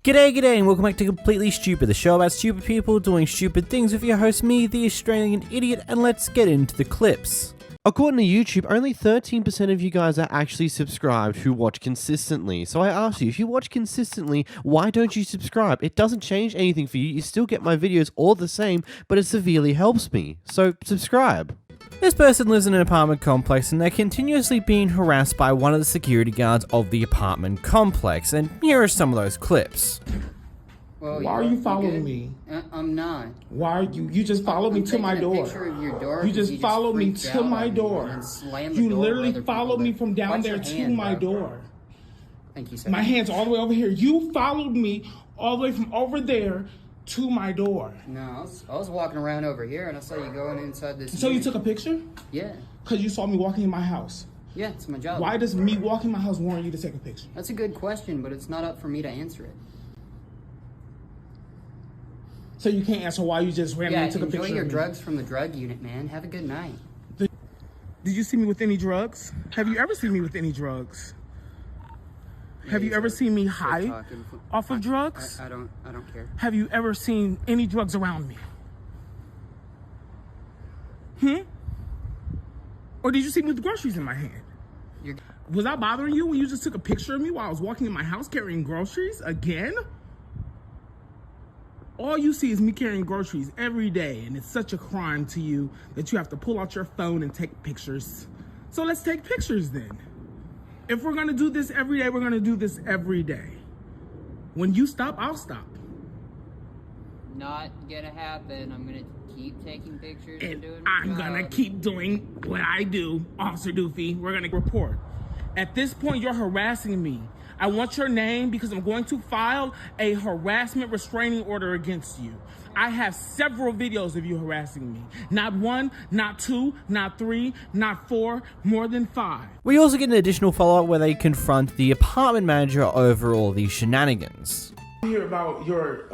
G'day and welcome back to Completely Stupid, the show about stupid people doing stupid things with your host me, the Australian idiot, and let's get into the clips. According to YouTube, only 13% of you guys are actually subscribed who watch consistently. So I ask you, if you watch consistently, why don't you subscribe? It doesn't change anything for you, you still get my videos all the same, but it severely helps me. So subscribe. This person lives in an apartment complex and they're continuously being harassed by one of the security guards of the apartment complex, and here are some of those clips. Well, why are you following me? I'm not. Why are you just followed me to my door. You just followed me to my door. You literally followed me from down there to my door. Thank you, sir. My hand's all the way over here. You followed me all the way from over there to my door. No, I was walking around over here and I saw you going inside this. So you took a picture? Yeah. Because you saw me walking in my house. Yeah, it's my job. Why does me walking in my house warrant you to take a picture? That's a good question, but it's not up for me to answer it. So you can't answer why you just randomly took a picture of me? Enjoy your drugs from the drug unit, man. Have a good night. Did you see me with any drugs? Have you ever seen me with any drugs? Have you ever seen me high off of drugs? I don't care. Have you ever seen any drugs around me? Or did you see me with groceries in my hand? Was I bothering you when you just took a picture of me while I was walking in my house carrying groceries again? All you see is me carrying groceries every day, and it's such a crime to you that you have to pull out your phone and take pictures. So let's take pictures then. If we're gonna do this every day, we're gonna do this every day. When you stop, I'll stop. Not gonna happen. I'm gonna keep taking pictures and doing I'm gonna keep doing what I do, Officer Doofy. We're gonna report. At this point, you're harassing me. I want your name because I'm going to file a harassment restraining order against you. I have several videos of you harassing me. Not one, not two, not three, not four, more than 5. We also get an additional follow-up where they confront the apartment manager over all these shenanigans. I hear about your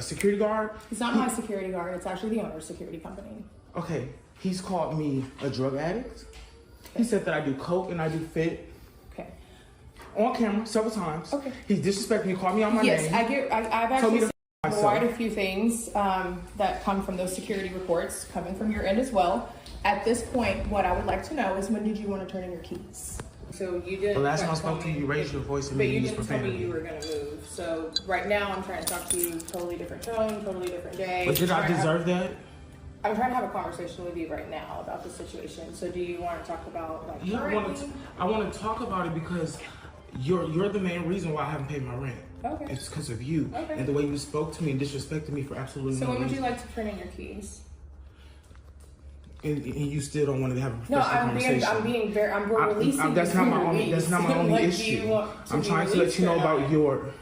security guard. It's not my security guard. It's actually the owner's security company. Okay, he's called me a drug addict. He said that I do coke and I do fit. Okay. On camera several times. Okay. He's disrespecting me, called me on my name. Yes, I've actually seen quite a few things that come from those security reports coming from your end as well. At this point, what I would like to know is when did you want to turn in your keys? So you did. The last time I spoke to you, you raised your voice and but you you used didn't tell me profanity. you were going to move. So right now, I'm trying to talk to you. Totally different tone, totally different day. But did I deserve that? I'm trying to have a conversation with you right now about the situation. So do you want to talk about like? I want to talk about it because you're the main reason why I haven't paid my rent. Okay. It's because of you and the way you spoke to me and disrespected me for absolutely no reason. So when would you like to turn in your keys? And you still don't want to have a professional conversation. I'm releasing. That's not my only. That's not my only issue. I'm trying to let you know about your.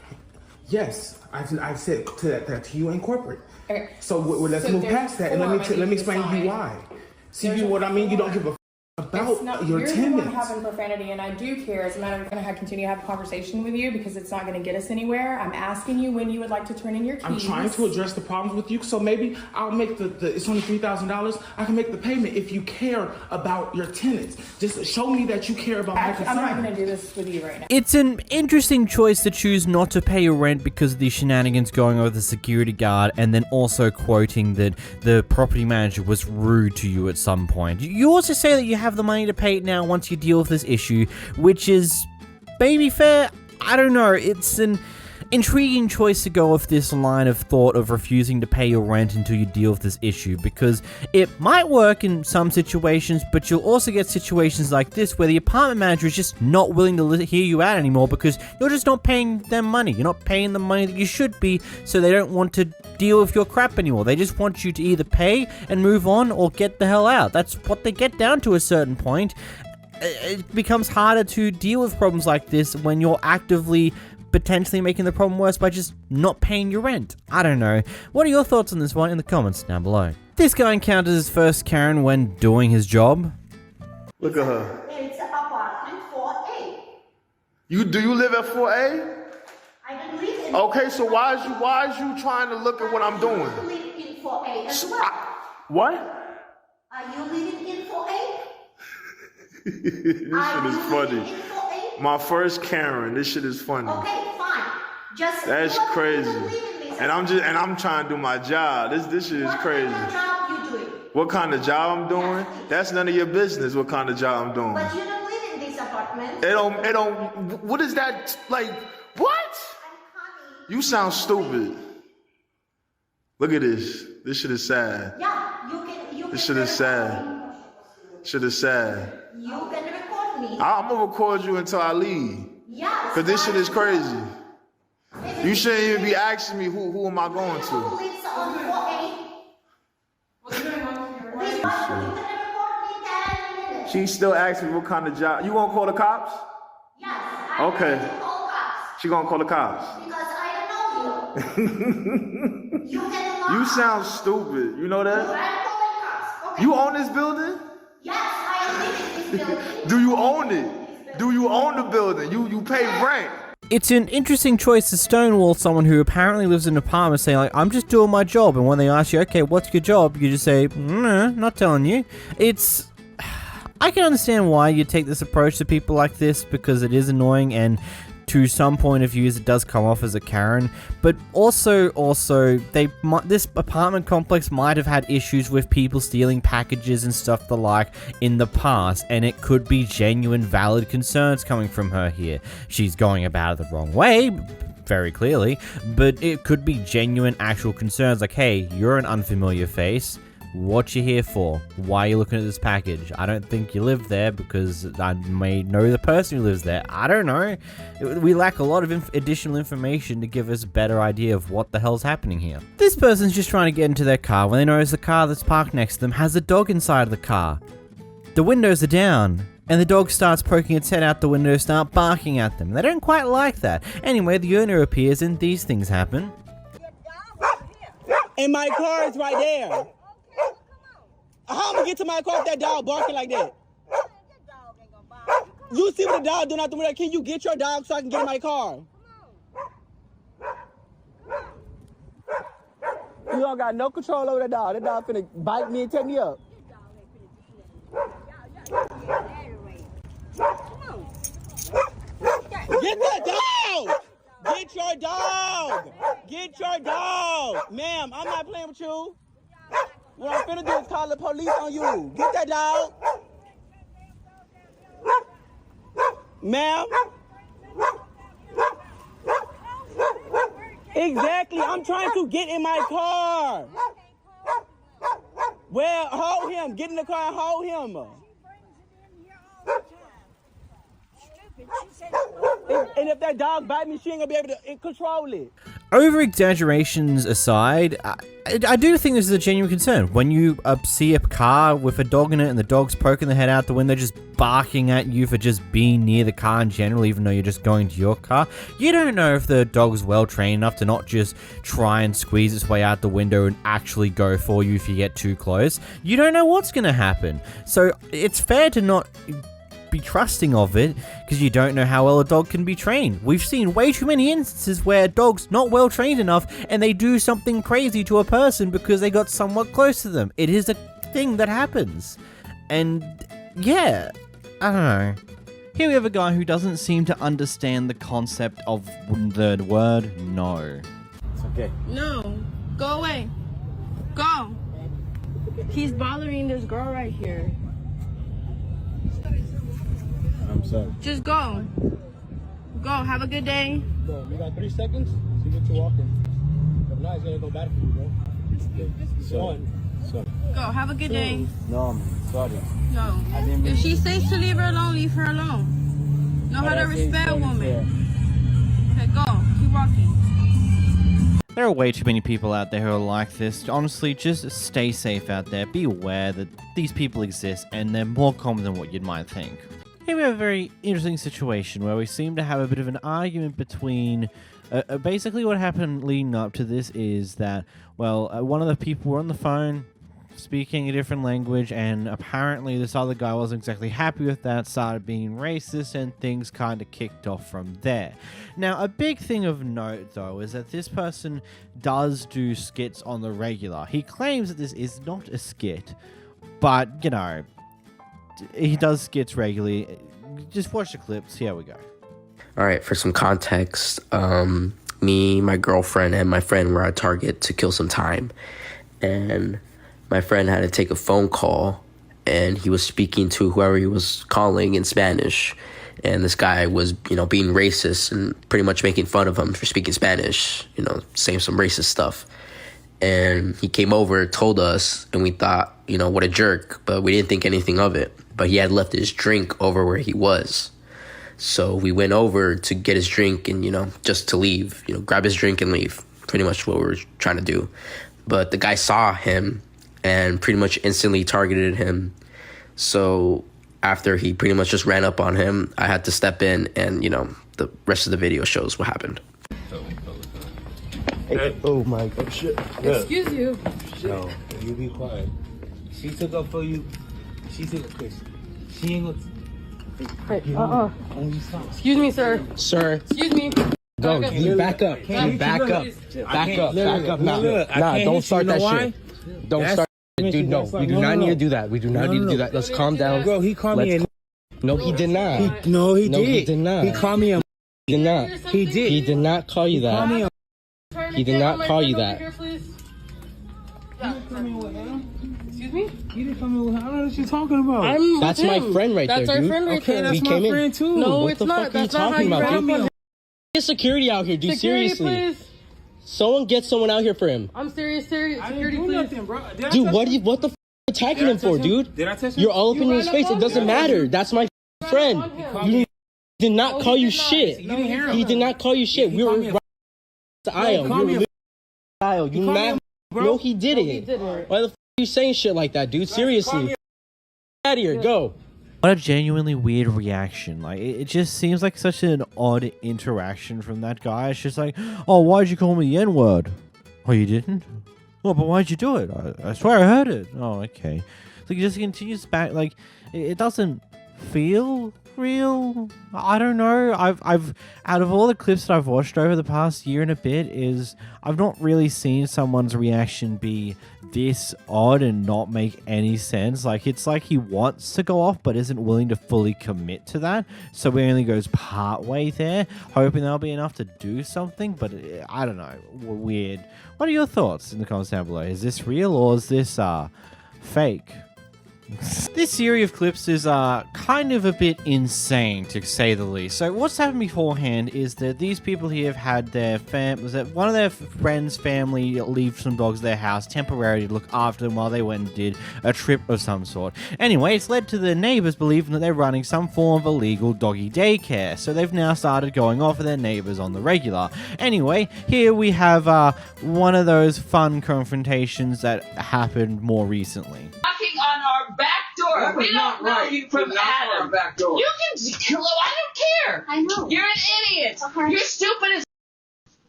Yes, I've said that to you in corporate. Okay. So let's move past that and let me explain to you why. See what I mean? You don't give a about your tenants. You're the one having profanity, and I do care. As a matter of fact, I'm going to continue to have a conversation with you because it's not going to get us anywhere. I'm asking you when you would like to turn in your keys. I'm trying to address the problems with you, so maybe I'll make it's only $3,000. I can make the payment if you care about your tenants. Just show me that you care about my concerns. I'm not going to do this with you right now. It's an interesting choice to choose not to pay your rent because of the shenanigans going over the security guard, and then also quoting that the property manager was rude to you at some point. You also say that you have the money to pay it now once you deal with this issue, which is maybe fair. I don't know. It's an intriguing choice to go with this line of thought of refusing to pay your rent until you deal with this issue, because it might work in some situations, but you'll also get situations like this where the apartment manager is just not willing to hear you out anymore because you're just not paying them money. You're not paying the money that you should be, so they don't want to deal with your crap anymore. They just want you to either pay and move on or get the hell out. That's what they get down to a certain point. It becomes harder to deal with problems like this when you're actively potentially making the problem worse by just not paying your rent. I don't know. What are your thoughts on this one in the comments down below? This guy encounters his first Karen when doing his job. Look at her. It's apartment 4A. Do you live at 4A? I don't live in. Okay, so why is you trying to look at what I'm doing? You live in 4A as well. What? Are you living in 4A? This shit is funny. My first Karen. This shit is funny. Okay, fine. Just That's you crazy. don't live in this And I'm trying to do my job. This shit is What crazy. kind of job you doing? What kind of job I'm doing? That's none of your business. What kind of job I'm doing? But you don't live in this apartment. It don't. What is that like? What? And Connie, You sound stupid. Look at this. This shit is sad. yeah, you can. This shit is sad. Shit is sad. You can record me. I'm gonna record you until I leave. Yes. Cause this shit is crazy. You shouldn't even be asking me who am I going Who to. lives on 4A? This one, you can record me 10 minutes. She still asking me what kind of job. You gonna call the cops? Yes. I'm Okay. going to call cops She gonna call the cops. because I don't know you. You cannot. You sound stupid. You know I'm that? calling cops. Okay. You own this building? Yes, I live in this building. Do you own it? Do you own the building? You pay rent. It's an interesting choice to stonewall someone who apparently lives in an apartment saying, like, I'm just doing my job. And when they ask you, okay, what's your job? You just say, not telling you. It's... I can understand why you take this approach to people like this because it is annoying and to some point of views it does come off as a Karen, but also this apartment complex might have had issues with people stealing packages and stuff the like in the past, and it could be genuine valid concerns coming from her here. She's going about it the wrong way, very clearly, but it could be genuine actual concerns like, hey, you're an unfamiliar face. What you here for? Why are you looking at this package? I don't think you live there because I may know the person who lives there. I don't know. We lack a lot of additional information to give us a better idea of what the hell's happening here. This person's just trying to get into their car when they notice the car that's parked next to them has a dog inside of the car. The windows are down, and the dog starts poking its head out the window, start barking at them. They don't quite like that. Anyway, the owner appears and these things happen. And my car is right there. How am I gonna get to my car if that dog barking like that? You see what the dog doing out the window? Can you get your dog so I can get in my car? You don't got no control over that dog. That dog finna bite me and take me up. Get that dog! Get your dog! Get your dog! Ma'am, I'm not playing with you. What I'm finna do is call the police on you. Get that dog. Ma'am. Exactly. I'm trying to get in my car. Well, hold him. Get in the car and hold him. And if that dog bite me, she ain't gonna be able to control it. Over exaggerations aside, I do think this is a genuine concern. When you see a car with a dog in it and the dog's poking the head out the window, just barking at you for just being near the car in general, even though you're just going to your car, you don't know if the dog's well trained enough to not just try and squeeze its way out the window and actually go for you if you get too close. You don't know what's going to happen. So it's fair to not be trusting of it because you don't know how well a dog can be trained. We've seen way too many instances where dogs not well trained enough and they do something crazy to a person because they got somewhat close to them. It is a thing that happens. And yeah, I don't know. Here we have a guy who doesn't seem to understand the concept of the word no. It's okay. No, go away. Go. He's bothering this girl right here. I'm sorry. Just go. Go. Have a good day. Bro, you got 3 seconds? See what you're walking. If not, it's gonna go bad for you, bro. Sorry. Sorry. Go. Have a good day. No, I'm sorry. No. I didn't mean If she says to leave her alone, leave her alone. Know how to respect a woman. Okay, go. Keep walking. There are way too many people out there who are like this. Honestly, just stay safe out there. Be aware that these people exist and they're more common than what you might think. Here we have a very interesting situation where we seem to have a bit of an argument between... basically what happened leading up to this is that, well, one of the people were on the phone speaking a different language, and apparently this other guy wasn't exactly happy with that, started being racist, and things kind of kicked off from there. Now, a big thing of note, though, is that this person does do skits on the regular. He claims that this is not a skit, but, you know, he does skits regularly. Just watch the clips. Here we go. All right, for some context, me me, my girlfriend, and my friend were at Target to kill some time. And my friend had to take a phone call, and he was speaking to whoever he was calling in Spanish. And this guy was, being racist and pretty much making fun of him for speaking Spanish, saying some racist stuff. And he came over, told us, and we thought, what a jerk, but we didn't think anything of it. But he had left his drink over where he was. So we went over to get his drink and, just to leave, grab his drink and leave. Pretty much what we were trying to do. But the guy saw him and pretty much instantly targeted him. So after he pretty much just ran up on him, I had to step in and, the rest of the video shows what happened. Hey, oh my God, shit. Excuse you. No, you be quiet. She took up for you. She took a kiss. She ain't gonna... Hey, excuse me, sir. Sir. Excuse me. Go, you back up. You back up. Back up. Back up. Nah, don't start that shit. Don't start. Dude, no. We do not need to do that. We do not need to do that. Let's calm down. Bro, he called me a... No, he did not. No, he did. He did not. He called me a... He did not. He did. He did not call you that. He did not call you that. Excuse me? You didn't come in with her. I don't know what you're talking about. That's my friend right there, That's our dude. friend right Okay, there. that's my friend too. No, What it's the not. fuck are you That's not how talking you about, grab dude? me. Get security out here, dude. Security, Seriously. please. Someone get someone out here for him. I'm serious. Security, please. Nothing, bro. Dude, what the f are you attacking him for, dude? Did I touch him? You're all up in You his ran face. up It on doesn't him. matter. That's my friend. He did not call you shit. You didn't hear him. He did not call you shit. We were right the aisle. We were literally in the aisle. You not? No, he didn't. Why the f are you saying shit like that, dude? Seriously. Get out of here. Go. What a genuinely weird reaction. Like, it just seems like such an odd interaction from that guy. It's just like, oh, why'd you call me the N-word? Oh, you didn't? Well, but why'd you do it? I swear I heard it. Oh, okay. So he just continues back, like, it doesn't feel real. I don't know. I've out of all the clips that I've watched over the past year and a bit, I've not really seen someone's reaction be this odd and not make any sense. Like, it's like he wants to go off but isn't willing to fully commit to that, so he only goes part way there, hoping that'll be enough to do something. But I don't know, weird. What are your thoughts in the comments down below? Is this real or is this fake? This series of clips is kind of a bit insane, to say the least. So what's happened beforehand is that these people here have had their one of their friends' family leave some dogs at their house temporarily to look after them while they went and did a trip of some sort. Anyway, it's led to the neighbors believing that they're running some form of illegal doggy daycare, so they've now started going off with their neighbors on the regular. Anyway, here we have one of those fun confrontations that happened more recently. On our back door. We don't know you from Adam. Back door. You can kill him. I don't care. I know. You're an idiot. Okay. You're stupid as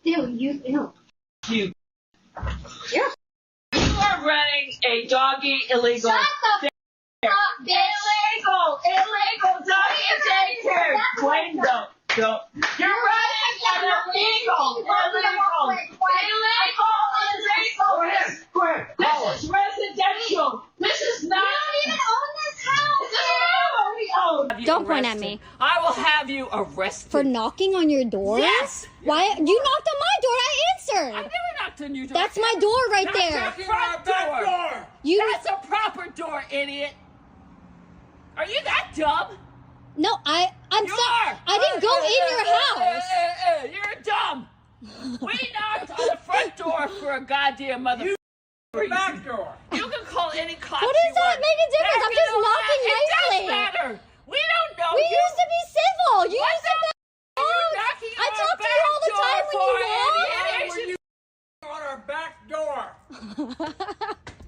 Ew. you. Yeah. You are running a doggy illegal. Shut the f up, bitch. Illegal doggy daycare. Wayne, don't. You're running an illegal. Go ahead. This is residential. This is not. You don't even own this house. We own. Don't point at me. I will have you arrested. For knocking on your door? Yes. Why? You knocked on my door. I answered. I've never knocked on your door. That's my door right there. That's your front door. That's a proper door, idiot. Are you that dumb? No, I'm sorry. I didn't go in your house. You're dumb. We knocked on the front door for a goddamn mother. Back door. You can call any cop. What does that make a difference? I'm just knocking nicely. It does matter. We don't know We you. used to be civil. You What used to be. I talk to you all the time when you walk. on our back door.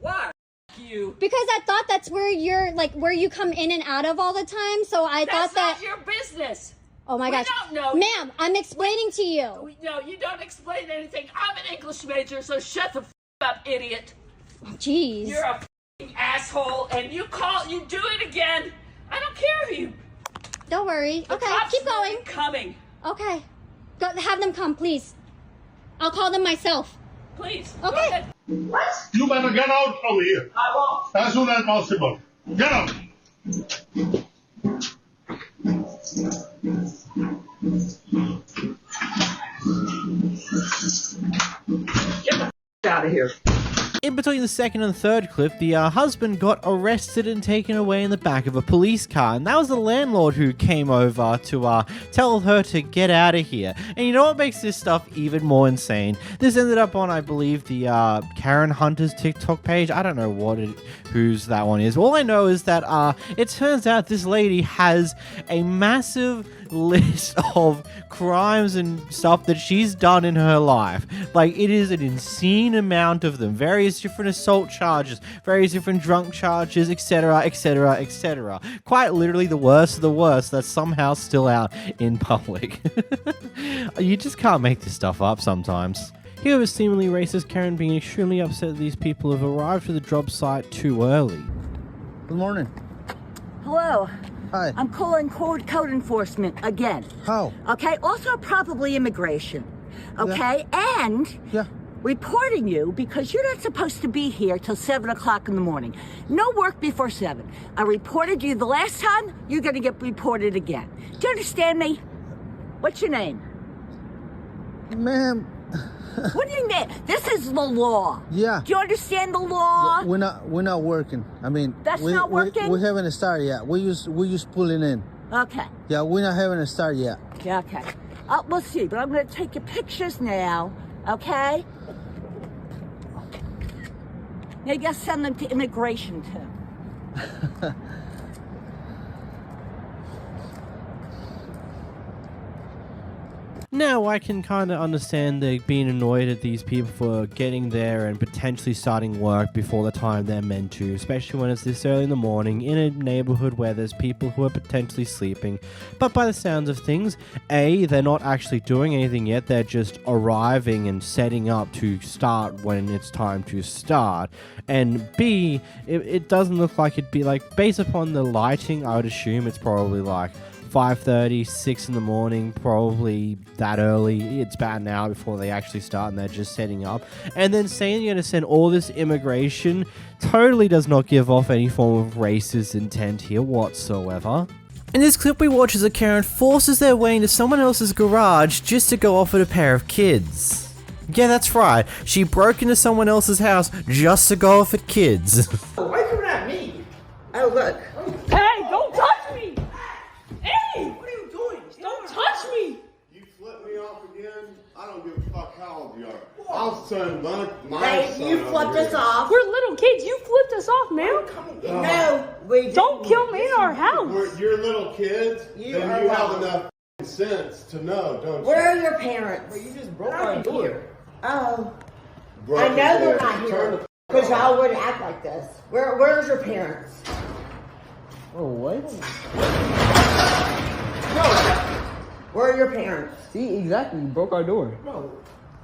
Why? You. Because I thought that's where you're where you come in and out of all the time. So I thought that. That's not your business. Oh my gosh. We don't know. Ma'am, I'm explaining to you. No, you don't explain anything. I'm an English major, so shut the f up, idiot. Jeez. You're a f***ing asshole, and you do it again. I don't care if you. Don't worry. The Okay, cops keep will going. be coming. Okay. Go, have them come, please. I'll call them myself. Please. Okay. Go ahead. What? You better get out from here. I won't. As soon as possible. Get out. out of here. In between the second and third clip, the husband got arrested and taken away in the back of a police car, and that was the landlord who came over to tell her to get out of here. And you know what makes this stuff even more insane? This ended up on, I believe, the Karen Hunter's TikTok page. I don't know whose that one is. All I know is that it turns out this lady has a massive list of crimes and stuff that she's done in her life. Like, it is an insane amount of them. Various different assault charges, various different drunk charges, etc, etc, etc. Quite literally the worst of the worst that's somehow still out in public. You just can't make this stuff up sometimes. Here was seemingly racist Karen being extremely upset that these people have arrived to the job site too early. Good morning. Hello. Hi. I'm calling code enforcement again. How? Okay, also probably immigration. Okay, and reporting you because you're not supposed to be here till 7 o'clock in the morning. No work before 7. I reported you the last time, you're gonna get reported again. Do you understand me? What's your name? Ma'am. What do you mean? This is the law. Yeah. Do you understand the law? We're not working. I mean, That's not working? We haven't started yet. We just pulling in. Okay. Yeah, we're not having a start yet. Yeah, okay. We'll see, but I'm going to take your pictures now, okay? Maybe I'll send them to immigration, too. Now, I can kind of understand being annoyed at these people for getting there and potentially starting work before the time they're meant to, especially when it's this early in the morning in a neighborhood where there's people who are potentially sleeping. But by the sounds of things, A, they're not actually doing anything yet, they're just arriving and setting up to start when it's time to start. And B, it doesn't look like it'd be like, based upon the lighting, I would assume it's probably like 5:30, 6 in the morning, probably that early. It's about an hour before they actually start and they're just setting up. And then saying you're going to send all this immigration totally does not give off any form of racist intent here whatsoever. In this clip we watch as a Karen forces their way into someone else's garage just to go off with a pair of kids. Yeah, that's right. She broke into someone else's house just to go off at kids. Why are you coming at me? Oh, look. Hey, don't touch me! Hey! What are you doing? Don't touch me! You flip me off again, I don't give a fuck how old you are. I'll send my Hey, son you flipped us off. We're little kids. You flipped us off, man. No, we Don't kill me in our house. You're little kids, You then are you have wrong. enough sense to know, don't you? Where are your parents? But you just broke our door. Oh, Broke I know it they're there. not Turn here the because y'all wouldn't act like this. Where's your parents? Oh, what? Where are your parents? See, exactly. You broke our door.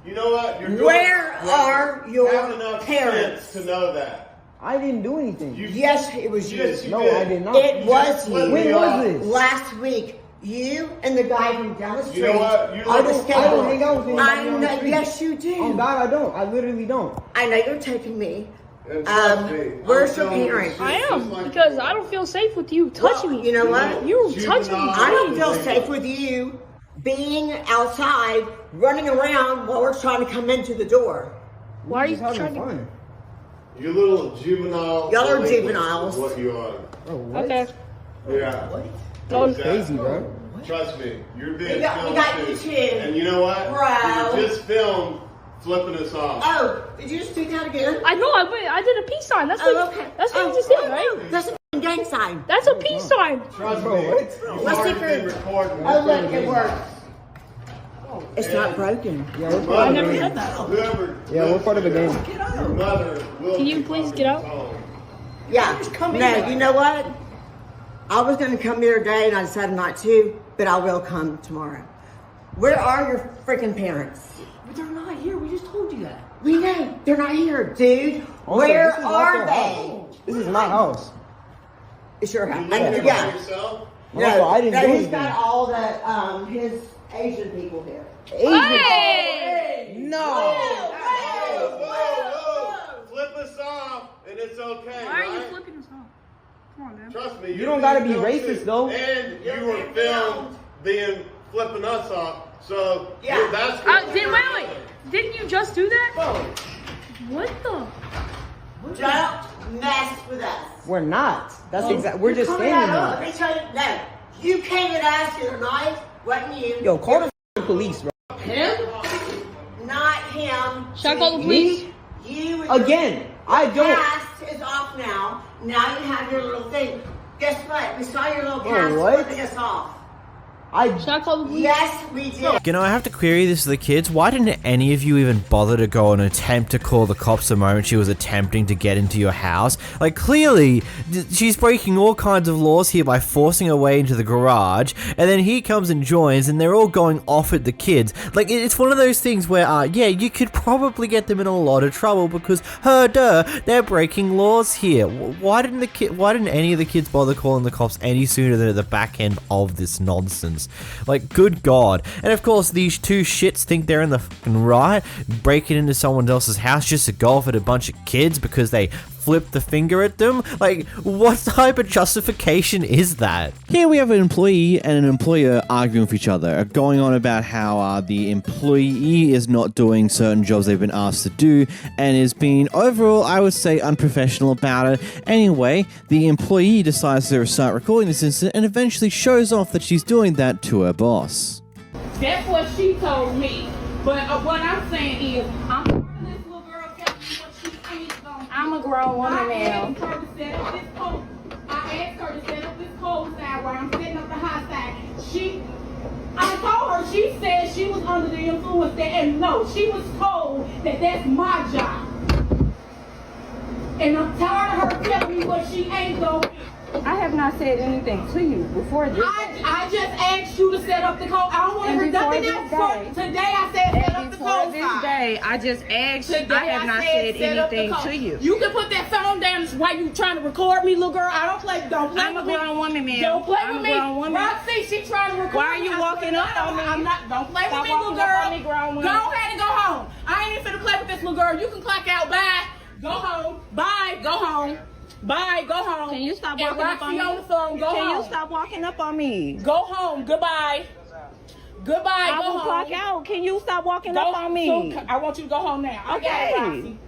You know what? You're Where are your have enough parents? sense to know that. I didn't do anything. Yes, it was you. Yes, you No, did. I did not. It was you. When When was this? Last week. You and the guy from down the street You know what? You are the little- I don't hang out with anybody I on the know. street. Yes, you do. Oh, God, I don't. I literally don't. I know you're taking me. And trust me, Where's I'm your telling you parents? the I truth, am, just like because you. I don't feel safe with you touching me. You know what? You touching me. I don't feel safe with you being outside, running around while we're trying to come into the door. Why are you Just having trying to... fun. You little juvenile. Y'all are delinquents juveniles. is what you are. Oh, what? Okay. Yeah. Don't... Crazy, bro. Trust me, you're being We got filmed you too. too. And you know what? Bro. You just filmed flipping us off. Oh, did you just do that again? I know, I did a peace sign. That's what, Oh, okay. that's what you just did, right? That's a f***ing gang sign. That's a peace sign. Trust Bro, me. what? You've Let's already see been if recording. Oh, look, it works. It's not broken. Yeah, we're I part of the never game. said that. Whoever Yeah, we're part of the game. Your mother will Can you be please on get out? the phone. Yeah. No, you know what? I was going to come here today and I decided not to, but I will come tomorrow. Where are your freaking parents? But they're not here. We just told you that. We know. They're not here, dude. Also, Where this is not are their they? house. This is my house. It's your house. You live here by Yeah. yourself? Also, I didn't do He's anything. got all the, his Asian people here. Hey! No. Whoa, whoa. Flip us off, and it's okay, Why are you right? flipping us off? Come on, man. Trust me. You don't gotta be filmed racist, too. though. And you were filmed being flipping us off, so Yeah. that's Wait. Didn't you just do that? What the? Don't mess with us. We're not. That's exactly. We're just standing here. Let me tell you, no. You came at us the other night, wasn't you? Yo, call the police, bro. Him? Not him. Should I call the police? You Again, I don't. Pass is off now. Now you have your little thing. Guess what? We saw your little pass what? flipping us off. Should I call the police? Yes, we did. You know, I have to query this to the kids. Why didn't any of you even bother to go and attempt to call the cops the moment she was attempting to get into your house? Like, clearly, she's breaking all kinds of laws here by forcing her way into the garage, and then he comes and joins, and they're all going off at the kids. Like, it's one of those things where, yeah, you could probably get them in a lot of trouble because, they're breaking laws here. Why didn't any of the kids bother calling the cops any sooner than at the back end of this nonsense? Like, good God. And of course, these two shits think they're in the fucking right, breaking into someone else's house just to go off at a bunch of kids because they flip the finger at them. Like, what type of justification is that? Here we have an employee and an employer arguing with each other, going on about how the employee is not doing certain jobs they've been asked to do and is being overall, I would say, unprofessional about it. Anyway, the employee decides to start recording this incident and eventually shows off that she's doing that to her boss. That's what she told me. But what I'm saying is, I'm this little girl telling me what she ain't gonna do. I'm a grown woman now. I asked her to set up this cold side where I'm setting up the hot side. I told her, she said she was under the influence there, and no, she was told that that's my job. And I'm tired of her telling me what she ain't gonna do. I have not said anything to you before this. I just asked you to set up the cold. I don't want to hear nothing else. Today I said set up the cold this side. day, I just asked you. Today I have not said anything to you. You can put that phone down while you trying to record me, little girl. Don't play I'm with a me. grown woman, man. Don't play I'm with a me. grown woman. Roxy, she trying to record Why are me. you walking up on me? I'm not. Don't play with me, little walking up girl. on me, grown woman. Go ahead and go home. I ain't even finna play with this little girl. You can clock out. Bye. Go home. Bye. Go home. Bye. Go home. Can you stop walking up on me? On the phone. Go home. Can you stop walking up on me? Go home. Goodbye. Goodbye. I Go will home. clock out. Can you stop walking up on me? I want you to go home now. Okay. Roxy.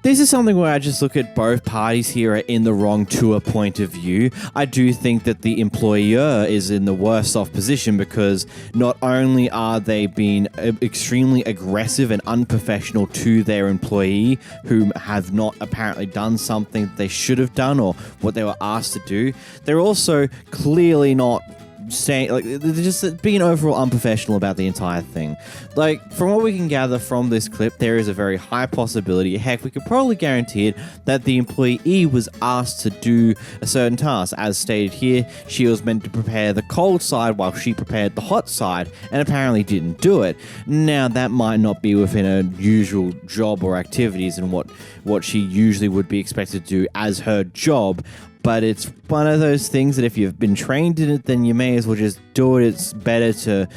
This is something where I just look at both parties here are in the wrong to a point of view. I do think that the employer is in the worst off position because not only are they being extremely aggressive and unprofessional to their employee who have not apparently done something that they should have done or what they were asked to do, they're also clearly not saying, like, they're just being overall unprofessional about the entire thing. Like, from what we can gather from this clip, there is a very high possibility, heck, we could probably guarantee it, that the employee was asked to do a certain task. As stated here, she was meant to prepare the cold side while she prepared the hot side, and apparently didn't do it. Now, that might not be within her usual job or activities and what she usually would be expected to do as her job, but it's one of those things that if you've been trained in it, then you may as well just do it. It's better to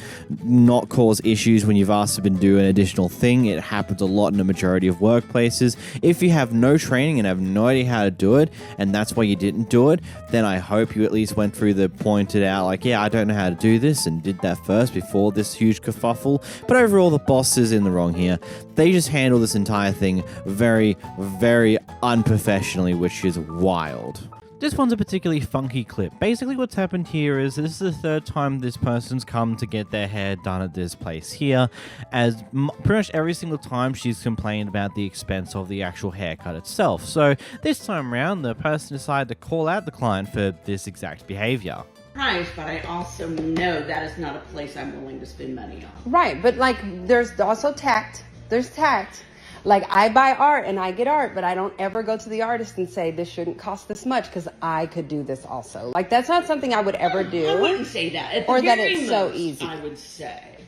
not cause issues when you've asked to do an additional thing. It happens a lot in a majority of workplaces. If you have no training and have no idea how to do it, and that's why you didn't do it, then I hope you at least went through the pointed out, like, yeah, I don't know how to do this, and did that first before this huge kerfuffle. But overall, the boss is in the wrong here. They just handle this entire thing very, very unprofessionally, which is wild. This one's a particularly funky clip. Basically what's happened here is this is the third time this person's come to get their hair done at this place here, as pretty much every single time she's complained about the expense of the actual haircut itself. So this time around, the person decided to call out the client for this exact behavior. Price, but I also know that is not a place I'm willing to spend money on. Right, but like there's also tact. There's tact. Like, I buy art and I get art, but I don't ever go to the artist and say this shouldn't cost this much because I could do this also. Like, that's not something I would ever do. I wouldn't say that. Or that it's so easy. I would say,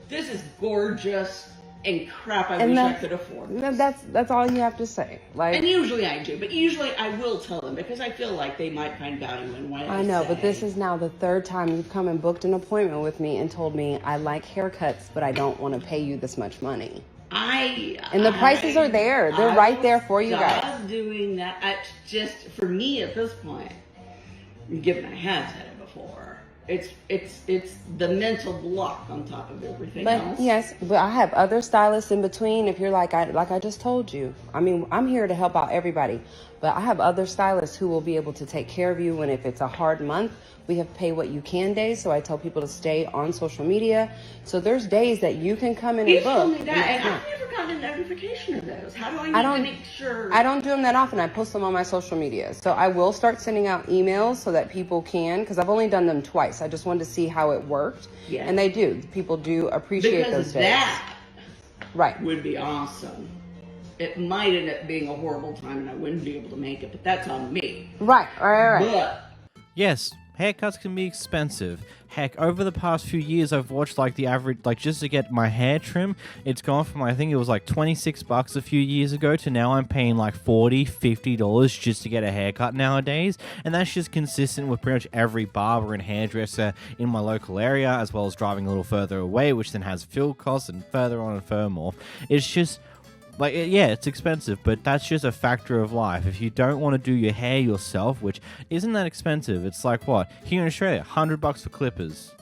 this is gorgeous and crap I wish I could afford. That's all you have to say. Like, and usually I do, but usually I will tell them because I feel like they might find value in what I know, say. but this is now the third time you've come and booked an appointment with me and told me I like haircuts, but I don't want to pay you this much money. And the prices are there. They're right there for you guys. Doing that, just for me at this point, given I have said it before, It's the mental block on top of everything But else. yes, but I have other stylists in between. If you're like I just told you, I mean, I'm here to help out everybody, but I have other stylists who will be able to take care of you. And if it's a hard month, we have pay what you can days. So I tell people to stay on social media. So there's days that you can come in You and book. told me that, and I've never gotten a notification of those. How do I need to make sure? I don't do them that often. I post them on my social media. So I will start sending out emails so that people can, because I've only done them twice. I just wanted to see how it worked. Yeah. And they do. People do appreciate because those days. that right. would be awesome. It might end up being a horrible time and I wouldn't be able to make it, but that's on me. Right. But Yes, haircuts can be expensive. Heck, over the past few years, I've watched like the average, like just to get my hair trim, it's gone from, I think it was like $26 a few years ago to now I'm paying like $40, $50 just to get a haircut nowadays. And that's just consistent with pretty much every barber and hairdresser in my local area, as well as driving a little further away, which then has fuel costs and further on and further more. It's just... like, yeah, it's expensive, but that's just a factor of life. If you don't want to do your hair yourself, which isn't that expensive, it's like what? Here in Australia, $100 for clippers.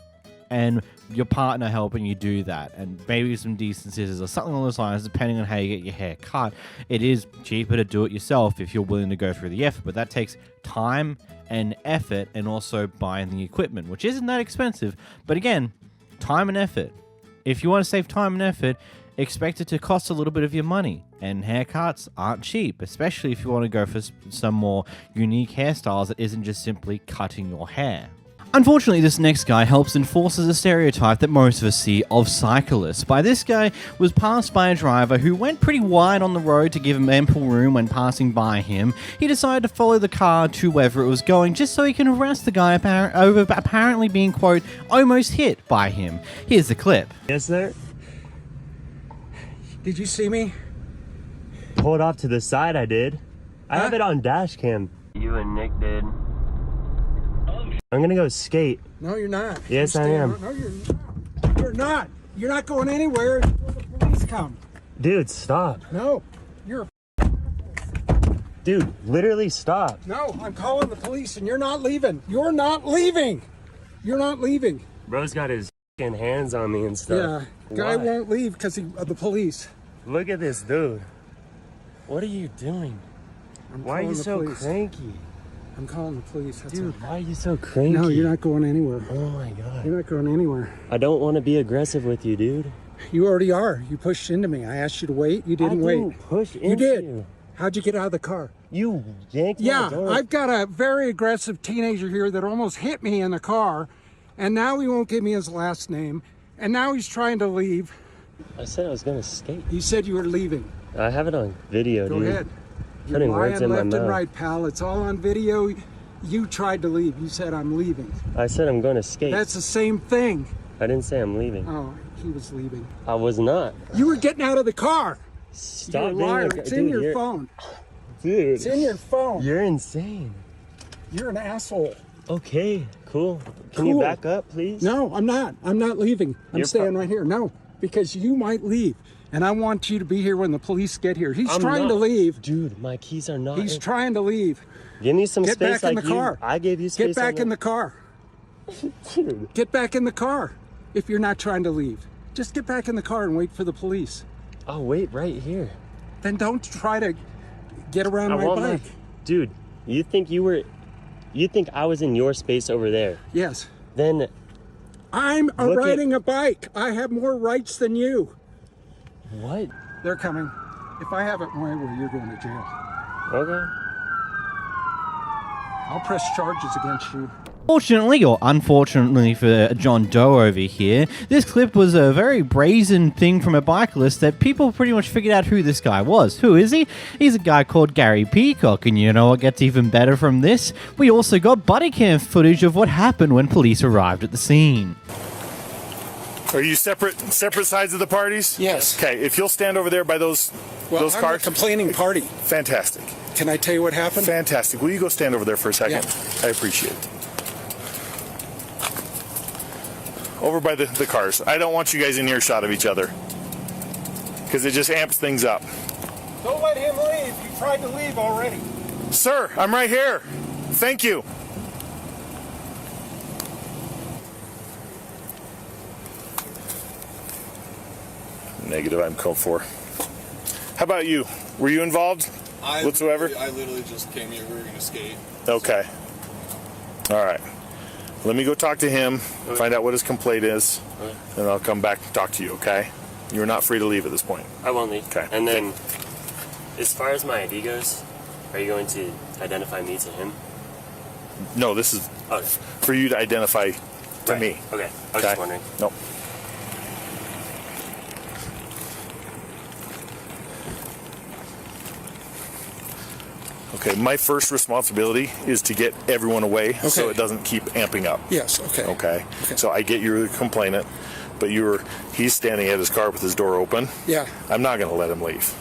And your partner helping you do that. And maybe some decent scissors or something along those lines, depending on how you get your hair cut. It is cheaper to do it yourself if you're willing to go through the effort. But that takes time and effort and also buying the equipment, which isn't that expensive. But again, time and effort. If you want to save time and effort, expect it to cost a little bit of your money, and haircuts aren't cheap, especially if you want to go for some more unique hairstyles that isn't just simply cutting your hair. Unfortunately, this next guy helps enforces a stereotype that most of us see of cyclists. This guy was passed by a driver who went pretty wide on the road to give him ample room when passing by him. He decided to follow the car to wherever it was going just so he can harass the guy over apparently being, quote, almost hit by him. Here's the clip. Yes, sir. Did you see me? Pulled off to the side, I did. I have it on dash cam. You and Nick did. I'm gonna go skate. No, you're not. Yes, I am. No, you're not. You're not. You're not going anywhere until the police come. Dude, stop. No, you're. Dude, literally stop. No, I'm calling the police and you're not leaving. You're not leaving. You're not leaving. Bro's got his hands on me and stuff. Yeah, guy Why? won't leave because of the police. Look at this dude. What are you doing? Why are you so cranky? I'm calling the police. Dude, why are you so cranky? No, you're not going anywhere. Oh my god. You're not going anywhere. I don't want to be aggressive with you, dude. You already are. You pushed into me. I asked you to wait. You didn't wait. I didn't push into you. Did. You. How'd you get out of the car? You yanked my door. I've got a very aggressive teenager here that almost hit me in the car, and now he won't give me his last name, and now he's trying to leave. I said I was gonna skate. You said you were leaving. I have it on video, Go dude. ahead. Putting You're words lying in my left mouth. and right, pal. It's all on video. You tried to leave. You said I'm leaving. I said I'm going to skate. That's the same thing. I didn't say I'm leaving. Oh, he was leaving. I was not. You were getting out of the car. Stop You're a being liar. a- It's dude, in your you're- phone. Dude. It's in your phone. You're insane. You're an asshole. Okay, cool. Can you back up, please? No, I'm not. I'm not leaving. I'm You're staying right here. No, because you might leave. And I want you to be here when the police get here. He's I'm trying not. to leave. Dude, my keys are not. He's trying to leave. Give me some Get space back in like the car. I gave you space. Get back in the car. Dude. Get back in the car if you're not trying to leave. Just get back in the car and wait for the police. I'll wait right here. Then don't try to get around my want bike. Dude, you think I was in your space over there? Yes. Then I'm Look riding a bike. I have more rights than you. What? They're coming. If I have it my way, you're going to jail. Okay. I'll press charges against you. Fortunately, or unfortunately for John Doe over here, this clip was a very brazen thing from a bicyclist that people pretty much figured out who this guy was. Who is he? He's a guy called Gary Peacock, and you know what gets even better from this? We also got body cam footage of what happened when police arrived at the scene. Are you separate sides of the parties? Yes. Okay, if you'll stand over there by those I'm cars. a complaining party. Fantastic. Can I tell you what happened? Fantastic. Will you go stand over there for a second? Yeah. I appreciate it. Over by the cars. I don't want you guys in earshot of each other. Because it just amps things up. Don't let him leave. You tried to leave already. Sir, I'm right here. Thank you. Negative, I'm code 4. How about you? Were you involved whatsoever? I literally just came here. We were going to skate. Okay. All right. Let me go talk to him, find out what his complaint is, and I'll come back and talk to you, okay? You're not free to leave at this point. I won't leave. Okay. And then, as far as my ID goes, are you going to identify me to him? No, this is for you to identify to me. Okay. I was just wondering. Nope. Okay, my first responsibility is to get everyone away so it doesn't keep amping up. Yes, okay. Okay. So I get you're the complainant, but he's standing at his car with his door open. Yeah. I'm not going to let him leave.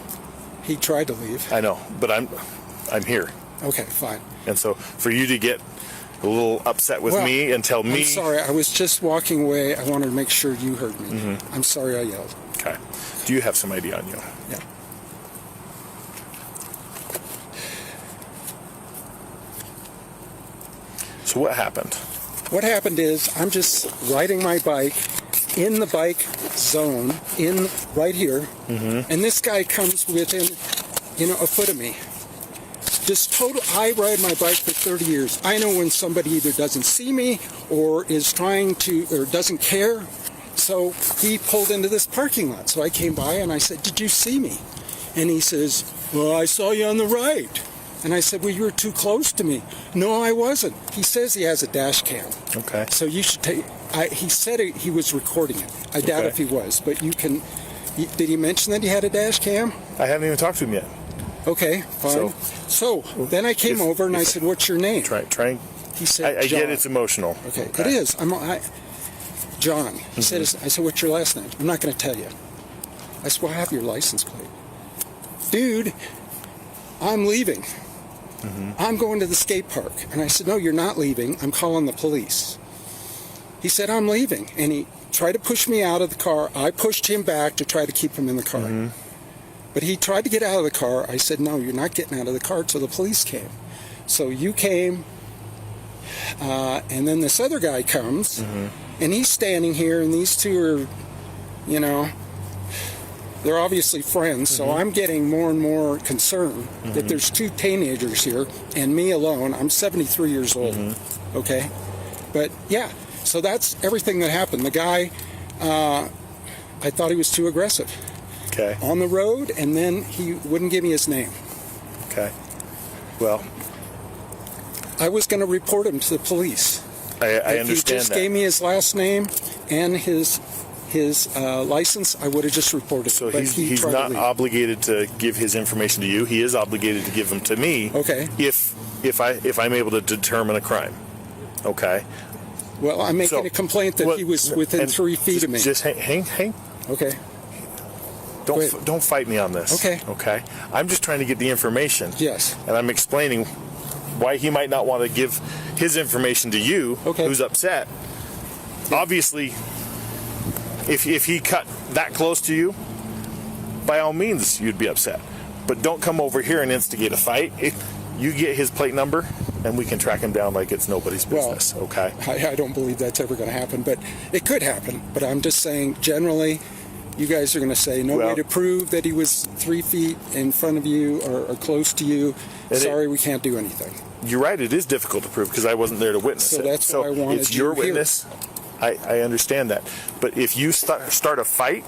He tried to leave. I know, but I'm here. Okay, fine. And so for you to get a little upset with me and tell me... I'm sorry, I was just walking away. I wanted to make sure you heard me. I'm sorry I yelled. Okay. Do you have some ID on you? Yeah. So what happened? What happened is I'm just riding my bike in the bike zone, right here, and this guy comes within, a foot of me. Just total. I ride my bike for 30 years. I know when somebody either doesn't see me or is trying to, or doesn't care. So he pulled into this parking lot. So I came by and I said, "Did you see me?" And he says, "Well, I saw you on the right." And I said, "Well, you were too close to me." "No, I wasn't." He says he has a dash cam. Okay. So you should take. He said he was recording it. I doubt if he was, but you can. Did he mention that he had a dash cam? I haven't even talked to him yet. Okay, fine. So then I came over and I said, "What's your name?" Try. He said, I John. get it's emotional. Okay, it is. John. He said, I said, "What's your last name?" "I'm not going to tell you." I said, "Well, I have your license plate." "Dude, I'm leaving. I'm going to the skate park." And I said, "No, you're not leaving. I'm calling the police." He said, "I'm leaving." And he tried to push me out of the car. I pushed him back to try to keep him in the car. But he tried to get out of the car. I said, "No, you're not getting out of the car," till the police came. So you came, and then this other guy comes, and he's standing here, and these two are, they're obviously friends, so I'm getting more and more concerned that there's two teenagers here, and me alone. I'm 73 years old, okay? But, yeah, so that's everything that happened. The guy, I thought he was too aggressive. Okay. On the road, and then he wouldn't give me his name. Okay. Well, I was going to report him to the police. I if understand he just that. gave me his last name and his license, I would have just reported. So but he's not obligated to give his information to you. He is obligated to give them to me. Okay. If I'm able to determine a crime. Okay. Well, I'm making a complaint that he was within 3 feet of me. Just hang. Okay. Don't fight me on this. Okay. Okay. I'm just trying to get the information. Yes. And I'm explaining why he might not want to give his information to you, who's upset. Obviously, if he cut that close to you, by all means, you'd be upset. But don't come over here and instigate a fight. You get his plate number, and we can track him down like it's nobody's business, okay? I don't believe that's ever going to happen, but it could happen. But I'm just saying, generally, you guys are going to say, no way to prove that he was 3 feet in front of you or close to you. Sorry, we can't do anything. You're right, it is difficult to prove because I wasn't there to witness it. So that's why I wanted it's you your here. witness. I understand that. But if you start a fight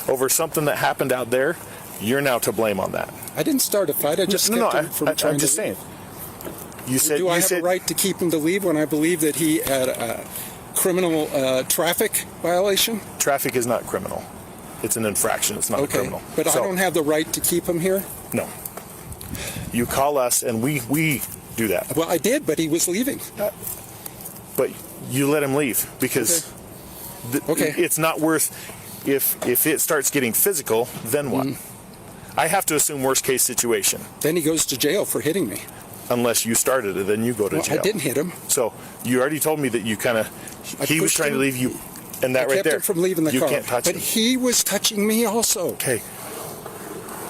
over something that happened out there, you're now to blame on that. I didn't start a fight. I just kept him from trying I'm just to leave. saying. You said Do I have a right to keep him to leave when I believe that he had a criminal traffic violation? Traffic is not criminal. It's an infraction. It's not a criminal. But I don't have the right to keep him here? No. You call us and we do that. Well, I did, but he was leaving. But you let him leave because it's not worth. If it starts getting physical, then what? I have to assume worst case situation. Then he goes to jail for hitting me. Unless you started it, then you go to jail. I didn't hit him. So you already told me that you kind of he was trying to leave you, and that I right kept there. him from leaving the car. You can't touch but him. He was touching me also. Okay.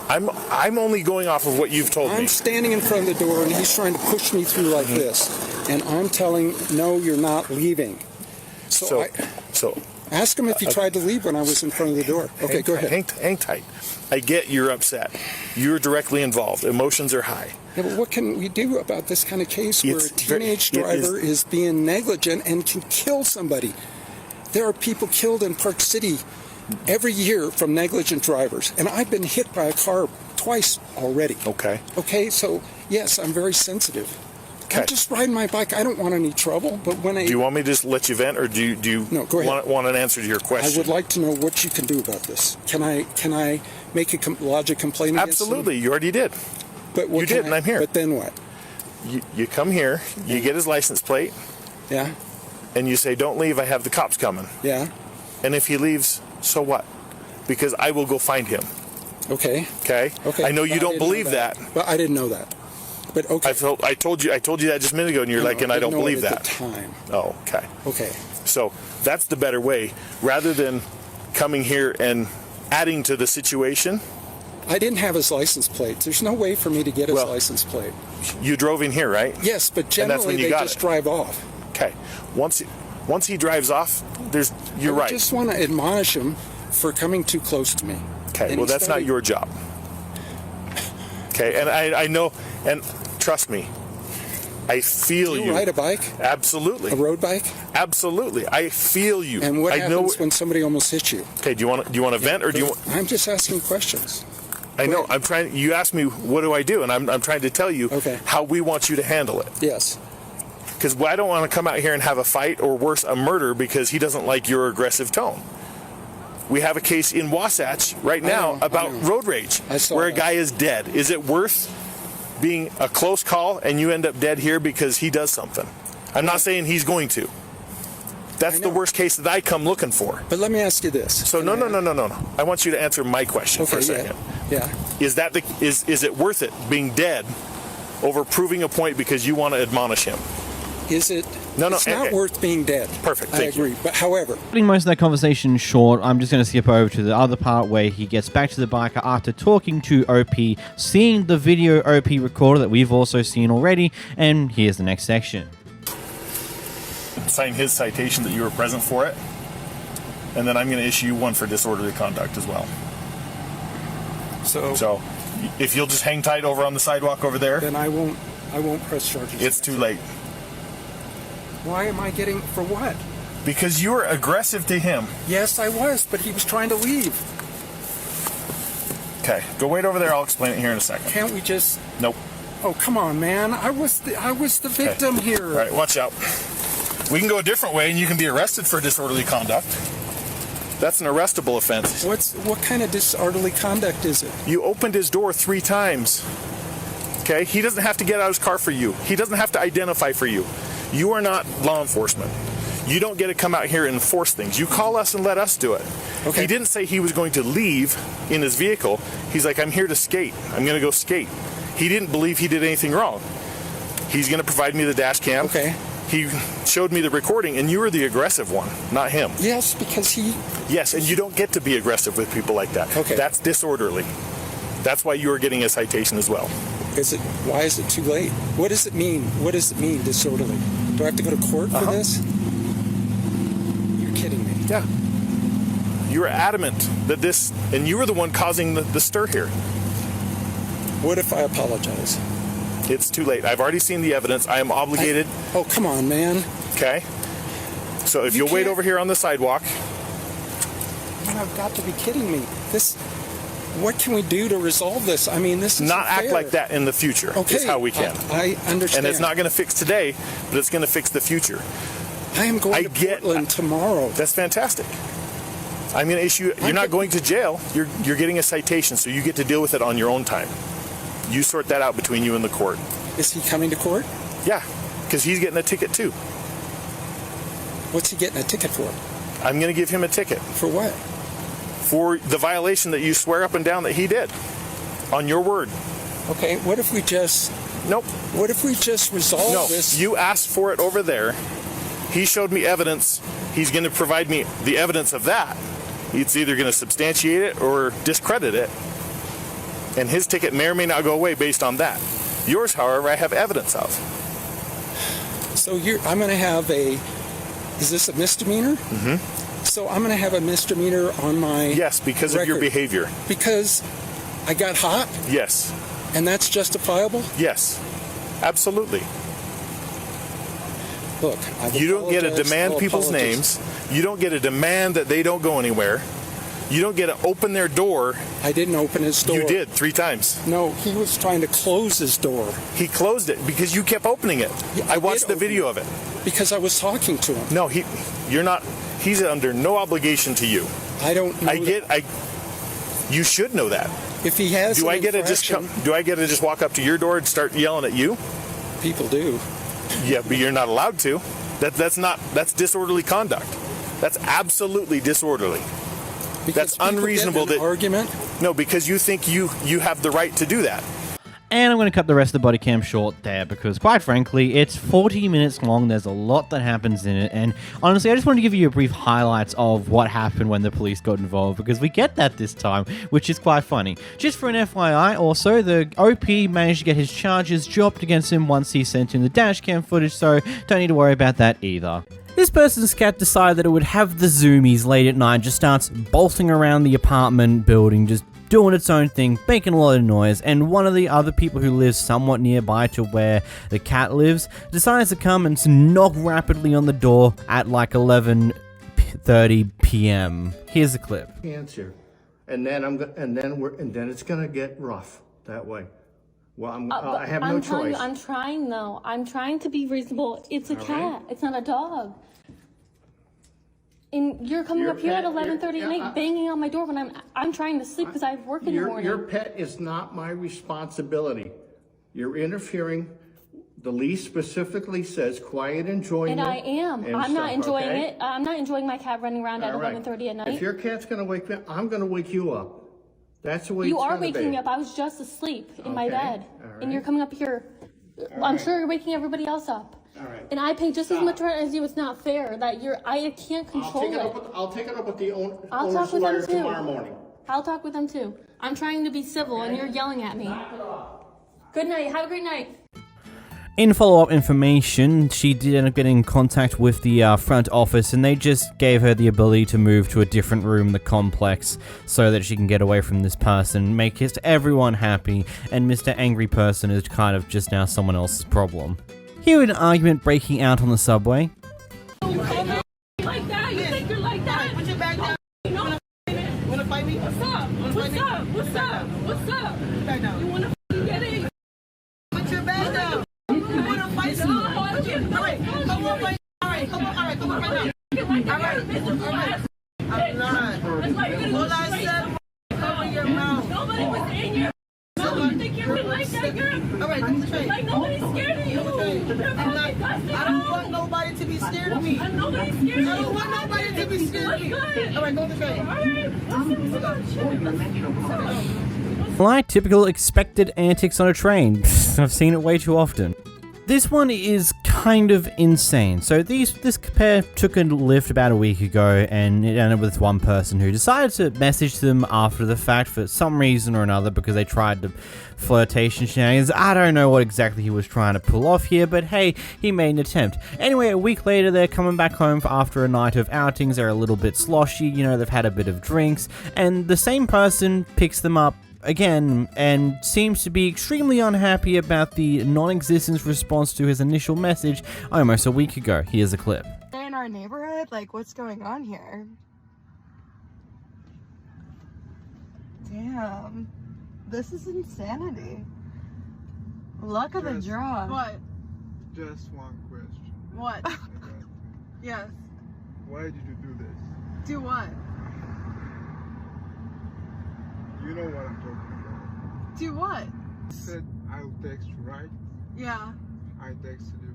I'm only going off of what you've told me. I'm standing in front of the door, and he's trying to push me through like this, and I'm telling, no, you're not leaving. So Ask him if he tried to leave when I was in front of the door. Okay, go ahead. Hang tight. I get you're upset. You're directly involved. Emotions are high. Yeah, but what can we do about this kind of case where a teenage driver is being negligent and can kill somebody? There are people killed in Park City every year from negligent drivers, and I've been hit by a car twice already. Okay, so yes, I'm very sensitive. I'm just riding my bike. I don't want any trouble, but when I... Do you want me to just let you vent, or do you no, go ahead. Want an answer to your question? I would like to know what you can do about this. Can I make a lodge a complaint against Absolutely. him? You already did. But what you did, and I'm here. But then what? You come here, you get his license plate. Yeah. And you say, don't leave, I have the cops coming. Yeah. And if he leaves, so what? Because I will go find him. Okay. Okay? I know you don't believe that. But I didn't know that. But okay. I told you that just a minute ago, and you're like, and I don't believe that. At the time. Oh, okay. Okay. So that's the better way, rather than coming here and adding to the situation. I didn't have his license plate. There's no way for me to get his license plate. You drove in here, right? Yes, but generally they just drive off. Okay. Once he drives off, you're right. I just want to admonish him for coming too close to me. Okay. Well, that's not your job. Okay. And I know, and trust me, I feel you. Do you ride a bike? Absolutely. A road bike? Absolutely. I feel you. And what happens when somebody almost hits you? Okay. Do you want to vent, or do you want? I'm just asking questions. I know. I'm trying. You asked me what do I do, and I'm trying to tell you how we want you to handle it. Yes. Because I don't want to come out here and have a fight, or worse, a murder, because he doesn't like your aggressive tone. We have a case in Wasatch right now about road rage, where a guy is dead. Is it worth being a close call and you end up dead here because he does something? I'm not saying he's going to. That's the worst case that I come looking for. But let me ask you this. So no. I want you to answer my question for a second. Yeah. Is it worth it being dead over proving a point because you want to admonish him? Is it? No. It's not worth being dead. Perfect. I agree. But however, Cutting most of that conversation short, I'm just going to skip over to the other part where he gets back to the biker after talking to OP, seeing the video OP recorder that we've also seen already, and here's the next section. Sign his citation that you were present for it, and then I'm going to issue you one for disorderly conduct as well. So if you'll just hang tight over on the sidewalk over there, then I won't press charges. It's too late. Why am I getting, for what? Because you were aggressive to him. Yes, I was, but he was trying to leave. Okay, go wait over there. I'll explain it here in a second. Can't we just? Nope. Oh, come on, man. I was the victim here. All right, watch out. We can go a different way, and you can be arrested for disorderly conduct. That's an arrestable offense. What kind of disorderly conduct is it? You opened his door 3 times. Okay? He doesn't have to get out of his car for you. He doesn't have to identify for you. You are not law enforcement. You don't get to come out here and enforce things. You call us and let us do it. Okay. He didn't say he was going to leave in his vehicle. He's like, I'm here to skate. I'm going to go skate. He didn't believe he did anything wrong. He's going to provide me the dash cam. Okay. He showed me the recording, and you were the aggressive one, not him. Yes, because he... Yes, and you don't get to be aggressive with people like that. Okay. That's disorderly. That's why you are getting a citation as well. Why is it too late? What does it mean? What does it mean, disorderly? Do I have to go to court for this? You're kidding me. Yeah. You were adamant that this, and you were the one causing the stir here. What if I apologize? It's too late. I've already seen the evidence. I am obligated. Oh, come on, man. Okay. So if you'll wait over here on the sidewalk. Man, I've got to be kidding me. What can we do to resolve this? I mean, this is not act like that in the future. Okay, is how we can. I understand. And it's not going to fix today, but it's going to fix the future. I am going to Portland tomorrow. That's fantastic. I'm going to issue. You're not going to jail. You're getting a citation, so you get to deal with it on your own time. You sort that out between you and the court. Is he coming to court? Yeah, because he's getting a ticket too. What's he getting a ticket for? I'm going to give him a ticket. For what? For the violation that you swear up and down that he did. On your word. Okay, what if we just... Nope. What if we just resolve this? You asked for it over there. He showed me evidence. He's going to provide me the evidence of that. It's either going to substantiate it or discredit it. And his ticket may or may not go away based on that. Yours, however, I have evidence of. So I'm going to have is this a misdemeanor? Mm-hmm. So I'm going to have a misdemeanor on my Yes, because of your record. behavior. Because I got hot? Yes. And that's justifiable? Yes. Absolutely. Look, you don't get to demand people's names. You don't get to demand that they don't go anywhere. You don't get to open their door. I didn't open his door. You did 3 times. No, he was trying to close his door. He closed it because you kept opening it. Yeah, I watched the video of it. Because I was talking to him. No, you're not. He's under no obligation to you. I don't know. You should know that. If he has do I get to just walk up to your door and start yelling at you? People do. Yeah, but you're not allowed to. That's disorderly conduct. That's absolutely disorderly. Because that's unreasonable. Argument? No, because you think you have the right to do that. And I'm going to cut the rest of the body cam short there because, quite frankly, it's 40 minutes long. There's a lot that happens in it. And honestly, I just wanted to give you a brief highlights of what happened when the police got involved because we get that this time, which is quite funny. Just for an FYI, also, the OP managed to get his charges dropped against him once he sent in the dash cam footage, so don't need to worry about that either. This person's cat decided that it would have the zoomies late at night, just starts bolting around the apartment building, just doing its own thing, making a lot of noise, and one of the other people who lives somewhat nearby to where the cat lives decides to come and knock rapidly on the door at like 11:30 p.m. Here's the clip. Answer, and then it's gonna get rough that way. Well, I have no choice. I'm trying though. I'm trying to be reasonable. It's a cat. It's not a dog. And you're coming up here at 11:30 at night, banging on my door when I'm trying to sleep because I have work in the morning. Your pet is not my responsibility. You're interfering. The lease specifically says quiet enjoyment. And I am. I'm not enjoying it. I'm not enjoying my cat running around at 11:30 at night. If your cat's gonna wake me up, I'm gonna wake you up. That's the way you are waking me up. I was just asleep in my bed, and you're coming up here. I'm sure you're waking everybody else up. All right. And I pay just as much rent as you. It's not fair that I can't control it. I'll take it up with the I'll owner's talk with lawyer them too. tomorrow morning. I'll talk with them too. I'm trying to be civil, and you're yelling at me. Good night. Have a great night. In follow-up information, she did end up getting in contact with the front office, and they just gave her the ability to move to a different room in the complex so that she can get away from this person, make everyone happy, and Mr. Angry Person is kind of just now someone else's problem. Here an argument breaking out on the subway. Like that? You think you're like that? Put your back down. You know, wanna fight me? What's up? What's up? What's up? What's up? Back down. You wanna get it? Put your back down. You wanna fight me? All right, come on, fight. All right, come on right now. All right. I'm not. All I said, cover your mouth. Nobody was in your. You think you're like that, girl? All right, come straight. Like nobody's scared of you. I don't want nobody to be scared of me. Nobody's scared of you. I don't want nobody to be scared of me. All right, go to straight. All right. Like typical expected antics on a train. I've seen it way too often. This one is kind of insane. So this pair took a lift about a week ago, and it ended up with one person who decided to message them after the fact for some reason or another because they tried to flirtation shenanigans. I don't know what exactly he was trying to pull off here, but hey, he made an attempt. Anyway, a week later, they're coming back home after a night of outings. They're a little bit sloshy, you know, they've had a bit of drinks, and the same person picks them up again and seems to be extremely unhappy about the non-existence response to his initial message almost a week ago. Here's a clip. In our neighborhood, like, what's going on here? Damn, this is insanity. Luck of the draw. What? Just one question. What? Yes. Why did you do this? Do what? You know what I'm talking about. Do what? You said I'll text you, right? Yeah. I texted you.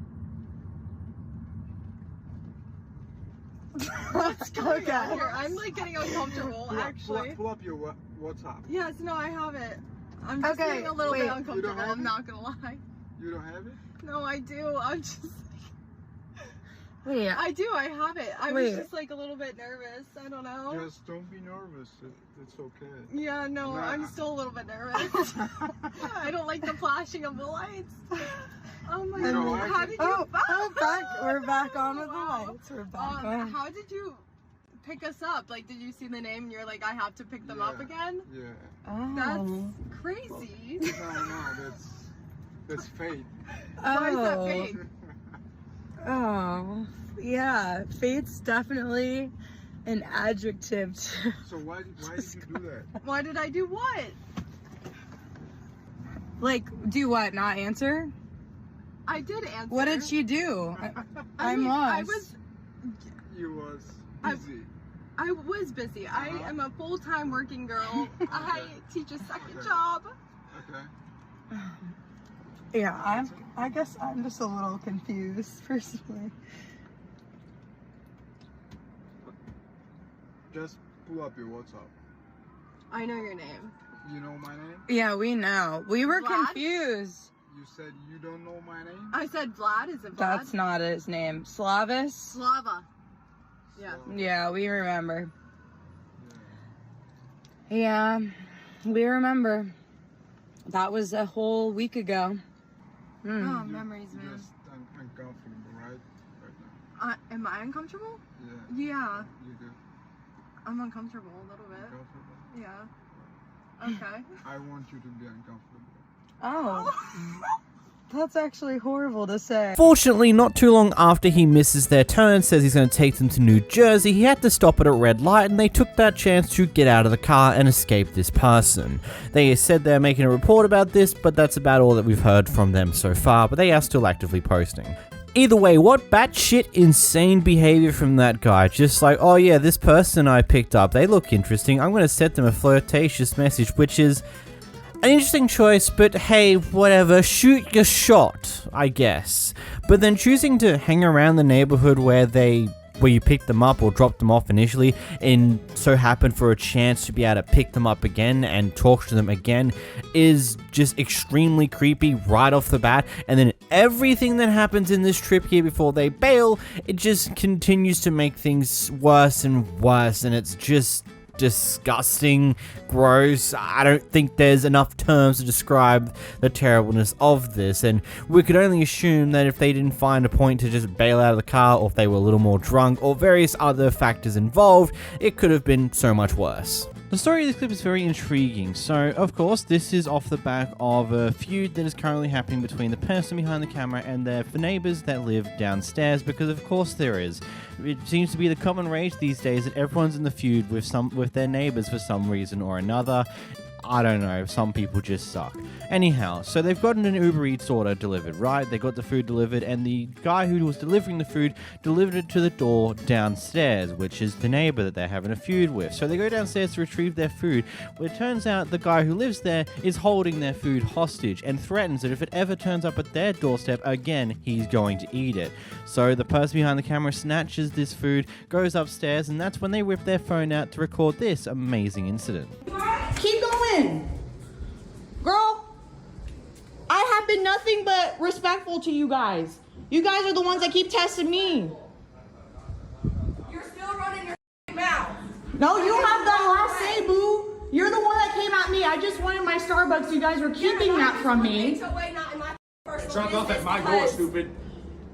Let's go down. I'm like getting uncomfortable, actually. Pull up your WhatsApp. Yes, no, I have it. I'm just getting a little bit uncomfortable, I'm not gonna lie. You don't have it? No, I do. I'm just Wait. I do, I have it. I was just like a little bit nervous. I don't know. Just don't be nervous. It's okay. Yeah, no, I'm still a little bit nervous. I don't like the flashing of the lights. Oh my god. How did you we're back on with the lights. We're back on. How did you pick us up? Like, did you see the name and you're like, I have to pick them up again? Yeah. Oh. That's crazy. No, that's fate. Why is that fate? Oh, yeah. Fate's definitely an adjective. So why did you do that? Why did I do what? Like, do what? Not answer? I did answer. What did she do? I'm mean, lost. You was busy. I was busy. I am a full-time working girl. I teach a second job. Okay. Yeah, I guess I'm just a little confused, personally. Just pull up your WhatsApp. I know your name. You know my name? Yeah, we know. We were Vlad? confused. You said you don't know my name? I said Vlad. Is it Vlad? That's not his name. Slavis? Slava. Yeah. Yeah, we remember. Yeah, we remember. That was a whole week ago. Oh, memories, man. Just uncomfortable, right? Right now. Am I uncomfortable? Yeah. Yeah. You do. I'm uncomfortable a little bit. Uncomfortable? Yeah. Okay. I want you to be uncomfortable. Oh. That's actually horrible to say. Fortunately, not too long after he misses their turn, says he's going to take them to New Jersey, he had to stop at a red light, and they took that chance to get out of the car and escape this person. They said they're making a report about this, but that's about all that we've heard from them so far, but they are still actively posting. Either way, what batshit insane behavior from that guy. Just like, oh yeah, this person I picked up, they look interesting, I'm going to set them a flirtatious message, which is an interesting choice, but hey, whatever, shoot your shot, I guess. But then choosing to hang around the neighborhood where you picked them up or dropped them off initially, and so happen for a chance to be able to pick them up again and talk to them again, is just extremely creepy right off the bat. And then everything that happens in this trip here before they bail, it just continues to make things worse and worse, and it's just disgusting, gross. I don't think there's enough terms to describe the terribleness of this, and we could only assume that if they didn't find a point to just bail out of the car, or if they were a little more drunk, or various other factors involved, it could have been so much worse. The story of this clip is very intriguing. So, of course, this is off the back of a feud that is currently happening between the person behind the camera and their neighbors that live downstairs, because of course there is. It seems to be the common rage these days that everyone's in the feud with their neighbors for some reason or another. I don't know, some people just suck. Anyhow, so they've gotten an Uber Eats order delivered, right? They got the food delivered, and the guy who was delivering the food delivered it to the door downstairs, which is the neighbor that they're having a feud with. So they go downstairs to retrieve their food, but it turns out the guy who lives there is holding their food hostage and threatens that if it ever turns up at their doorstep again, he's going to eat it. So the person behind the camera snatches this food, goes upstairs, and that's when they whip their phone out to record this amazing incident. Keep going. Girl, I have been nothing but respectful to you guys. You guys are the ones that keep testing me. You're still running your mouth. No, you have the last say, boo. You're the one that came at me. I just wanted my Starbucks. You guys were keeping that from me. Drunk off at my door, stupid.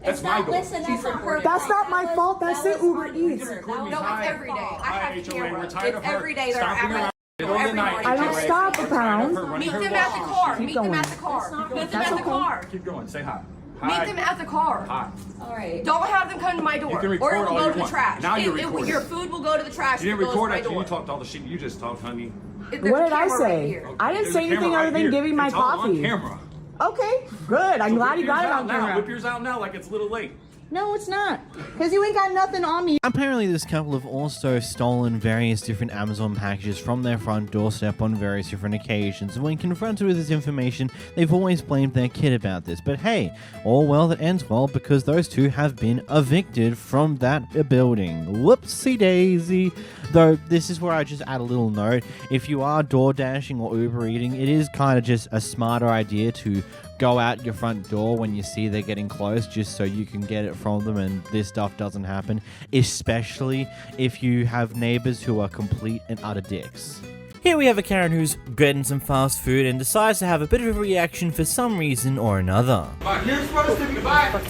That's my door. That's not my fault. That's the Uber Eats. No, it's every day. I have camera. It's every day they're at I don't stop a pound. Meet them at the car. Meet them at the car. Meet them at the car. Keep going. Say hi. Meet them at the car. Hi. All right. Don't have them come to my door. You can record or it will all go you to the want. trash. Now you're recording. Your food will go to the trash. You didn't if it goes record to my after you door. talked all the shit you just talked, honey. What did I say? I didn't say anything other than giving my coffee. On camera. Okay, good. I'm glad you got it on camera. Whip yours out now like it's a little late. No, it's not. Because you ain't got nothing on me. Apparently this couple have also stolen various different Amazon packages from their front doorstep on various different occasions. And when confronted with this information, they've always blamed their kid about this. But hey, all well that ends well, because those two have been evicted from that building. Whoopsie daisy. Though this is where I just add a little note. If you are door dashing or Uber eating, it is kind of just a smarter idea to go out your front door when you see they're getting close, just so you can get it from them and this stuff doesn't happen, especially if you have neighbors who are complete and utter dicks. Here we have a Karen who's getting some fast food and decides to have a bit of a reaction for some reason or another. You're supposed to be bye. Don't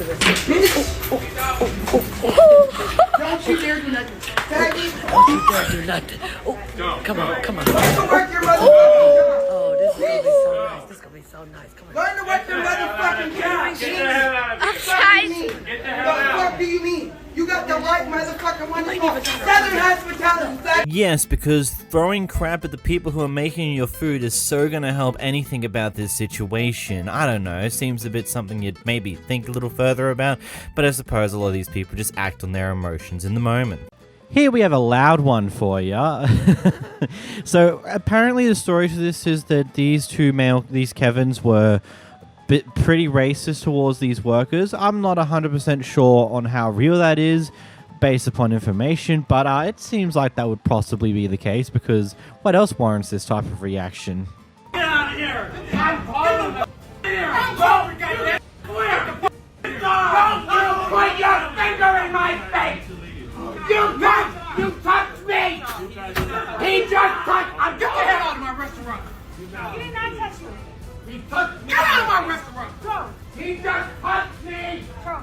you dare do nothing. Faggy. Don't you dare do nothing. Oh, come on, come on. Learn to work your motherfucking job. Oh, this is gonna be so nice. This is gonna be so nice. Come on. Learn to work your motherfucking job. Get the hell out of here. What the fuck do you mean? You got the right motherfucking wonderful Southern hospitality. Yes, because throwing crap at the people who are making your food is so gonna help anything about this situation. I don't know, it seems a bit something you'd maybe think a little further about, but I suppose a lot of these people just act on their emotions in the moment. Here we have a loud one for ya. So apparently the story to this is that these Kevins were pretty racist towards these workers. I'm not 100% sure on how real that is based upon information, but it seems like that would possibly be the case, because what else warrants this type of reaction? Get out of here! I'm calling the here! Don't put your finger in my face! You touched me! He just touched... Get the hell out of my restaurant! You did not touch me. He touched me! Get out of my restaurant! Bro. He just touched me! Bro.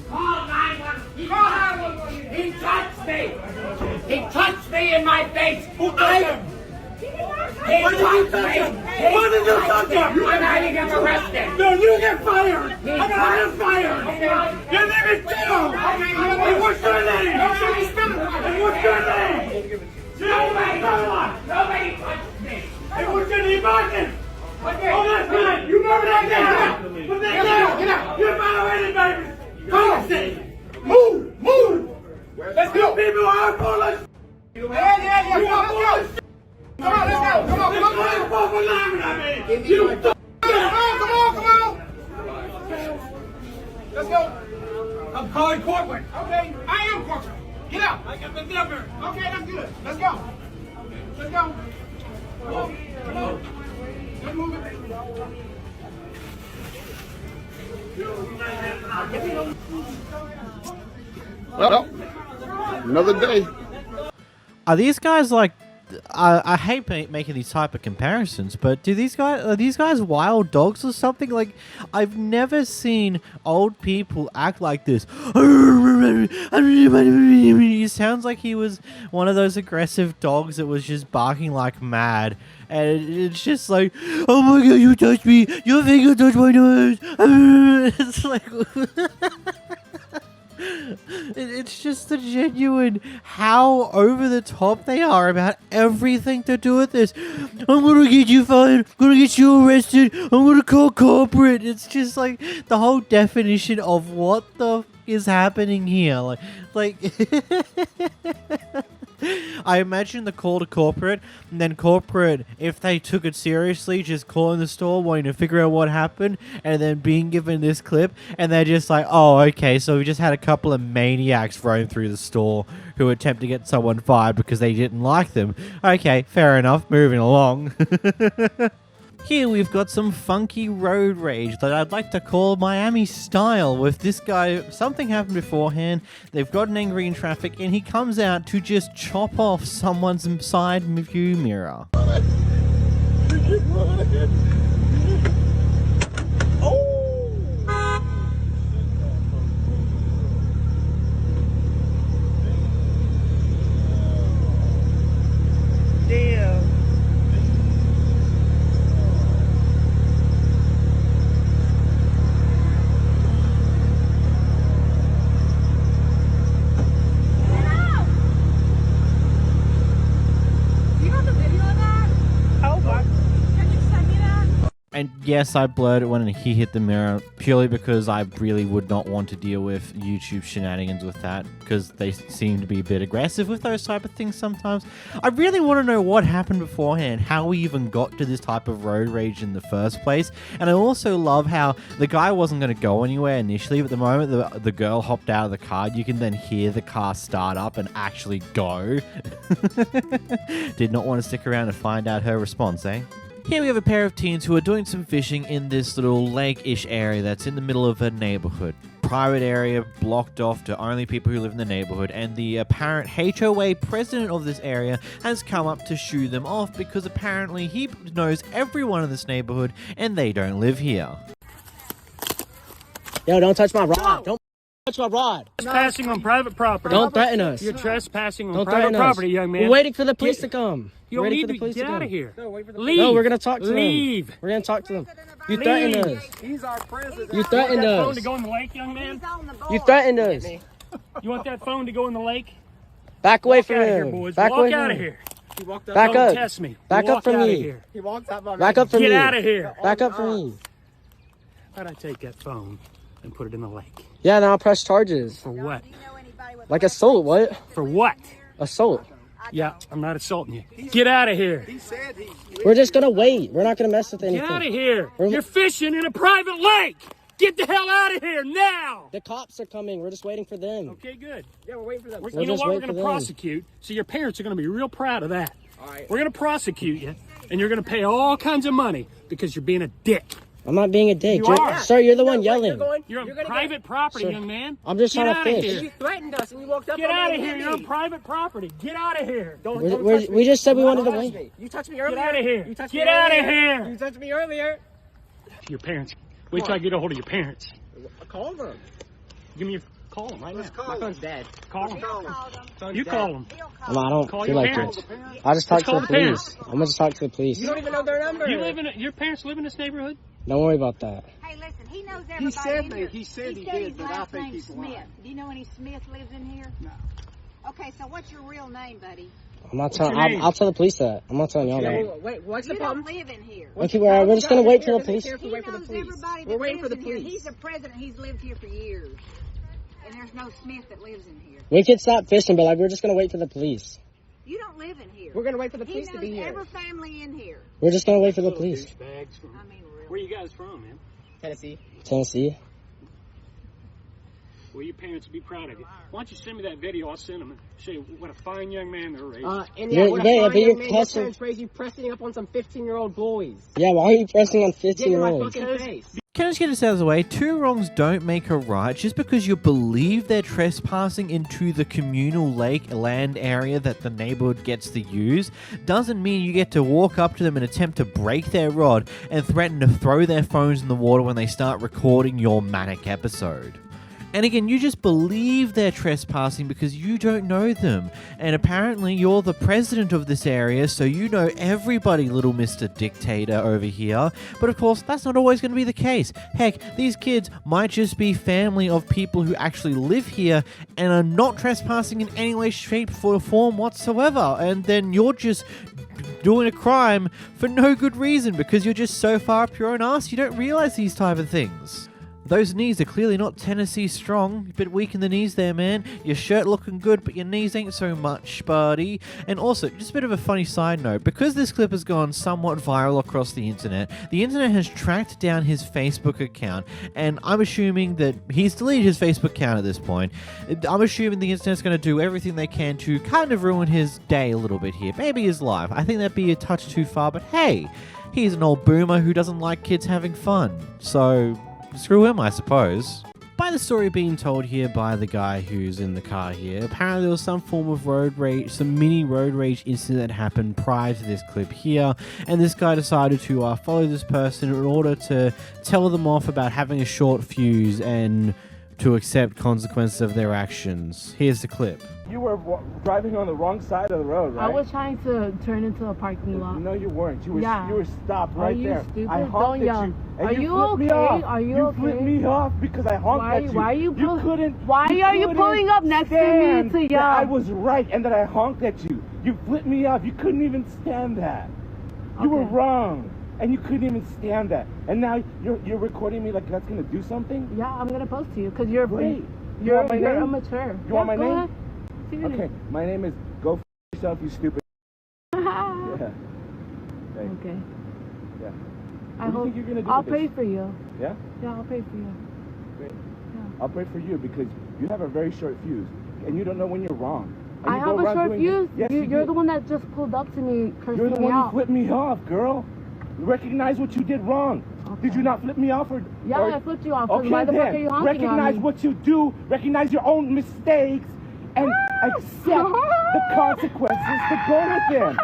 Call 911! He touched me! He touched me in my face! Who touched him? He touched me! What did you touch him? I'm having him arrested! No, you get fired! I'm having him fired! Your name is Tito! And what's your name? And what's your name? Nobody touched me! And what's your name, Martin? Oh, that's right! You remember that guy? What's that guy? Get out! You're violating, baby! Come on! Move! Let's go! People are full of Yeah, let's go! Come on, let's go! Come on! Let's go! I'm calling corporate. Okay, I am corporate. Get out! Get up here. Okay, that's good. Let's go. Let's go. Come on. Let's move it. Well, another day. Are these guys like... I hate making these type of comparisons, but are these guys wild dogs or something? Like, I've never seen old people act like this. He sounds like he was one of those aggressive dogs that was just barking like mad. And it's just like, oh my god, you touched me! Your finger touched my nose! It's like... It's just the genuine how over the top they are about everything to do with this. I'm gonna get you fired, I'm gonna get you arrested, I'm gonna call corporate. It's just like the whole definition of what the f is happening here. Like I imagine the call to corporate, and then corporate, if they took it seriously, just calling the store, wanting to figure out what happened, and then being given this clip, and they're just like, oh, okay, so we just had a couple of maniacs roam through the store who attempt to get someone fired because they didn't like them. Okay, fair enough, moving along. Here we've got some funky road rage that I'd like to call Miami style. With this guy, something happened beforehand, they've gotten angry in traffic, and he comes out to just chop off someone's side view mirror. And yes, I blurred it when he hit the mirror, purely because I really would not want to deal with YouTube shenanigans with that, because they seem to be a bit aggressive with those type of things sometimes. I really want to know what happened beforehand, how we even got to this type of road rage in the first place. And I also love how the guy wasn't going to go anywhere initially, but the moment the girl hopped out of the car, you can then hear the car start up and actually go. Did not want to stick around and find out her response, eh? Here we have a pair of teens who are doing some fishing in this little lake-ish area that's in the middle of a neighborhood. private area blocked off to only people who live in the neighborhood, and the apparent HOA president of this area has come up to shoo them off because apparently he knows everyone in this neighborhood and they don't live here. Yo, don't touch my rod. Don't touch my rod. Trespassing on private property. Don't threaten us. You're trespassing on Don't private threaten property, us. young man. We're waiting for the police to come. You don't Waiting need for the to police get to out of come. here. Leave. No, we're gonna talk to them. Leave. We're gonna talk to them. You threatened us. He's our president. You threatened You want that us. phone to go in the lake, young man? You threatened us. You want that phone to go in the lake? Back away Walk from out of here, him. boys. Back Walk away out from of him. here. Back Don't up. test me. Back up Walk from out of me. here. Back up from me. Get out of here. Back up from me. How'd I take that phone and put it in the lake? Yeah, then I'll press charges. For what? Like assault, what? For what? Assault. Yeah, I'm not assaulting you. Get out of here. We're just gonna wait. We're not gonna mess with anything. Get out of here. You're fishing in a private lake. Get the hell out of here now. The cops are coming. We're just waiting for them. Okay, good. Yeah, we're waiting for them. You know what? We're going to prosecute. So your parents are going to be real proud of that. All right. We're going to prosecute you, and you're going to pay all kinds of money because you're being a dick. I'm not being a dick. You are. Sir, you're the one yelling. You're on private property, Sir, young man. I'm just Get trying to out of fish. here. You threatened us, and we walked up. Get out of here. You're on private property. Get out of here. We just said we wanted to wait. You touched me earlier. Get out of here. Get out of here. You touched me earlier. Your parents. Wait till I get a hold of your parents. Call them. Give me your call them right now. My phone's dead. Call them. You call them. I don't Call feel your like parents. it. I'll just talk Let's to call the the police. parents. I'm gonna just talk to the police. You don't even know their number. Your parents live in this neighborhood? Don't worry about that. Hey, listen, he knows everybody in here. He said his last name's Smith. Do you know any Smith lives in here? No. Okay, so what's your real name, buddy? I'm not telling. I'll tell the police that. I'm not telling y'all that. Wait, what's the problem? You don't live in here. Okay, we're just gonna wait for the police. He knows everybody that lives in here. He's the president. He's lived here for years. And there's no Smith that lives in here. We could stop fishing, but like we're just gonna wait for the police. You don't live in here. We're gonna wait for the police to be here. He knows every family in here. We're just gonna wait for the police. Where you guys from, man? Tennessee. Well, your parents would be proud of you. Why don't you send me that video? I'll send them and show you what a fine young man they're raising. And yeah, what a fine young man. Your parents raised you pressing up on some 15-year-old boys. Yeah, why are you pressing on 15-year-olds? Can I just get this out of the way? Two wrongs don't make a right. Just because you believe they're trespassing into the communal lake land area that the neighborhood gets to use doesn't mean you get to walk up to them and attempt to break their rod and threaten to throw their phones in the water when they start recording your manic episode. And again, you just believe they're trespassing because you don't know them. And apparently you're the president of this area, so you know everybody, little Mr. Dictator over here. But of course, that's not always going to be the case. Heck, these kids might just be family of people who actually live here and are not trespassing in any way, shape, or form whatsoever. And then you're just doing a crime for no good reason because you're just so far up your own ass you don't realize these type of things. Those knees are clearly not Tennessee strong. A bit weak in the knees there, man. Your shirt looking good, but your knees ain't so much, buddy. And also, just a bit of a funny side note. Because this clip has gone somewhat viral across the internet has tracked down his Facebook account. And I'm assuming that he's deleted his Facebook account at this point. I'm assuming the internet's going to do everything they can to kind of ruin his day a little bit here. Maybe his life. I think that'd be a touch too far, but hey, he's an old boomer who doesn't like kids having fun. So screw him, I suppose. By the story being told here by the guy who's in the car here, apparently there was some form of road rage, some mini road rage incident that happened prior to this clip here, and this guy decided to follow this person in order to tell them off about having a short fuse and to accept consequences of their actions. Here's the clip. You were driving on the wrong side of the road, right? I was trying to turn into a parking lot. No, you weren't. You were stopped Are right you there. Stupid? I honked at you. And Are you flipped me okay? off. Are you okay? You flipped me off because I honked at you. Why are you Why are you pulling up next to me to yell? I was right and that I honked at you. You flipped me off. You couldn't even stand that. You were wrong. And you couldn't even stand that. And now you're recording me like that's gonna do something? Yeah, I'm gonna post to you because you're great. You're immature. You want my name? Ahead. Okay, my name is Go F Yourself, you stupid. Yeah. Okay. Yeah. I hope you're gonna do I'll with pay this? for you. Yeah? Yeah, I'll pay for you. Great. Yeah. I'll pray for you because you have a very short fuse and you don't know when you're wrong. And I you go have a around short doing fuse. Yes, You're the one that just pulled up to me, cursing You're the me one out. who flipped me off, girl. Recognize what you did wrong. Did you not flip me off? Yeah, I flipped you off. Okay, Why the fuck then, are you honking recognize on me? what you do, recognize your own mistakes, and accept the consequences to go with them.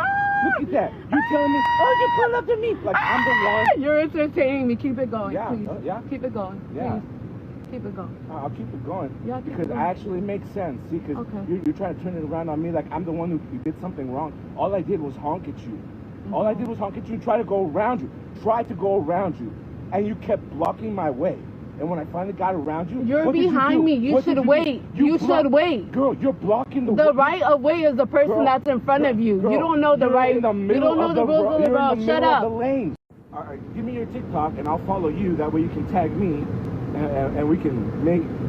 Look at that. You're telling me, oh, you pull up to me. Like, I'm the one. You're entertaining me. Keep it going, Yeah, please. yeah. Keep it going, Yeah. please. Keep it going. I'll keep it going. Yeah, keep because it it going. actually makes sense. See, because Okay. you're trying to turn it around on me like I'm the one who did something wrong. All I did was honk at you. All I did was honk at you and try to go around you. Tried to go around you. And you kept blocking my way. And when I finally got around you, You're what did behind you do? me. You What should did do? wait. You should wait. Girl, you're blocking the The way. right of way is the person Girl, that's in front of you. girl, You don't know the you're right. in the You middle don't know of the rules of the you're in road. the Shut middle up. of the lanes. All right, give me your TikTok and I'll follow you. That way you can tag me, and we can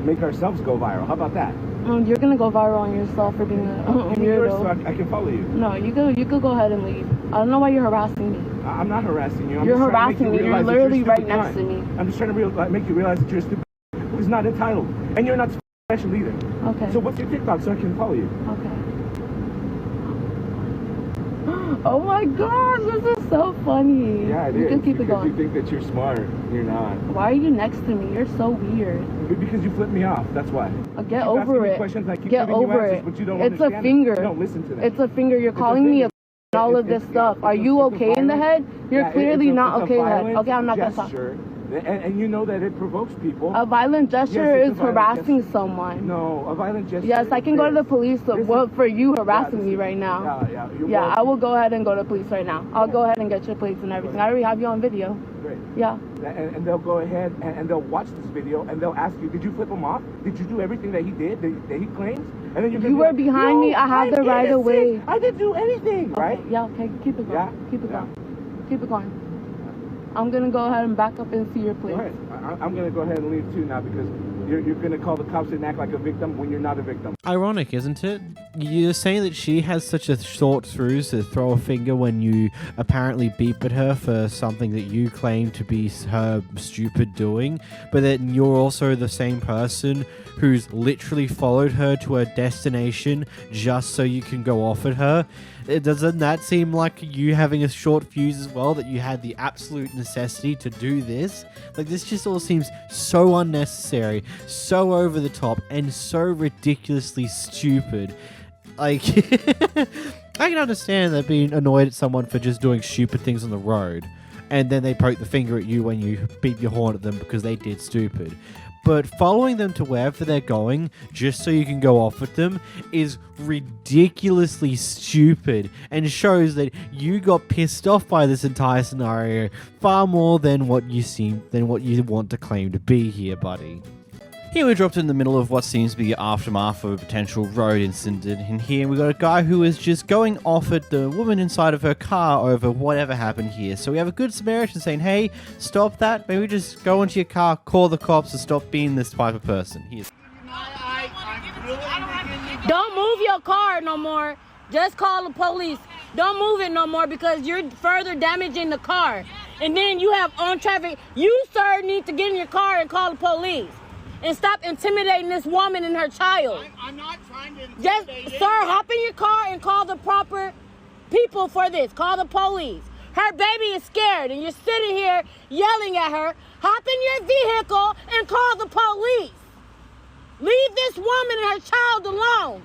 make ourselves go viral. How about that? You're gonna go viral on yourself for being a Give me yours so weirdo. I can follow you. No, you could go ahead and leave. I don't know why you're harassing me. I'm not harassing you. I'm You're just trying to harassing make me. you You're realize that literally a right stupid next guy. to me. I'm just trying to make you realize that you're a stupid who's not entitled. And you're not special either. Okay. So what's your TikTok so I can follow you? Okay. Oh my gosh, this is so funny. Yeah, it You is. can keep it Because going. you think that you're smart. You're not. Why are you next to me? You're so weird. Because you flipped me off. That's why. Get You keep over asking me it. questions, I keep Get giving you over answers, it. but you don't It's a understand it. finger. You don't listen to that. It's a finger. You're It's a calling me finger. a all of this stuff. Are you okay in the head? You're clearly not okay in the head. Okay, I'm not gonna talk. gesture, and you know that it provokes people. A violent gesture Yes, it's is a violent harassing gesture. someone. No, a violent gesture. Yes, I can go to the police for you harassing this me is- right now. you're Yeah, welcome. I will go ahead and go to the police right now. I'll go ahead and get your plates and everything. I already have you on video. Great. Yeah. And they'll go ahead and they'll watch this video and they'll ask you, did you flip him off? Did you do everything that he did, that he claims? And then You were behind me. I have the right of way. I didn't do anything, right? Yeah, okay. Keep it going. Yeah? Keep it going. Keep it going. I'm going to go ahead and back up and see your place. All right. I'm going to go ahead and leave too now because you're going to call the cops and act like a victim when you're not a victim. Ironic, isn't it? You're saying that she has such a short fuse to throw a finger when you apparently beep at her for something that you claim to be her stupid doing, but then you're also the same person who's literally followed her to her destination just so you can go off at her. Doesn't that seem like you having a short fuse as well, that you had the absolute necessity to do this? Like, this just all seems so unnecessary, so over the top, and so ridiculously stupid. Like, I can understand that being annoyed at someone for just doing stupid things on the road, and then they poke the finger at you when you beep your horn at them because they did stupid. But following them to wherever they're going just so you can go off with them is ridiculously stupid and shows that you got pissed off by this entire scenario far more than what you want to claim to be here, buddy. Here we dropped in the middle of what seems to be the aftermath of a potential road incident, and here we got a guy who is just going off at the woman inside of her car over whatever happened here. So we have a good Samaritan saying, hey, stop that, maybe just go into your car, call the cops, and stop being this type of person. Don't move your car no more. Just call the police. Don't move it no more because you're further damaging the car. And then you have on traffic. You, sir, need to get in your car and call the police. And stop intimidating this woman and her child. I'm not trying to Just, intimidate sir, hop in your car and call the proper people for this. Call the police. Her baby is scared and you're sitting here yelling at her. Hop in your vehicle and call the police. Leave this woman and her child alone.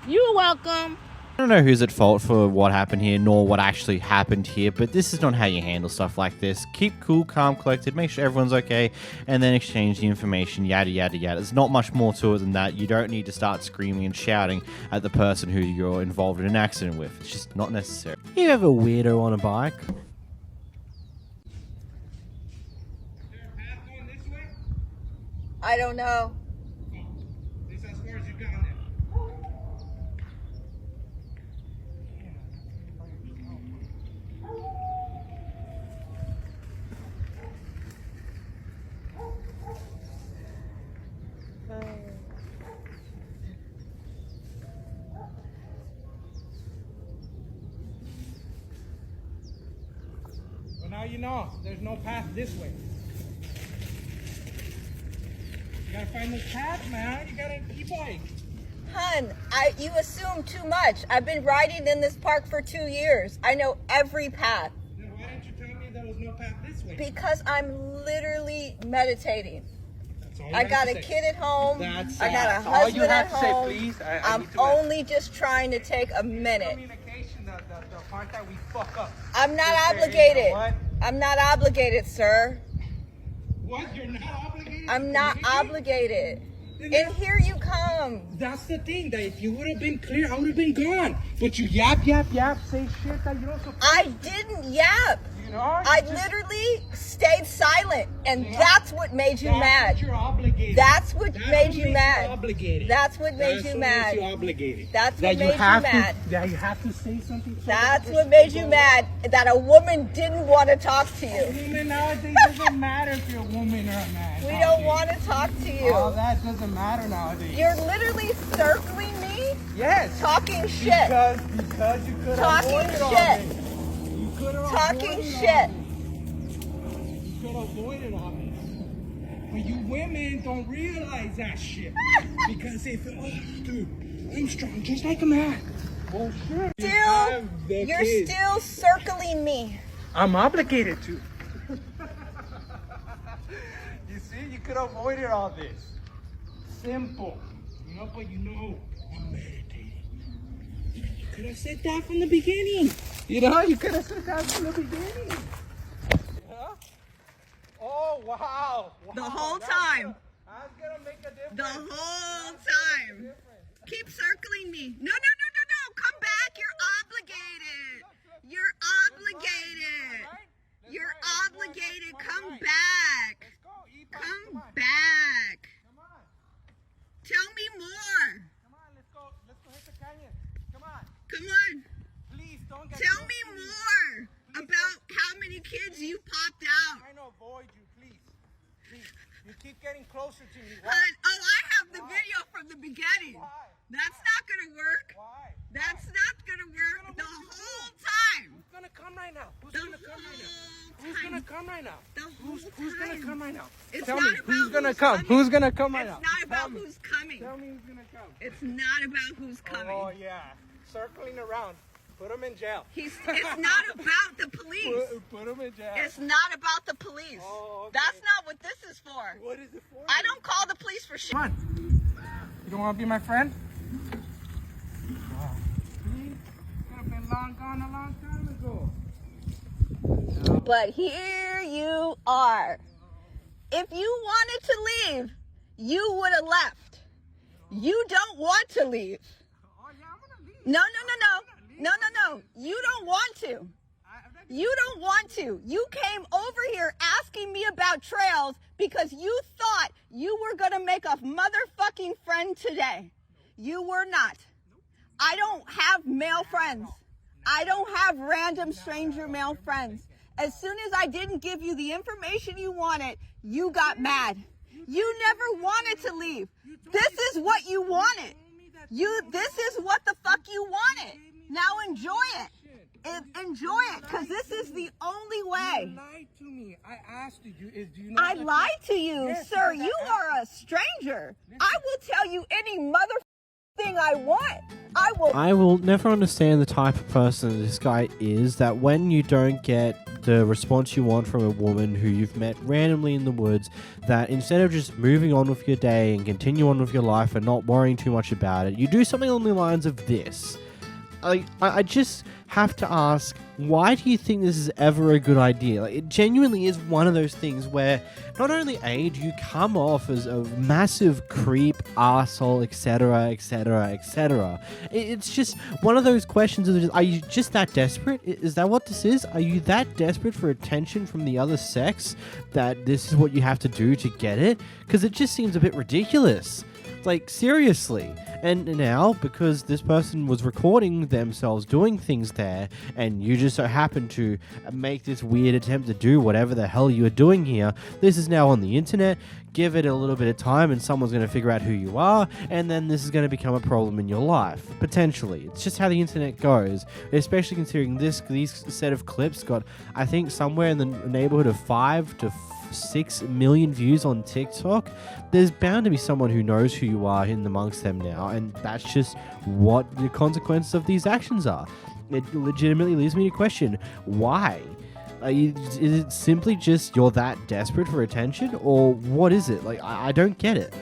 You're welcome. I don't know who's at fault for what happened here, nor what actually happened here, but this is not how you handle stuff like this. Keep cool, calm, collected, make sure everyone's okay, and then exchange the information, yada, yada, yada. There's not much more to it than that. You don't need to start screaming and shouting at the person who you're involved in an accident with. It's just not necessary. You have a weirdo on a bike. I don't know. Well, now you know. There's no path this way. You gotta find this path, man. You gotta e-bike. Hun, you assume too much. I've been riding in this park for 2 years. I know every path. Then why didn't you tell me there was no path this way? Because I'm literally meditating. That's all you I have got to a say. kid at home. That's I got a all you husband have at to say, home. please. I I'm need to only just trying to take a minute. Communication, the part that we fuck up. I'm not Just say, obligated. you know what? I'm not obligated, sir. What? You're not obligated? I'm not obligated. And here you come. That's the thing, that if you would have been clear, I would have been gone. But you yap, say shit that you don't support. I didn't yap. You know? I literally stayed silent, and that's what made you mad. You're obligated. That's what made you mad. Obligated. That's what made you mad. You're obligated. That's That what made you have mad. That you have to say something. so That's that what person made can you go mad. That a woman didn't want to talk to on. you. Women nowadays doesn't matter if you're a woman or a man. We don't want to talk to you. All that doesn't matter nowadays. You're literally circling me. Yes. Talking shit. Because you could have Talking avoided all shit. this. You could have Talking avoided shit. all this. You could have avoided all this. But you women don't realize that shit. Because if, dude, I'm strong just like a man. Bullshit. You're still circling me. I'm obligated to. You see, you could have avoided all this. Simple. You know, but you know, I'm meditating. You could have said that from the beginning. You know, you could have said that from the beginning. Yeah? Oh, wow. The whole time. That's gonna make a difference. The whole time. Keep circling me. No. Come back. You're obligated. You're obligated. You're obligated. Come back. Come back. Tell me more. Come on, let's go hit the canyon. Come on. Come on. Please don't get Tell me more about how many kids you popped out. I'm trying to avoid you, please. Please. You keep getting closer to me. Why? I have the video from the beginning. Why? That's not gonna work. Why? That's not gonna work the whole time. Who's gonna come right now? Who's The gonna come right now? whole Who's gonna come right now? The Who's whole gonna time. come right now? It's Tell not me, about who's gonna who's come? coming. Who's gonna come right It's now? not about Tell me. who's coming. Tell me who's gonna come. It's not about who's coming. Oh yeah, circling around. Put him in jail. It's not about the police. Put him in jail. It's not about the police. Oh, okay. That's not what this is for. What is it for? I don't call the police for shit. Come on. You don't want to be my friend? Wow. See? Could have been long gone a long time ago. But here you are. If you wanted to leave, you would have left. You don't want to leave. No. You don't want to. You don't want to. You came over here asking me about trails because you thought you were going to make a motherfucking friend today. You were not. I don't have male friends. I don't have random stranger male friends. As soon as I didn't give you the information you wanted, you got mad. You never wanted to leave. This is what you wanted. This is what the fuck you wanted. Now enjoy it. Enjoy it, because this is the only way. You lied to me. I asked you. Do you know I lied to you, Yes, sir. because You are a stranger. I will tell you any mother thing I want. I will never understand the type of person this guy is, that when you don't get the response you want from a woman who you've met randomly in the woods, that instead of just moving on with your day and continue on with your life and not worrying too much about it, you do something along the lines of this. I just have to ask, why do you think this is ever a good idea? Like, it genuinely is one of those things where not only A, do you come off as a massive creep, arsehole, etc., etc., etc. It's just one of those questions of, are you just that desperate? Is that what this is? Are you that desperate for attention from the other sex that this is what you have to do to get it? Because it just seems a bit ridiculous. Like, seriously. And now, because this person was recording themselves doing things there, and you just so happen to make this weird attempt to do whatever the hell you are doing here, this is now on the internet. Give it a little bit of time and someone's going to figure out who you are, and then this is going to become a problem in your life, potentially. It's just how the internet goes, especially considering these set of clips got, I think, somewhere in the neighborhood of 5 to 6 million views on TikTok, there's bound to be someone who knows who you are in amongst them now, and that's just what the consequences of these actions are. It legitimately leaves me to question, why? Is it simply just you're that desperate for attention, or what is it? Like, I don't get it.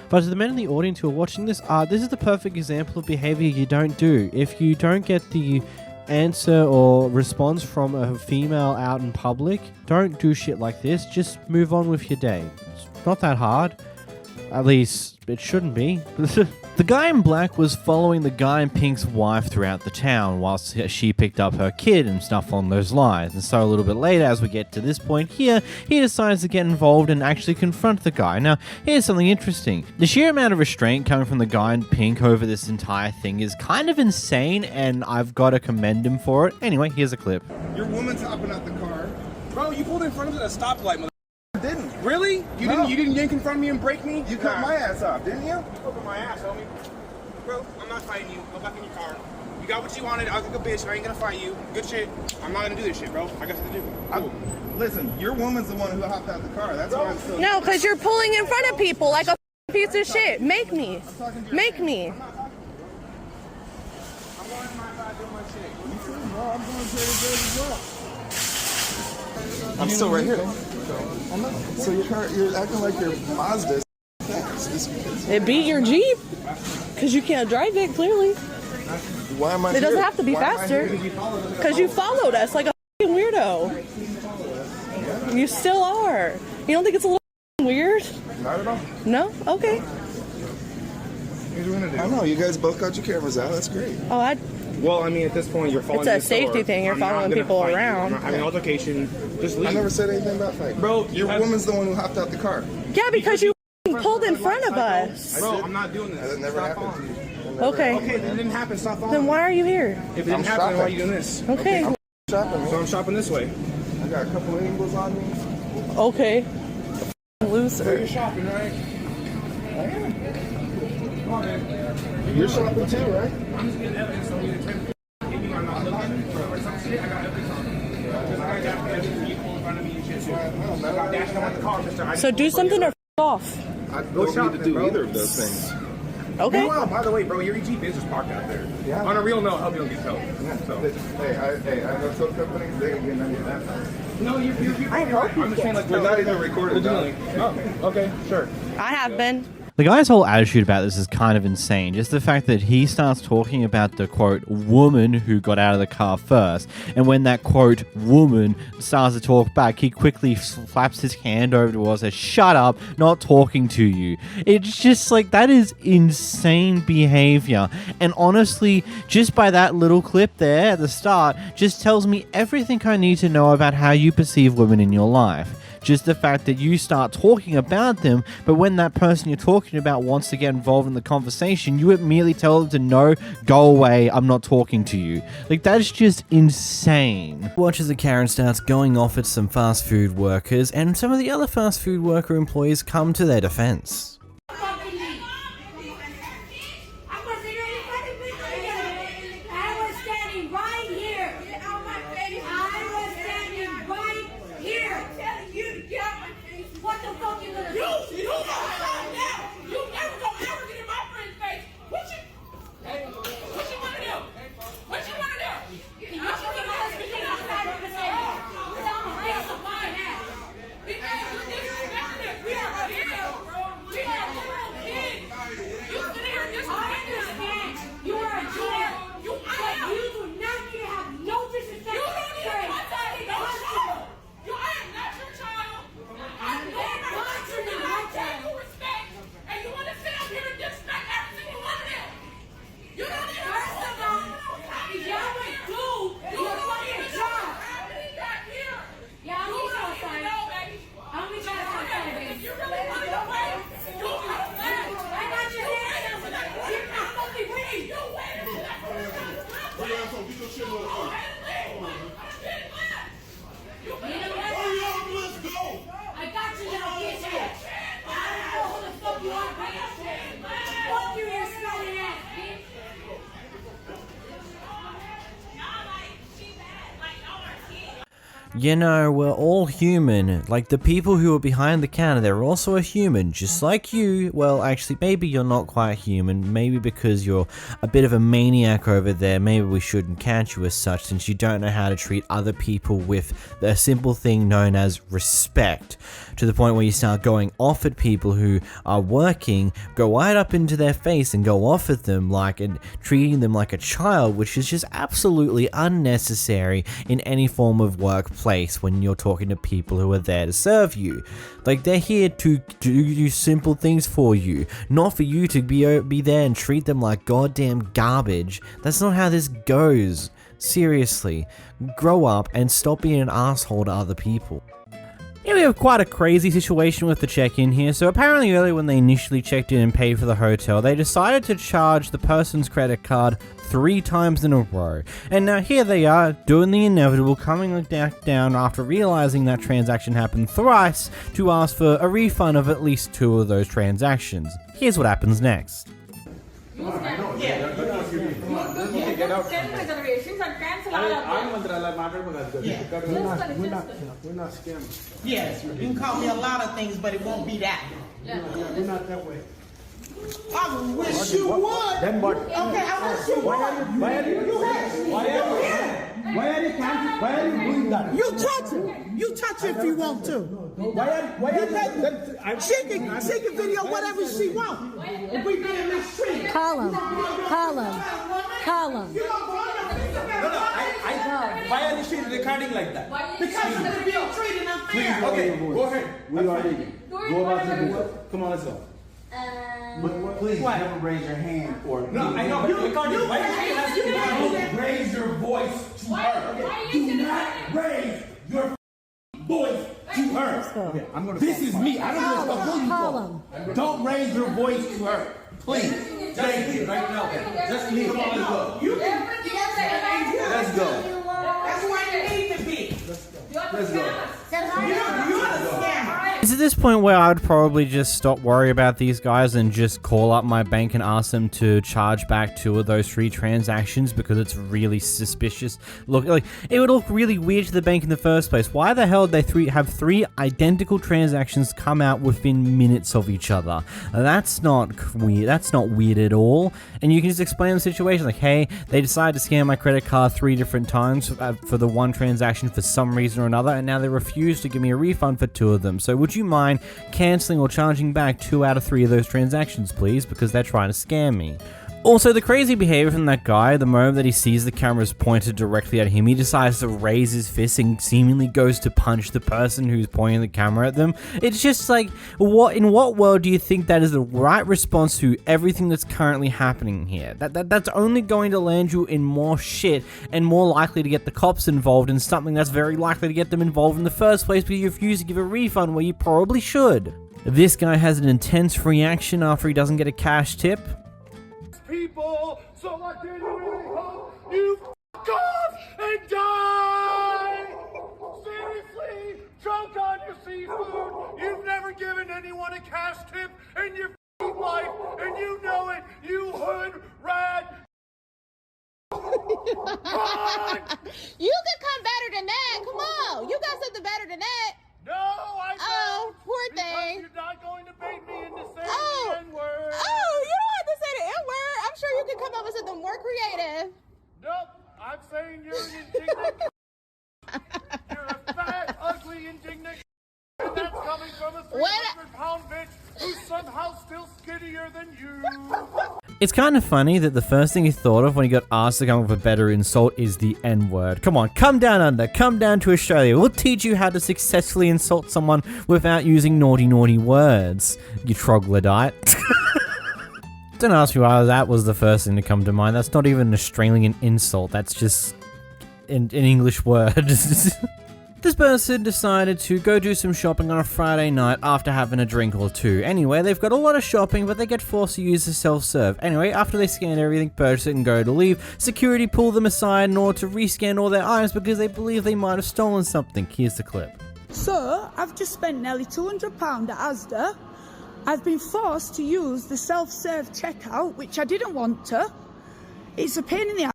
But to the men in the audience who are watching this, this is the perfect example of behavior you don't do. If you don't get the answer or response from a female out in public, don't do shit like this. Just move on with your day. It's not that hard. At least, it shouldn't be. The guy in black was following the guy in pink's wife throughout the town whilst she picked up her kid and stuff on those lines. And so a little bit later, as we get to this point here, he decides to get involved and actually confront the guy. Now, here's something interesting. The sheer amount of restraint coming from the guy in pink over this entire thing is kind of insane, and I've got to commend him for it. Anyway, here's a clip. Your woman's hopping out the car. Bro, you pulled in front of us at a stoplight, mother. Didn't. Really? You didn't yank in front of me and break me? You cut my ass off, didn't you? You cut my ass, homie. Bro, I'm not fighting you. Go back in your car. You got what you wanted. I was like a bitch. I ain't gonna fight you. Good shit. I'm not gonna do this shit, bro. I got something to do. Cool. Listen, your woman's the one who hopped out the car. That's why I'm still. No, because you're pulling in front of people like a piece of shit. Make me. Make me. I'm going to my side doing my shit. You too, bro. I'm going to as well. I'm still right here. I know. So you're acting like your Mazda. It beat your Jeep because you can't drive it, clearly. Why am I It doesn't have to be faster because you followed us like a fucking weirdo. You still are. You don't think it's a little weird? Not at all. No? Okay. I know. You guys both got your cameras out. That's great. Oh, Well, I mean, at this point, you're following. It's a safety thing. You're following people around. I'm not having an altercation. Just leave. I never said anything about fighting. Bro, your woman's the one who hopped out the car. Yeah, because you pulled in front of us. Bro, I'm not doing this. That never happened to you. Okay. Okay, then it didn't happen. Stop following. Then why are you here? If it didn't happen, then why are you doing this? Okay. I'm shopping. So I'm shopping this way. I got a couple of angles on me. Okay. So Loser. you're shopping, right? I am. Come on, man. You're shopping too, right? I'm just getting evidence so we can if you are not looking for some shit, I got evidence on it. Because I got evidence for you in front of me and shit too. I got dashing on the car, mister. So do something or off. I don't need to do either of those things. Okay. Meanwhile, by the way, bro, your Jeep is just parked out there. Yeah. On a real note, I hope you don't get towed. Yeah. So. Hey, I know tow companies, they ain't getting any of that. No, you're I hope I'm just saying, like, We're not even recorded, dog. Oh, okay, sure. I have been. The guy's whole attitude about this is kind of insane. Just the fact that he starts talking about the, quote, woman who got out of the car first. And when that, quote, woman starts to talk back, he quickly flaps his hand over to us and says, shut up, not talking to you. It's just like, that is insane behavior. And honestly, just by that little clip there at the start, just tells me everything I need to know about how you perceive women in your life. Just the fact that you start talking about them, but when that person you're talking about wants to get involved in the conversation, you immediately tell them to no, go away, I'm not talking to you. Like, that's just insane. Watch as a Karen starts going off at some fast food workers, and some of the other fast food worker employees come to their defense. You know, we're all human. Like, the people who are behind the counter, they're also a human, just like you. Well, actually, maybe you're not quite human. Maybe because you're a bit of a maniac over there, maybe we shouldn't count you as such, since you don't know how to treat other people with a simple thing known as respect. To the point where you start going off at people who are working, go right up into their face and go off at them and treating them like a child, which is just absolutely unnecessary in any form of workplace when you're talking to people who are there to serve you. Like, they're here to do simple things for you, not for you to be there and treat them like goddamn garbage. That's not how this goes. Seriously, grow up and stop being an asshole to other people. Yeah, we have quite a crazy situation with the check-in here. So apparently earlier when they initially checked in and paid for the hotel, they decided to charge the person's credit card 3 times in a row. And now here they are, doing the inevitable, coming back down after realizing that transaction happened thrice to ask for a refund of at least 2 of those transactions. Here's what happens next. We're not scammers. Yes, you can call me a lot of things, but it won't be that. We're not that way. I wish you would. Then what? Okay, I wish you would. Why are you doing that? You touch it. You touch it if you want to. She can video whatever she wants. If we being mistreated. Call him. Why are you still recording like that? Because you're being treated unfair. Okay, go ahead. We are leaving. Go about your business. Come on, let's go. Please never raise your hand or. No, I know, but recording. Don't raise your voice to her. Do not raise your voice to her. Okay, I'm gonna. This is me. I don't know what to call you. Don't raise your voice to her, please. Just leave right now. Just leave. Come on, let's go. Let's go. That's where you need to be. Let's go. You're a scammer. It's at this point where I would probably just stop worrying about these guys and just call up my bank and ask them to charge back 2 of those 3 transactions, because it's really suspicious. Look, like, it would look really weird to the bank in the first place. Why the hell did they have 3 identical transactions come out within minutes of each other? That's not weird. That's not weird at all. And you can just explain the situation like, hey, they decided to scam my credit card 3 different times for the one transaction for some reason or another, and now they refuse to give me a refund for 2 of them. So would you mind cancelling or charging back 2 out of 3 of those transactions, please? Because they're trying to scam me. Also, the crazy behavior from that guy, the moment that he sees the cameras pointed directly at him, he decides to raise his fist and seemingly goes to punch the person who's pointing the camera at them. It's just like, in what world do you think that is the right response to everything that's currently happening here? That's only going to land you in more shit and more likely to get the cops involved in something that's very likely to get them involved in the first place because you refuse to give a refund where you probably should. This guy has an intense reaction after he doesn't get a cash tip. People, so I can really hope you f*** off and die! Seriously, drunk on your seafood, you've never given anyone a cash tip in your f***ing life, and you know it, you hood rat! You can come better than that. Come on. You got something better than that. No, I don't! Oh, poor thing. You're not going to bait me into saying Oh. the N-word! Oh, you don't have to say the N-word. I'm sure you can come up with something more creative. Nope, I'm saying you're an indignant You're a fat, ugly, indignant and that's coming from a 300-pound bitch who's somehow still skinnier than you. It's kind of funny that the first thing he thought of when he got asked to come up with a better insult is the N-word. Come on, come down under, come down to Australia. We'll teach you how to successfully insult someone without using naughty, naughty words, you troglodyte. Don't ask me why that was the first thing to come to mind. That's not even an Australian insult. That's just an English word. This person decided to go do some shopping on a Friday night after having a drink or 2. Anyway, they've got a lot of shopping, but they get forced to use the self-serve. Anyway, after they scan everything, purchase it, and go to leave, security pull them aside in order to rescan all their items because they believe they might have stolen something. Here's the clip. So, I've just spent nearly £200 at Asda. I've been forced to use the self-serve checkout, which I didn't want to. It's a pain in the ass.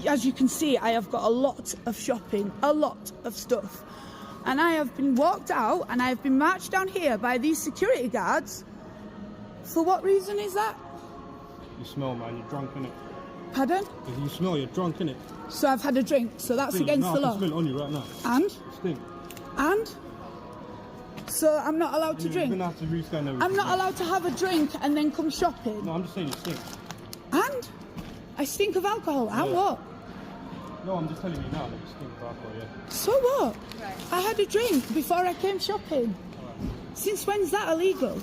as you can see, I have got a lot of shopping, a lot of stuff. And I have been walked out and I have been marched down here by these security guards. For what reason is that? You smell, man. You're drunk, innit? Pardon? If you smell, you're drunk, innit? So I've had a drink, so that's against the law. I can smell it on you right now. And? Stink. And? So I'm not allowed to drink? You're gonna have to rescan everything. I'm not allowed to have a drink and then come shopping? No, I'm just saying you stink. And? I stink of alcohol. And what? No, I'm just telling you now that you stink of alcohol, yeah. So what? Right. I had a drink before I came shopping. Since when's that illegal?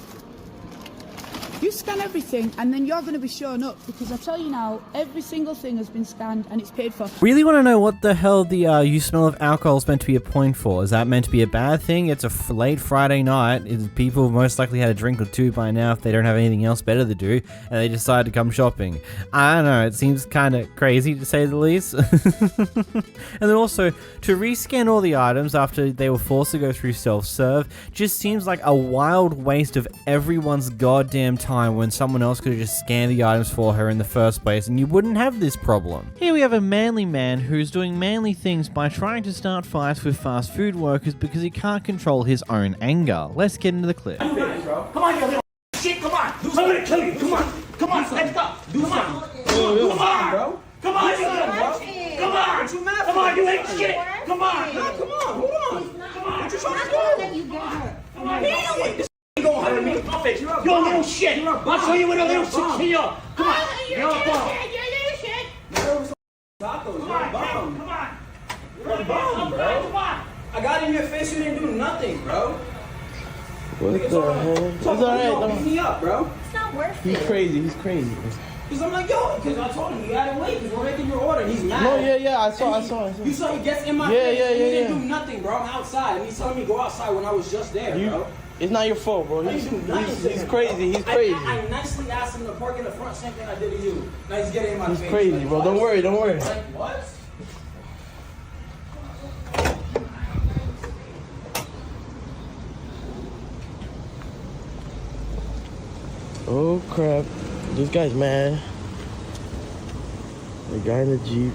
You scan everything and then you're going to be shown up, because I tell you now, every single thing has been scanned and it's paid for. Really want to know what the hell the you smell of alcohol is meant to be a point for. Is that meant to be a bad thing? It's a late Friday night. People most likely had a drink or two by now if they don't have anything else better to do, and they decide to come shopping. I don't know, it seems kind of crazy to say the least. And then also, to rescan all the items after they were forced to go through self-serve just seems like a wild waste of everyone's goddamn time when someone else could have just scanned the items for her in the first place and you wouldn't have this problem. Here we have a manly man who's doing manly things by trying to start fights with fast food workers because he can't control his own anger. Let's get into the clip. Come on, you little shit, come on. I'm gonna kill you. Come on, let's go. Come on. Come on, bro. Come on, you little bro. Come on. Come on, you ain't shit. Come on. No, come on, hold on. Come on. What you trying to do? Come on, this ain't gonna hurt me. You're a little shit. I'll show you what a little shit can you. Come on. You're a bum. You're a little shit. Come on. You're a bum, bro. Come on. I got in your face, you didn't do nothing, bro. What the hell? It's alright, beat me up, bro. It's not worth it. He's crazy. Because I'm like, yo, because I told him you gotta wait because we're making your order. And he's mad. No, yeah, I saw. You saw he gets in my face. And he didn't do nothing, bro. I'm outside. And he's telling me to go outside when I was just there, bro. It's not your fault, bro. He's crazy. He's crazy. I nicely asked him to park in the front. Same thing I did to you. Now he's getting in my face. He's crazy, like, bro. Don't worry. Like, what? Oh crap. This guy's mad. The guy in the Jeep.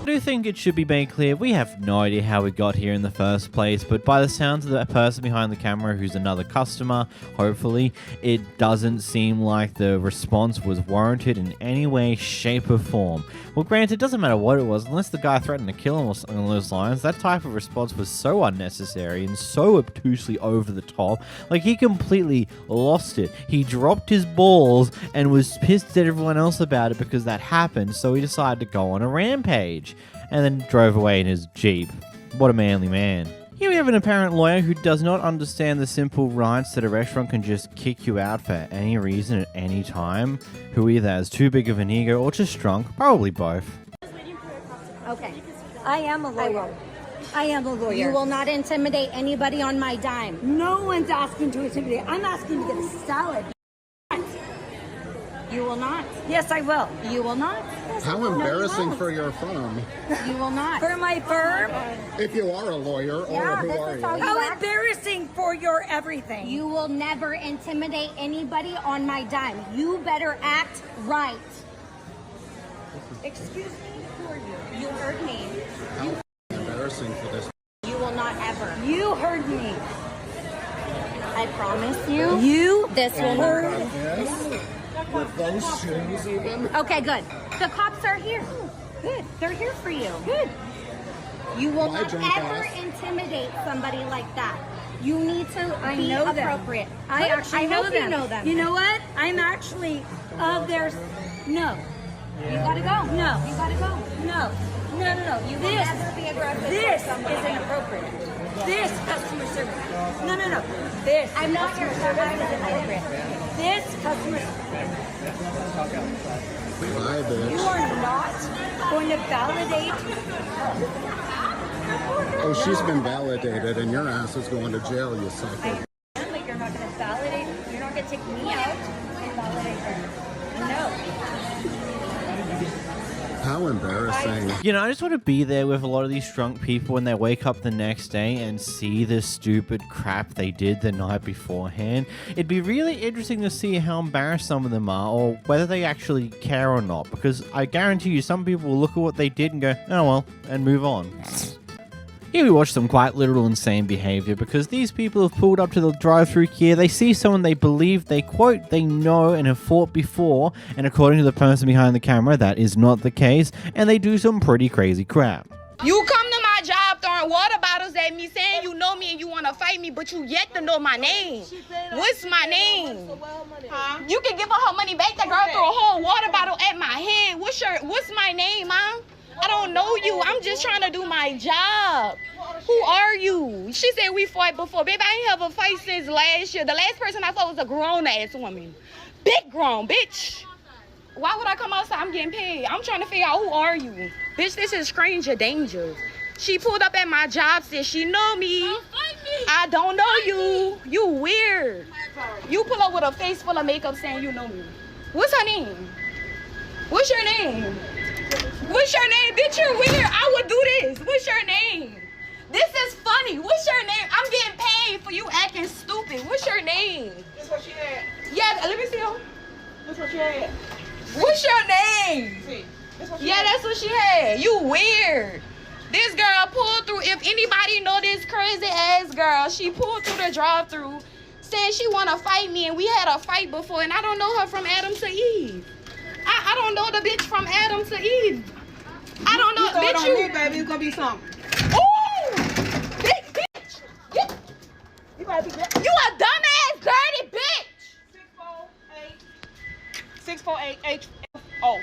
I do think it should be made clear we have no idea how we got here in the first place, but by the sounds of the person behind the camera who's another customer, hopefully, it doesn't seem like the response was warranted in any way, shape or form. Well, granted, it doesn't matter what it was, unless the guy threatened to kill him or something along those lines. That type of response was so unnecessary and so obtusely over the top. Like, he completely lost it. He dropped his balls and was pissed at everyone else about it because that happened, so he decided to go on a rampage. And then drove away in his Jeep. What a manly man. Here we have an apparent lawyer who does not understand the simple rights that a restaurant can just kick you out for any reason at any time, who either has too big of an ego or just drunk, probably both. Okay. I am a lawyer. I am a lawyer. You will not intimidate anybody on my dime. No one's asking to intimidate. I'm asking to get a salad. You will not. Yes, I will. You will not. Yes, how embarrassing for your firm. You will not. For my firm? If you are a lawyer, or who are you? How embarrassing for your everything. You will never intimidate anybody on my dime. You better act right. Excuse me, who are you? You heard me. How embarrassing for this. You will not ever. You heard me. I promise you. You. This will hurt. Yes. With those shoes even? Okay, good. The cops are here. Good. They're here for you. Good. You will not ever intimidate somebody like that. You need to be appropriate. I actually know them. You know them. You know what? I'm actually of their... No. You gotta go. No. You gotta go. No. No. You will never be aggressive. This is inappropriate. This customer service. No. This. I'm not your service is inappropriate. This customer service. Bye, bitch. You are not going to validate. Oh, she's been validated, and your ass is going to jail, you sucker. But you're not going to validate. You're not going to take me out and validate her. No. How embarrassing. You know, I just want to be there with a lot of these drunk people when they wake up the next day and see the stupid crap they did the night beforehand. It'd be really interesting to see how embarrassed some of them are, or whether they actually care or not, because I guarantee you some people will look at what they did and go, oh well, and move on. Here we watch some quite literal insane behavior, because these people have pulled up to the drive-thru here, they see someone they believe, they quote, they know and have fought before, and according to the person behind the camera, that is not the case, and they do some pretty crazy crap. You come to my job throwing water bottles at me, saying you know me and you want to fight me, but you yet to know my name. What's my name? Huh? You can give her money back. That girl threw a whole water bottle at my head. What's my name, Mom? I don't know you. I'm just trying to do my job. Who are you? She said we fought before. Baby, I ain't have a fight since last year. The last person I fought was a grown-ass woman. Big grown, bitch. Why would I come outside? I'm getting paid. I'm trying to figure out who are you. Bitch, this is stranger danger. She pulled up at my job, said she know me. I don't know you. You weird. You pull up with a face full of makeup saying you know me. What's her name? What's your name? What's your name? Bitch, you're weird. I would do this. What's your name? This is funny. What's your name? I'm getting paid for you acting stupid. What's your name? That's what she had. Yeah, let me see her. That's what she had. What's your name? See, that's what she had. You weird. This girl pulled through. If anybody know this crazy ass girl, she pulled through the drive-thru, said she want to fight me, and we had a fight before, and I don't know her from Adam to Eve. I don't know the bitch from Adam to Eve. I don't know, bitch. You, baby, it's gonna be something. Ooh, bitch. You a dumbass, dirty bitch. 648 HFO.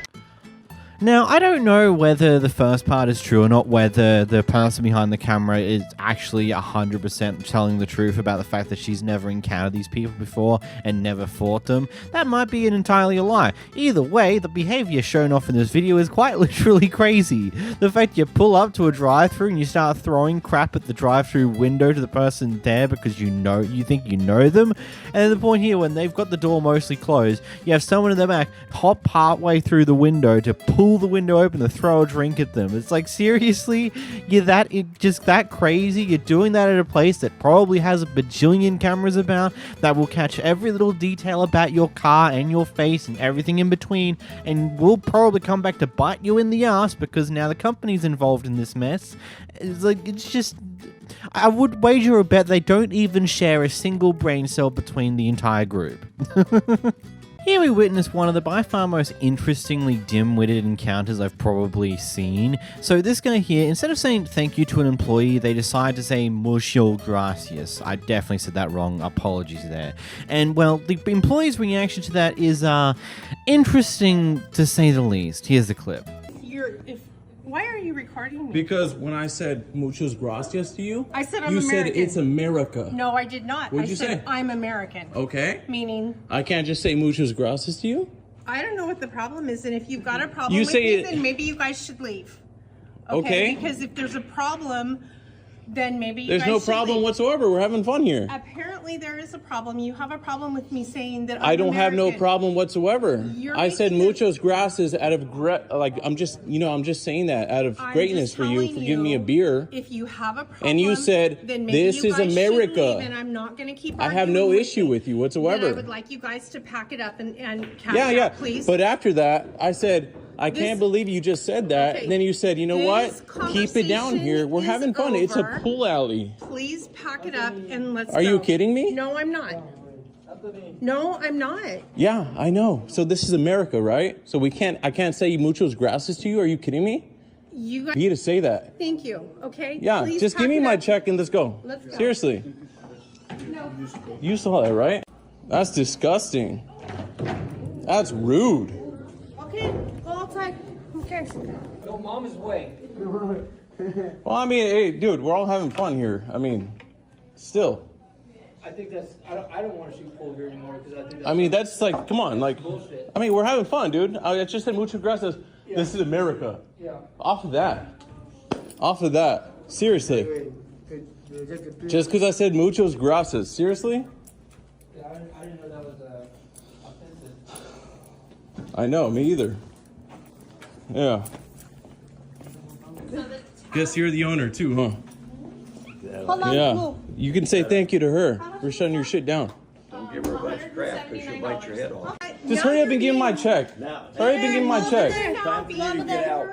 Now, I don't know whether the first part is true or not, whether the person behind the camera is actually 100% telling the truth about the fact that she's never encountered these people before and never fought them. That might be entirely a lie. Either way, the behavior shown off in this video is quite literally crazy. The fact you pull up to a drive-thru and you start throwing crap at the drive-thru window to the person there because you think you know them, and then the point here when they've got the door mostly closed, you have someone in the back hop partway through the window to pull the window open to throw a drink at them. It's like, seriously? You're just that crazy? You're doing that at a place that probably has a bajillion cameras about, that will catch every little detail about your car and your face and everything in between, and will probably come back to bite you in the ass because now the company's involved in this mess. It's just... I would wager a bet they don't even share a single brain cell between the entire group. Here we witness one of the by far most interestingly dim-witted encounters I've probably seen. So this guy here, instead of saying thank you to an employee, they decide to say muchas gracias. I definitely said that wrong. Apologies there. And well, the employee's reaction to that is interesting to say the least. Here's the clip. Why are you recording me? Because when I said muchas gracias to you, I said I'm you American. said it's America. No, I did not. What'd you said say? I'm American. Okay. Meaning? I can't just say muchas gracias to you? I don't know what the problem is, and if you've got a problem You with say me, it- then maybe you guys should leave. Okay. Because if there's a problem, then maybe you There's guys no should problem leave. whatsoever. We're having fun here. Apparently there is a problem. You have a problem with me saying that I I'm don't have no American. problem whatsoever. You're I said making muchas gracias out of I'm just saying that out of I'm greatness just for you telling for giving me a beer. If you have a problem, And you said, then maybe this you is guys should America. leave, and I'm not going to keep I have no arguing with issue you. with you Then whatsoever. I would like you guys to pack it up and cash Yeah. out, please. But after that, I said, I can't believe you just said that. Okay. And then you said, you know This what? Keep it down here. We're having fun. It's a over. pool alley. Please pack it up and let's Are go. you kidding me? No, I'm not. No, I'm not. Yeah, I know. So this is America, right? So I can't say muchos gracias to you. Are you kidding me? You guys. For you to say that. Thank you. Okay. Yeah, Please just pack give me it my up. check and let's go. Let's go. Seriously. No. You saw that, right? That's disgusting. That's rude. Okay. Go outside. Who cares? No, mom is way. Well, I mean, hey, dude, we're all having fun here. I mean, still. I think that's. I don't want to shoot pool here anymore because I think. I mean, that's like, come on, like. Bullshit. I mean, we're having fun, dude. I just said muchas gracias. Yeah. This is America. Yeah. Off of that. Off of that. Seriously. Just because I said muchos gracias. Seriously? Yeah, I didn't know that was offensive. I know, me either. Yeah. Guess you're the owner too, huh? Hold on, Yeah. move. You can say thank you to her for shutting your shit down. Don't give her a bunch of crap because she'll bite your head off. Just hurry up and give me my check. Hurry up and give me my check. Time for you to get out.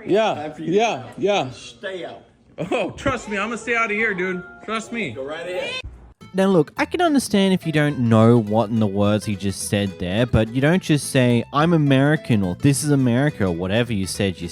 Yeah, yeah. Stay out. Oh, trust me, I'm gonna stay out of here, dude. Trust me. Go right ahead. Now look, I can understand if you don't know what in the words he just said there, but you don't just say, I'm American, or this is America, or whatever you said. You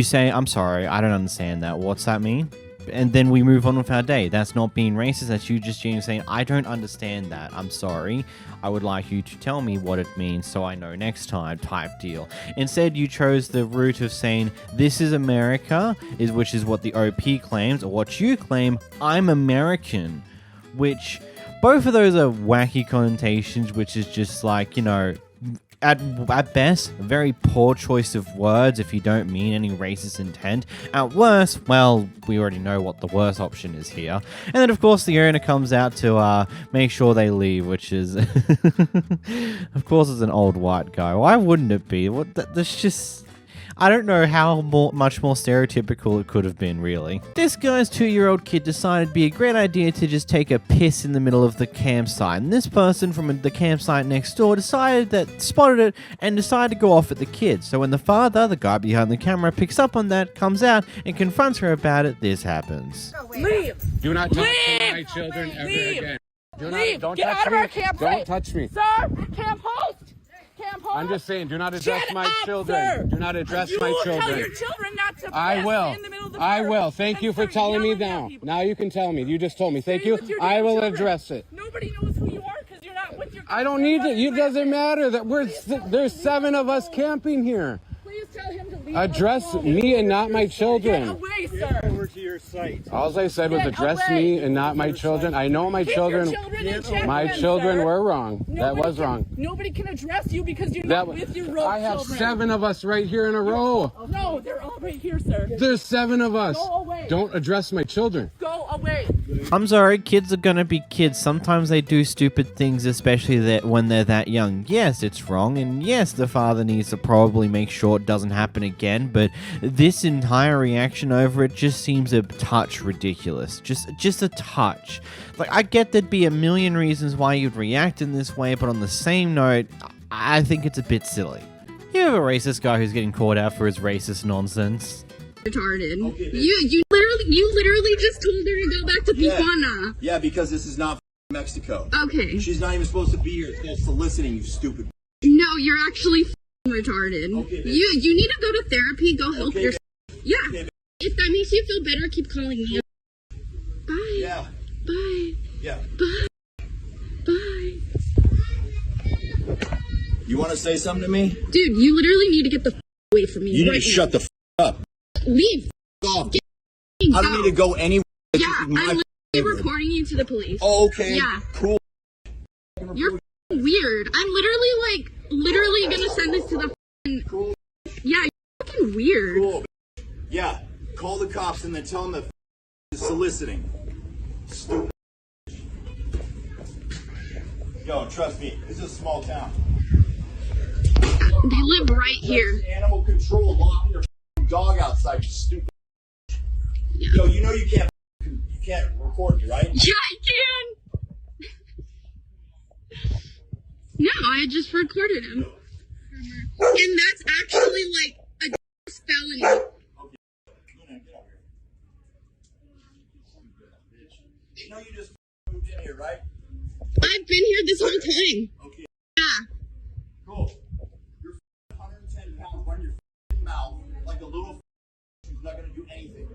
say, I'm sorry, I don't understand that. What's that mean? And then we move on with our day. That's not being racist, that's you just genuinely saying, I don't understand that. I'm sorry. I would like you to tell me what it means so I know next time, type deal. Instead, you chose the route of saying, this is America, which is what the OP claims, or what you claim, I'm American. Which, both of those are wacky connotations, which is just like, you know, at best, a very poor choice of words if you don't mean any racist intent. At worst, well, we already know what the worst option is here. And then, of course, the owner comes out to make sure they leave, which is, of course, it's an old white guy. Why wouldn't it be? That's just... I don't know how much more stereotypical it could have been, really. This guy's 2-year-old kid decided it'd be a great idea to just take a piss in the middle of the campsite, and this person from the campsite next door spotted it and decided to go off at the kid. So when the father, the guy behind the camera, picks up on that, comes out, and confronts her about it, this happens. Leave. Do not touch Leave. my children ever Leave. again. Leave. Don't Get touch out of me. our campsite. Don't touch me. Sir, camp host. Camp host. I'm just saying, do not address Shut my up, children. sir. Do not address You my will children. tell your children not to I piss will. in the middle of the I park will. Thank you for start telling me yelling at now. people. Now you can tell me. You just told me. Thank Stay you. with your I damn will children. address it. Nobody knows who you are because you're not with your. I don't need it. It doesn't matter that there's 7 of us camping here. Please tell him to leave. Address me and not my Get children. away, sir. Over to your site. All I said was Get address away. me and not my children. I know my Keep your children. children in check My then, children sir. were wrong. That Nobody was can- wrong. Nobody can address you because you're That not with your road I have children. 7 of us right here in a row. No, they're all right here, sir. There's 7 of us. Go away. Don't address my children. Go away. I'm sorry, kids are gonna be kids. Sometimes they do stupid things, especially when they're that young. Yes, it's wrong, and yes, the father needs to probably make sure it doesn't happen again, but this entire reaction over it just seems a touch ridiculous. Just a touch. Like, I get there'd be a million reasons why you'd react in this way, but on the same note, I think it's a bit silly. You have a racist guy who's getting caught out for his racist nonsense. Retarded. Okay, you literally just told her to go back to Tijuana. Yeah, because this is not Mexico. Okay. She's not even supposed to be here. They're soliciting you, stupid. No, you're actually retarded. Okay, you need to go to therapy. Go help Okay, yourself. Yeah. If that makes you feel better, keep calling me. Bye. Yeah. Bye. Yeah. Bye. Bye. You want to say something to me? Dude, you literally need to get the away from me. You need right to now. shut the up. Leave. Off. Get I don't need to go anywhere. Yeah, I'm literally reporting you to the police. Oh, okay. Yeah. Cool. You're weird. I'm literally gonna send this to the Cool. Yeah, you're fucking weird. Cool. Yeah. Call the cops and then tell them that is soliciting. Stupid. Yo, trust me. This is a small town. They live right here. Animal control. Lock your dog outside. You stupid. Yo, you know you can't record me, right? Yeah, I can. No, I just recorded him. And that's actually like a felony. You know you just moved in here, right? I've been here this whole time. Okay. Yeah. Cool. You're 110 pounds. Run your mouth like a little. She's not gonna do anything.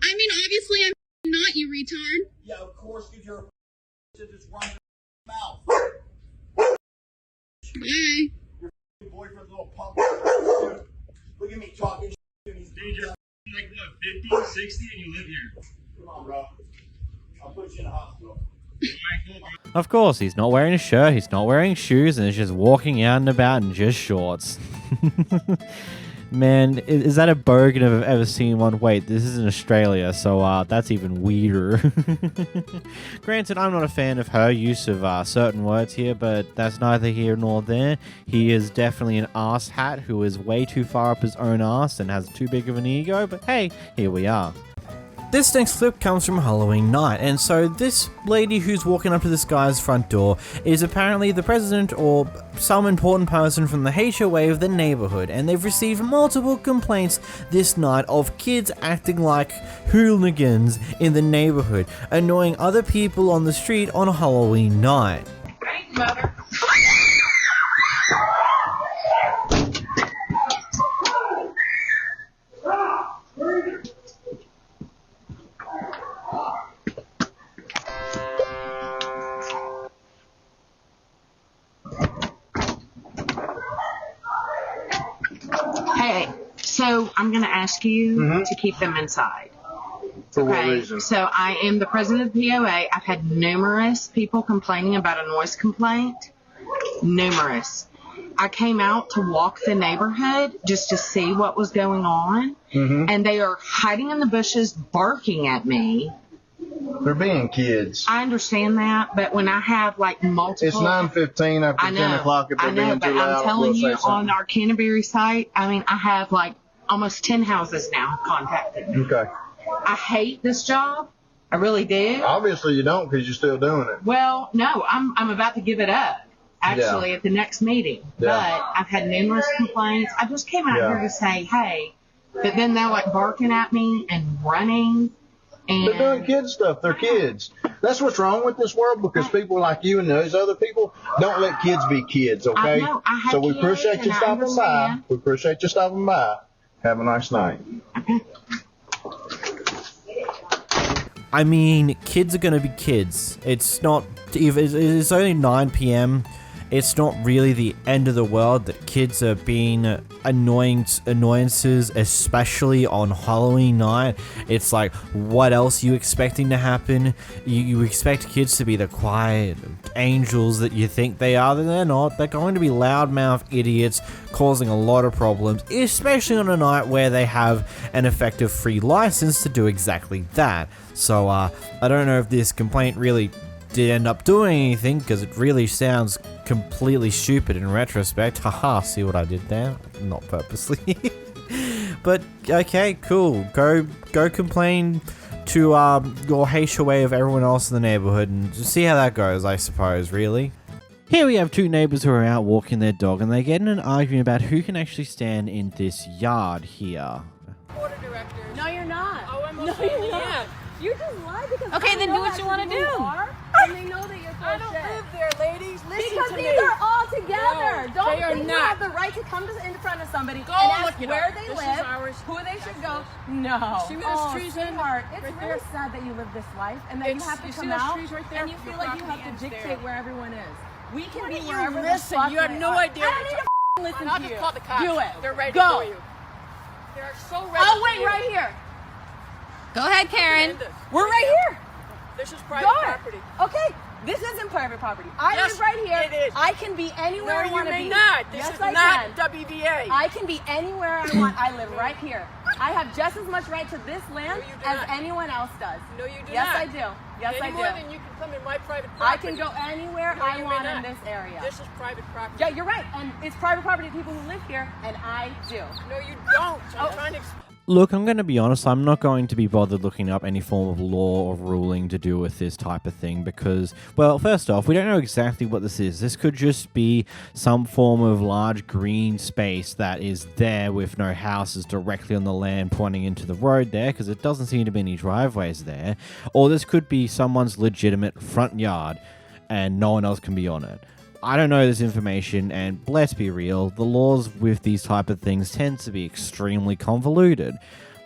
I mean, obviously, I'm not, you retard. Yeah, of course, because you're to just run your mouth. Bye. Your boyfriend's a little punk. Dude, look at me talking shit and he's You're like what, 50, 60, and you live here. Come on, bro. I'll put you in a hospital. Of course, he's not wearing a shirt, he's not wearing shoes, and is just walking out and about in just shorts. Man, is that a bogan if I've ever seen one? Wait, this is in Australia, so that's even weirder. Granted, I'm not a fan of her use of certain words here, but that's neither here nor there. He is definitely an arse hat who is way too far up his own arse and has too big of an ego, but hey, here we are. This next clip comes from Halloween night, and so this lady who's walking up to this guy's front door is apparently the president or some important person from the HOA of the neighborhood, and they've received multiple complaints this night of kids acting like hooligans in the neighborhood, annoying other people on the street on Halloween night. Mother. Hey, so I'm going to ask you to keep them inside. For what reason? So I am the president of the POA. I've had numerous people complaining about a noise complaint. Numerous. I came out to walk the neighborhood just to see what was going on, and they are hiding in the bushes, barking at me. They're being kids. I understand that, but when I have like multiple... It's 9:15 after 10 o'clock. If they're being too loud, I'm telling you, we'll say something. on our Canterbury site, I mean, I have like almost 10 houses now contacted me. Okay. I hate this job. I really do. Obviously you don't, because you're still doing it. Well, no, I'm about to give it up, actually, at the next meeting. Yeah. But I've had numerous complaints. I just came out here to say, hey, but then they're like barking at me and running. And they're doing kid stuff. They're kids. That's what's wrong with this world, because people like you and those other people don't let kids be kids, okay? I know. I have So we kids, appreciate you and I stopping by. understand. We appreciate you stopping by. Have a nice night. I mean, kids are gonna be kids. It's not, it's only 9 p.m. It's not really the end of the world that kids are being annoyances, especially on Halloween night. It's like, what else are you expecting to happen? You expect kids to be the quiet angels that you think they are, then they're not. They're going to be loudmouth idiots causing a lot of problems, especially on a night where they have an effective free license to do exactly that. So I don't know if this complaint really did end up doing anything, because it really sounds completely stupid in retrospect. Haha, see what I did there? Not purposely. But okay, cool. Go complain to your HOA of everyone else in the neighborhood and just see how that goes, I suppose, really. Here we have two neighbors who are out walking their dog, and they get in an argument about who can actually stand in this yard here. No, you're not. Oh, I'm No, you're not. You just lied because Okay, I then know do what that's you who wanna do. are, and they know that you're full I of don't shit. live there, ladies. Listen Because to these me. are all together. No, Don't they are think you not. have the right to come in front of somebody Go and ask look it where up. they This is live, ours. who they should go. No. See where those Oh, trees in? sweetheart, it's Right really there? sad that you live this life and that you It's- have to you see come those out trees right there? and you feel Your like you have property to ends dictate there. where everyone is. We can Why be don't you wherever listen? the fuck You have we no are. idea I what don't need you're to listen I'll to just you. call the cops. Do it. They're ready Go. for you. They're so ready I'll for wait you. right here. Go ahead, Karen. We're right here. This is private Go. property. Okay, this isn't private property. I Yes, live right here. it is. I can be anywhere I No, want you to may be. not. This Yes, is I not can. WVA. I can be anywhere I want. I live right here. I have just as much right to this land No, you do as not. anyone else does. No, you do yes, not. I do. Yes, Any I do. more than you can come in my private I property. can go anywhere No, I you may want in not. this area. This is private property. Yeah, you're right. And it's private property to people who live here, and I do. No, you don't. I'm trying to explain. Look, I'm going to be honest, I'm not going to be bothered looking up any form of law or ruling to do with this type of thing because, well, first off, we don't know exactly what this is. This could just be some form of large green space that is there with no houses directly on the land pointing into the road there, because it doesn't seem to be any driveways there. Or this could be someone's legitimate front yard and no one else can be on it. I don't know this information, and let's be real, the laws with these type of things tend to be extremely convoluted.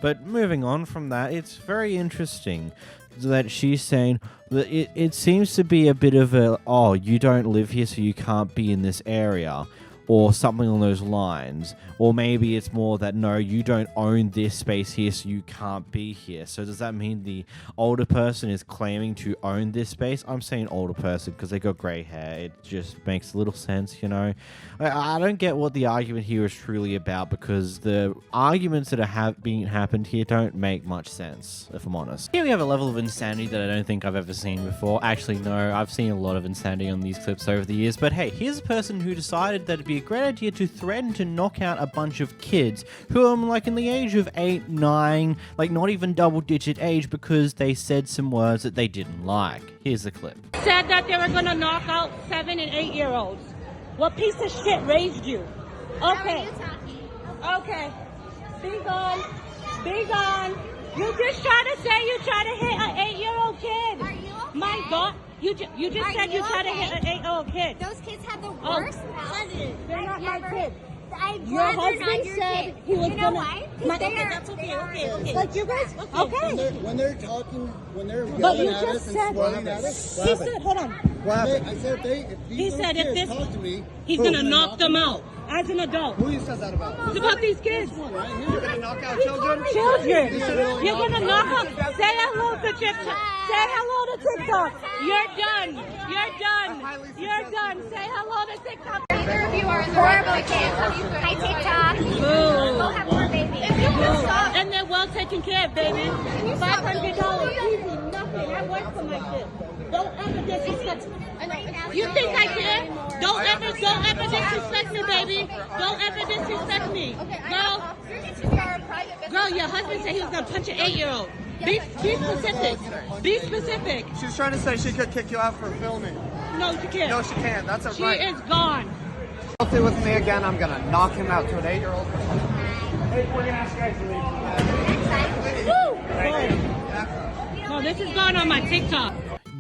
But moving on from that, it's very interesting that she's saying that it seems to be a bit of a, oh, you don't live here so you can't be in this area. or something along those lines. Or maybe it's more that, no, you don't own this space here, so you can't be here. So does that mean the older person is claiming to own this space? I'm saying older person because they got grey hair. It just makes a little sense, you know? I don't get what the argument here is truly about, because the arguments that have been happened here don't make much sense, if I'm honest. Here we have a level of insanity that I don't think I've ever seen before. Actually, no, I've seen a lot of insanity on these clips over the years, but hey, here's a person who decided that it'd be a great idea to threaten to knock out a bunch of kids who are like in the age of 8, 9, like not even double-digit age, because they said some words that they didn't like. Here's the clip. Said that they were gonna knock out 7 and 8-year-olds. What piece of shit raised you? Okay. Okay. Be gone. Be gone. You just try to say you try to hit an 8-year-old kid. Are you okay? My God. You just said you try to hit an 8-year-old kid. Those kids have the worst houses. They're not my kids. Your husband said he was gonna. Why? That's okay. Like you guys. Okay. When they're talking, when they're but yelling you at just us said. and swearing at us, He said, hold on. I said if He said if this, talk to me, he's gonna knock them out as an adult. Who he says that about? It's about these kids. You're gonna knock out children? Children. You're gonna knock out. Say hello to TikTok. Say hello to TikTok. You're done. You're done. You're done. Say hello to TikTok. Neither of you are horrible kids. Hi TikTok. Go have more babies. If you can stop. And they're well taken care of, baby. $500 easy, nothing. I work for my kids. Don't ever disrespect me. You think I care? Don't ever disrespect me, baby. Don't ever disrespect me. Girl, your husband said he was gonna punch an 8-year-old. Be specific. Be specific. She's trying to say she could kick you out for filming. No, she can't. No, she can't. That's a right. She is gone. If it was me again, I'm gonna knock him out to an 8-year-old. Hey, we're gonna ask you guys to leave. Woo! No, this is going on my TikTok.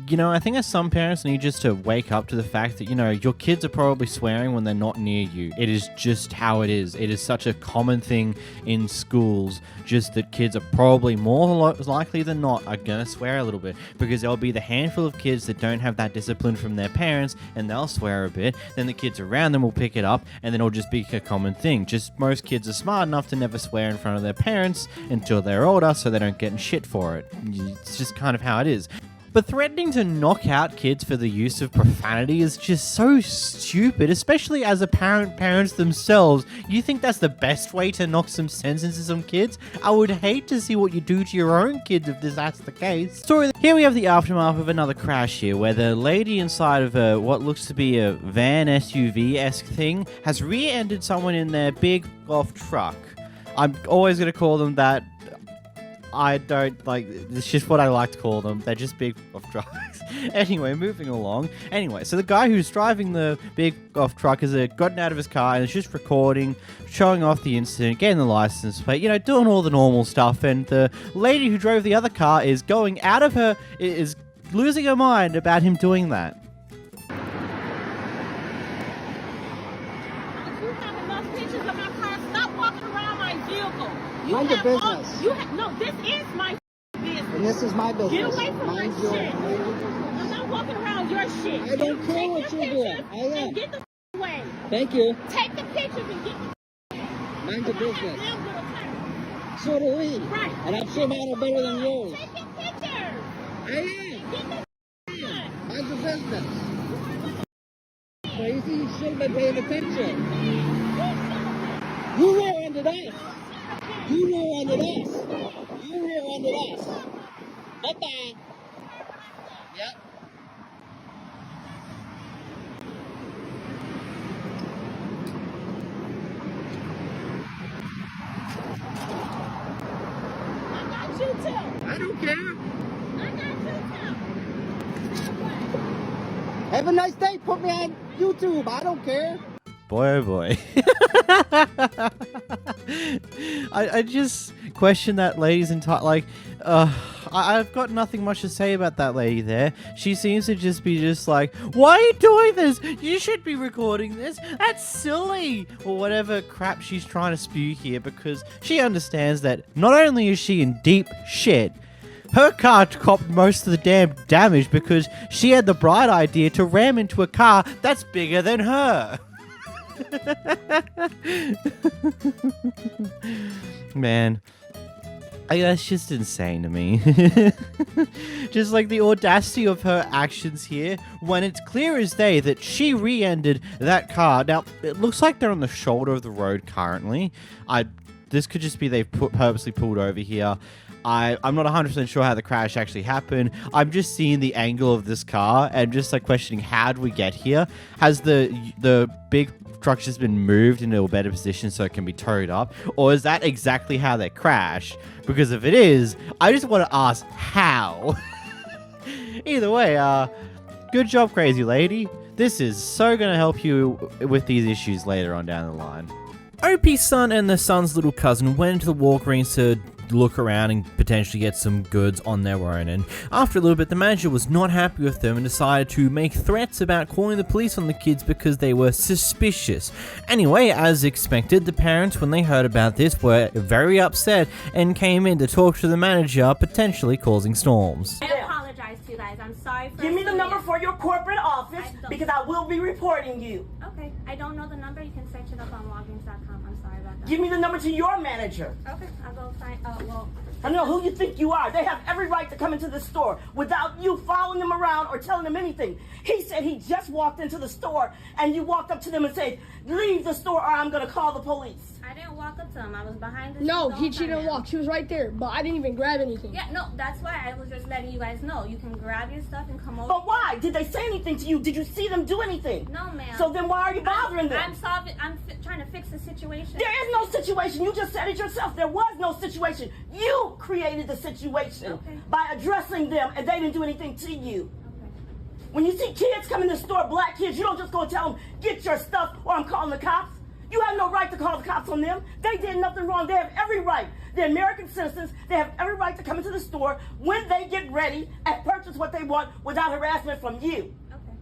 You know, I think as some parents need just to wake up to the fact that, you know, your kids are probably swearing when they're not near you. It is just how it is. It is such a common thing in schools, just that kids are probably more likely than not are going to swear a little bit, because there'll be the handful of kids that don't have that discipline from their parents and they'll swear a bit. Then the kids around them will pick it up and then it'll just be a common thing. Just most kids are smart enough to never swear in front of their parents until they're older, so they don't get in shit for it. It's just kind of how it is. But threatening to knock out kids for the use of profanity is just so stupid, especially as parents themselves. You think that's the best way to knock some sense into some kids? I would hate to see what you do to your own kids if that's the case. So here we have the aftermath of another crash here, where the lady inside of what looks to be a van SUV-esque thing has rear-ended someone in their big golf truck. I'm always going to call them that. I don't like, it's just what I like to call them. They're just big golf trucks. Anyway, moving along. Anyway, so the guy who's driving the big golf truck has gotten out of his car and is just recording, showing off the incident, getting the license plate, you know, doing all the normal stuff. And the lady who drove the other car is going out of her, is losing her mind about him doing that. Mind your business. No, this is my business. And this is my business. Get away from Mind my your shit. I'm not walking around your shit. I don't care what you're doing. I am. And get the away. Thank you. Take the pictures and get the Mind your business. So do we. Right. And I'm sure mine are better than yours. Take the pictures. I am. Mind your business. Crazy, you should have been paying attention. You rear-ended us. You rear-ended us. You rear-ended us. Bye-bye. Yep. I got you too. I don't care. I got you too. Have a nice day. Put me on YouTube. I don't care. Boy, oh boy. I just question that lady's entire, like, I've got nothing much to say about that lady there. She seems to just be like, why are you doing this? You should be recording this. That's silly. Or whatever crap she's trying to spew here, because she understands that not only is she in deep shit, her car copped most of the damn damage because she had the bright idea to ram into a car that's bigger than her. Man, that's just insane to me. Just like the audacity of her actions here, when it's clear as day that she re-ended that car. Now, it looks like they're on the shoulder of the road currently. This could just be they've purposely pulled over here. I'm not 100% sure how the crash actually happened. I'm just seeing the angle of this car and just like questioning, how did we get here? Has the big truck just been moved into a better position so it can be towed up? Or is that exactly how they crashed? Because if it is, I just want to ask how. Either way, good job, crazy lady. This is so going to help you with these issues later on down the line. OP's son and the son's little cousin went into the Walgreens to look around and potentially get some goods on their own, and after a little bit the manager was not happy with them and decided to make threats about calling the police on the kids because they were suspicious. Anyway, as expected, the parents, when they heard about this, were very upset and came in to talk to the manager, potentially causing storms. I apologize to you guys. I'm sorry for... Give me the number for your corporate office because I will be reporting you. Okay, I don't know the number. You can search it up on Walgreens.com. I'm sorry about that. Give me the number to your manager. Okay, I'll go find... I know who you think you are. They have every right to come into the store without you following them around or telling them anything. He said he just walked into the store and you walked up to them and said, leave the store or I'm going to call the police. I didn't walk up to him. I was behind the... No, she didn't walk. She was right there, but I didn't even grab anything. Yeah, no, that's why I was just letting you guys know. You can grab your stuff and come over. But why? Did they say anything to you? Did you see them do anything? No, ma'am. So then why are you bothering them? I'm trying to fix the situation. There is no situation. You just said it yourself. There was no situation. You created the situation by addressing them and they didn't do anything to you. When you see kids come in the store, black kids, you don't just go and tell them, get your stuff or I'm calling the cops. You have no right to call the cops on them. They did nothing wrong. They have every right. They're American citizens. They have every right to come into the store when they get ready and purchase what they want without harassment from you. Okay.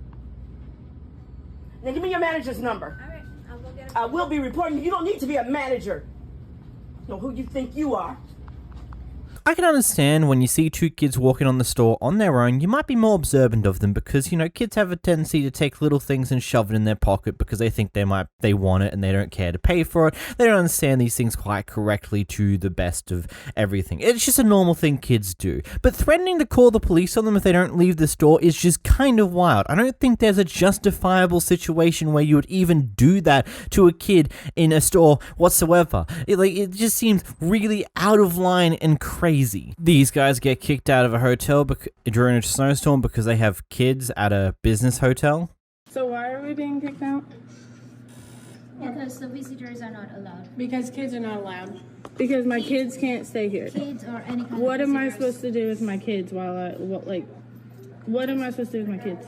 Now give me your manager's number. All right, I'll go get it. I will be reporting you. You don't need to be a manager. Know who you think you are. I can understand when you see two kids walking on the store on their own, you might be more observant of them because, you know, kids have a tendency to take little things and shove it in their pocket because they think they want it and they don't care to pay for it. They don't understand these things quite correctly to the best of everything. It's just a normal thing kids do. But threatening to call the police on them if they don't leave the store is just kind of wild. I don't think there's a justifiable situation where you would even do that to a kid in a store whatsoever. It just seems really out of line and crazy. These guys get kicked out of a hotel during a snowstorm because they have kids at a business hotel. So why are we being kicked out? Because the visitors are not allowed. Because kids are not allowed. Because my kids can't stay here. Kids or any kind What of am I visitors. supposed to do with my kids what am I supposed to do with my kids?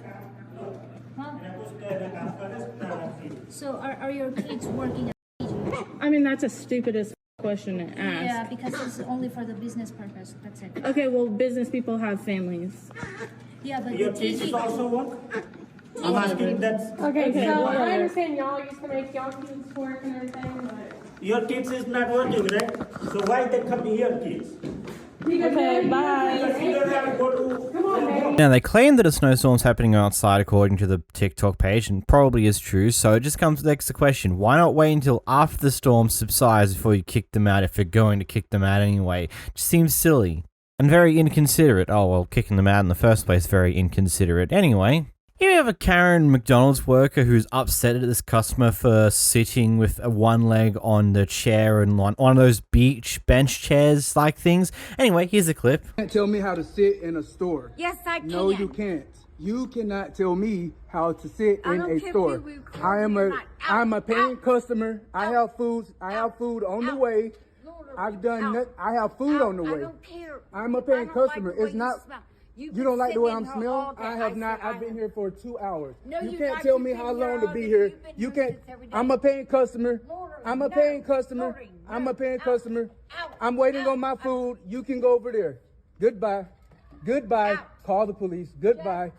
So are your kids working at... I mean, that's the stupidest question to ask. Yeah, because it's only for the business purpose. That's it. Okay, well, business people have families. Yeah, but Your kids also work? I'm asking that. Okay, so I understand y'all used to make y'all kids work and everything, but... Your kids is not working, right? So why they come here, kids? Okay, bye. Now, they claim that a snowstorm's happening outside according to the TikTok page, and probably is true, so it just comes next to the question, why not wait until after the storm subsides before you kick them out if you're going to kick them out anyway? It just seems silly. And very inconsiderate. Oh, well, kicking them out in the first place, very inconsiderate. Anyway, here we have a Karen McDonald's worker who's upset at this customer for sitting with one leg on the chair and one of those beach bench chairs like things. Anyway, here's a clip. You can't tell me how to sit in a store. Yes, I can. No, you can't. You cannot tell me how to sit in a store. I'm a paying customer. I have food on the way. I have food on the way. I don't care. I'm a paying customer. It's not. You don't like the way I'm smelling? all day. I have not. I've been here for 2 hours. No, you you're can't not. tell You've me been how here long to all be day. here. You've been You doing can't. this every day. I'm a paying customer. I'm a paying customer. Loitering, I'm a paying out, customer. out, I'm waiting out, on my food. You can go over there. Goodbye. Goodbye. Call the police. Goodbye.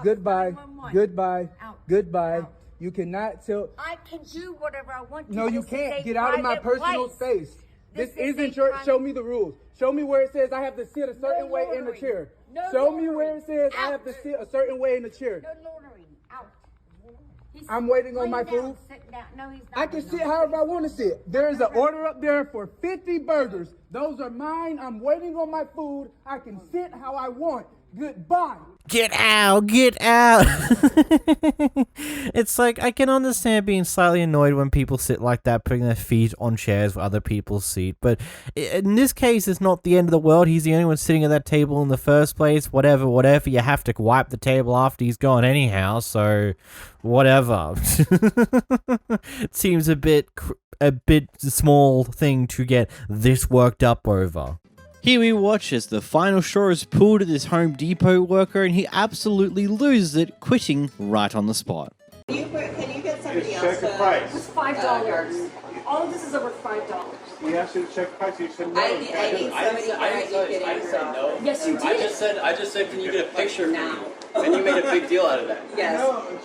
Goodbye. 911. Goodbye. Out. Goodbye. Out. You cannot tell. I can do whatever I want to. No, you This is can't. a Get out of my private personal place. space. This This is isn't a your. private- Show me the rules. Show me where it says I have to sit a certain way in the loitering. chair. No Show me where loitering. it says I Out. have to sit a certain way in the chair. No loitering. Out. I'm waiting on my food. No, he's not. I can sit however I want to sit. There is an order up there for 50 burgers. Those are mine. I'm waiting on my food. I can sit how I want. Goodbye. Get out, get out. It's like, I can understand being slightly annoyed when people sit like that, putting their feet on chairs where other people's seat. But in this case, it's not the end of the world. He's the only one sitting at that table in the first place. Whatever. You have to wipe the table after he's gone anyhow. So, whatever. It seems a bit small thing to get this worked up over. Here we watch as the final straw is pulled at this Home Depot worker and he absolutely loses it, quitting right on the spot. Can you get somebody else? Check the price. It's $5. All of this is over $5. We asked you to check the price. You said no. I need somebody here. I said no. Yes, you did. I just said, can you get a picture now? And you made a big deal out of that. Yes.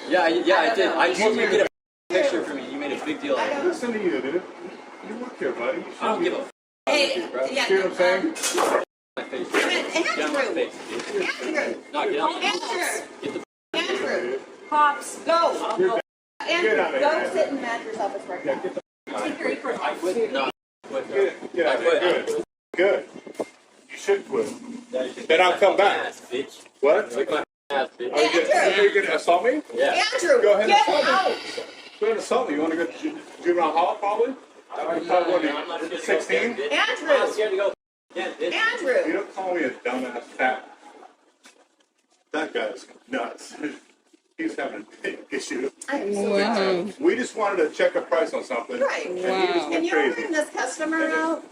Yeah, I did. I told you to get a picture for me. You made a big deal out of it. Listen to you, dude. You work here, buddy. I don't give a f***. Hey, yeah. See what I'm saying? My face. Andrew. Get on my face. Andrew. No, get on my face. Andrew. Get the Andrew. Pops, go. Andrew, Get out of here, go man. sit in the manager's office right now. Take your apron I off. quit. No. Get out of here. Good. Good. You should quit. Then Then I'll come back. Bitch. What? Lick my ass, bitch. Are you going to assault me? Yeah. Andrew, Go ahead and get assault me. out. Go ahead and assault me. You want to go to juvenile hall, probably? I'm not scared to go 16? again, bitch. Andrew. I'm not scared to go again, bitch. You Andrew. don't call me a dumbass fat. That guy's nuts. He's having a big issue. I'm so Wow. We just wanted to check a price on something. Right. And he just Can went you crazy. bring this customer out,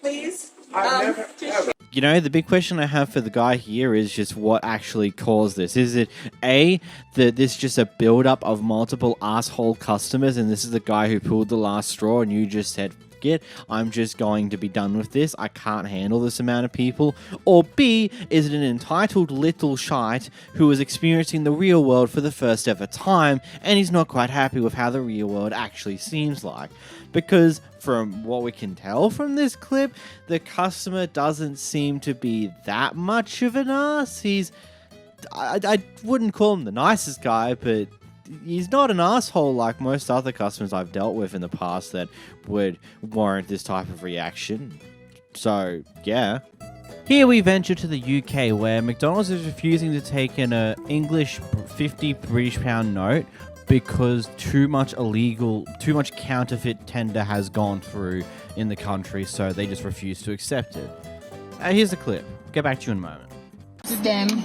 please? I've never, ever. You know, the big question I have for the guy here is just what actually caused this. Is it A, that this just a build-up of multiple asshole customers and this is the guy who pulled the last straw and you just said, I'm just going to be done with this. I can't handle this amount of people. Or B, is it an entitled little shite who is experiencing the real world for the first ever time and he's not quite happy with how the real world actually seems like? Because from what we can tell from this clip, the customer doesn't seem to be that much of an ass. I wouldn't call him the nicest guy, but he's not an asshole like most other customers I've dealt with in the past that would warrant this type of reaction. So, yeah. Here we venture to the UK, where McDonald's is refusing to take an English 50 British pound note because too much counterfeit tender has gone through in the country, so they just refuse to accept it. Here's the clip. Get back to you in a moment. Them.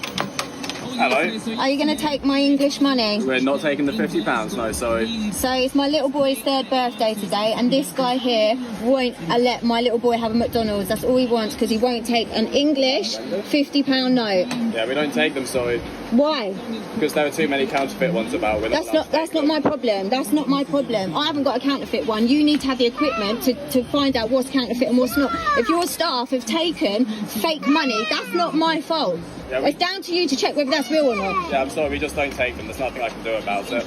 Hello. Are you going to take my English money? We're not taking the £50, no, sorry. So it's my little boy's 3rd birthday today, and this guy here won't let my little boy have a McDonald's. That's all he wants, because he won't take an English £50 note. Yeah, we don't take them, sorry. Why? Because there are too many counterfeit ones about. That's not my problem. That's not my problem. I haven't got a counterfeit one. You need to have the equipment to find out what's counterfeit and what's not. If your staff have taken fake money, that's not my fault. Yeah, it's down to you to check whether that's real or not. Yeah, I'm sorry, we just don't take them. There's nothing I can do about it.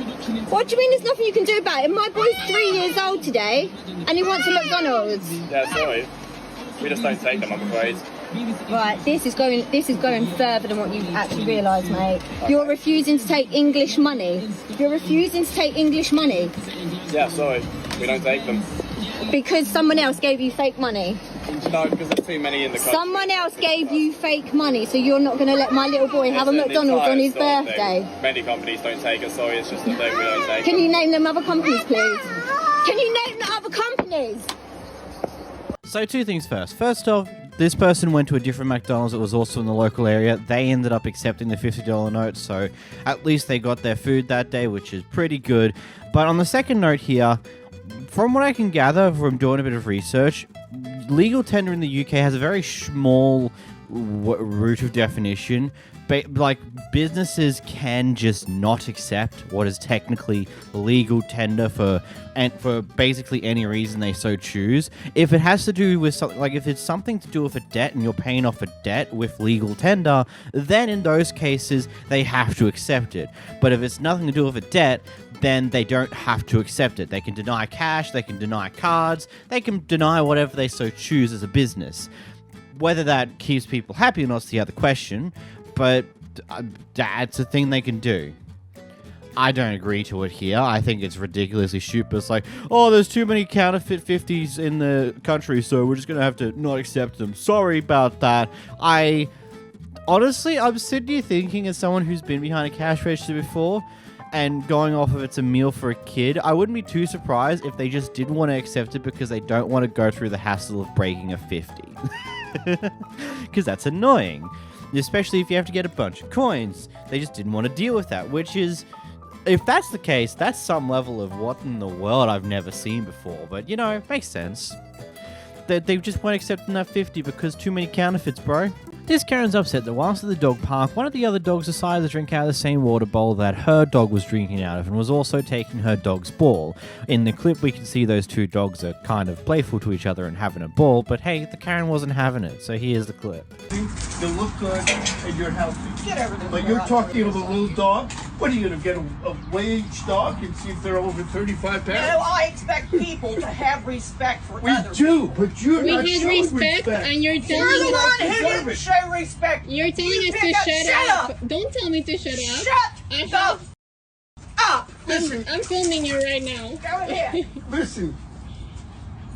What do you mean there's nothing you can do about it? My boy's 3 years old today and he wants a McDonald's. Yeah, sorry. We just don't take them, I'm afraid. Right, this is going further than what you actually realise, mate. You're refusing to take English money. You're refusing to take English money. Yeah, sorry. We don't take them. Because someone else gave you fake money. No, because there's too many in the country. Someone else gave you fake money, so you're not going to let my little boy have a McDonald's on his birthday. Many companies don't take it, sorry, it's just the thing, we don't take Can it. you name them other companies, please? Can you name the other companies? So 2 things first. First off, this person went to a different McDonald's that was also in the local area. They ended up accepting the $50 note, so at least they got their food that day, which is pretty good. But on the second note here, from what I can gather from doing a bit of research, legal tender in the UK has a very small route of definition. Like, businesses can just not accept what is technically legal tender for basically any reason they so choose. If it has to do with something, like if it's something to do with a debt and you're paying off a debt with legal tender, then in those cases they have to accept it. But if it's nothing to do with a debt, then they don't have to accept it. They can deny cash, they can deny cards, they can deny whatever they so choose as a business. Whether that keeps people happy or not is the other question, but that's a thing they can do. I don't agree to it here. I think it's ridiculously stupid. It's like, oh, there's too many counterfeit 50s in the country, so we're just going to have to not accept them. Sorry about that. Honestly, I'm sitting here thinking, as someone who's been behind a cash register before, and going off of it's a meal for a kid, I wouldn't be too surprised if they just didn't want to accept it because they don't want to go through the hassle of breaking a 50. Because that's annoying. Especially if you have to get a bunch of coins. They just didn't want to deal with that, which is, if that's the case, that's some level of what in the world I've never seen before. But, you know, it makes sense. They just weren't accepting that 50 because too many counterfeits, bro. This Karen's upset that whilst at the dog park, one of the other dogs decided to drink out of the same water bowl that her dog was drinking out of and was also taking her dog's ball. In the clip, we can see those two dogs are kind of playful to each other and having a ball, but hey, the Karen wasn't having it, so here's the clip. You look good and you're healthy. Get everything. But you're talking of a little dog? What are you going to get, a wage dog and see if they're over 35 pounds? No, I expect people to have respect for others. We do, but you're not We showing have respect, and you're telling You're the one who deserve didn't it. show respect. You're telling us to shut up. Don't tell me to shut up. Shut the up. Listen, I'm filming you right now. Go ahead. listen,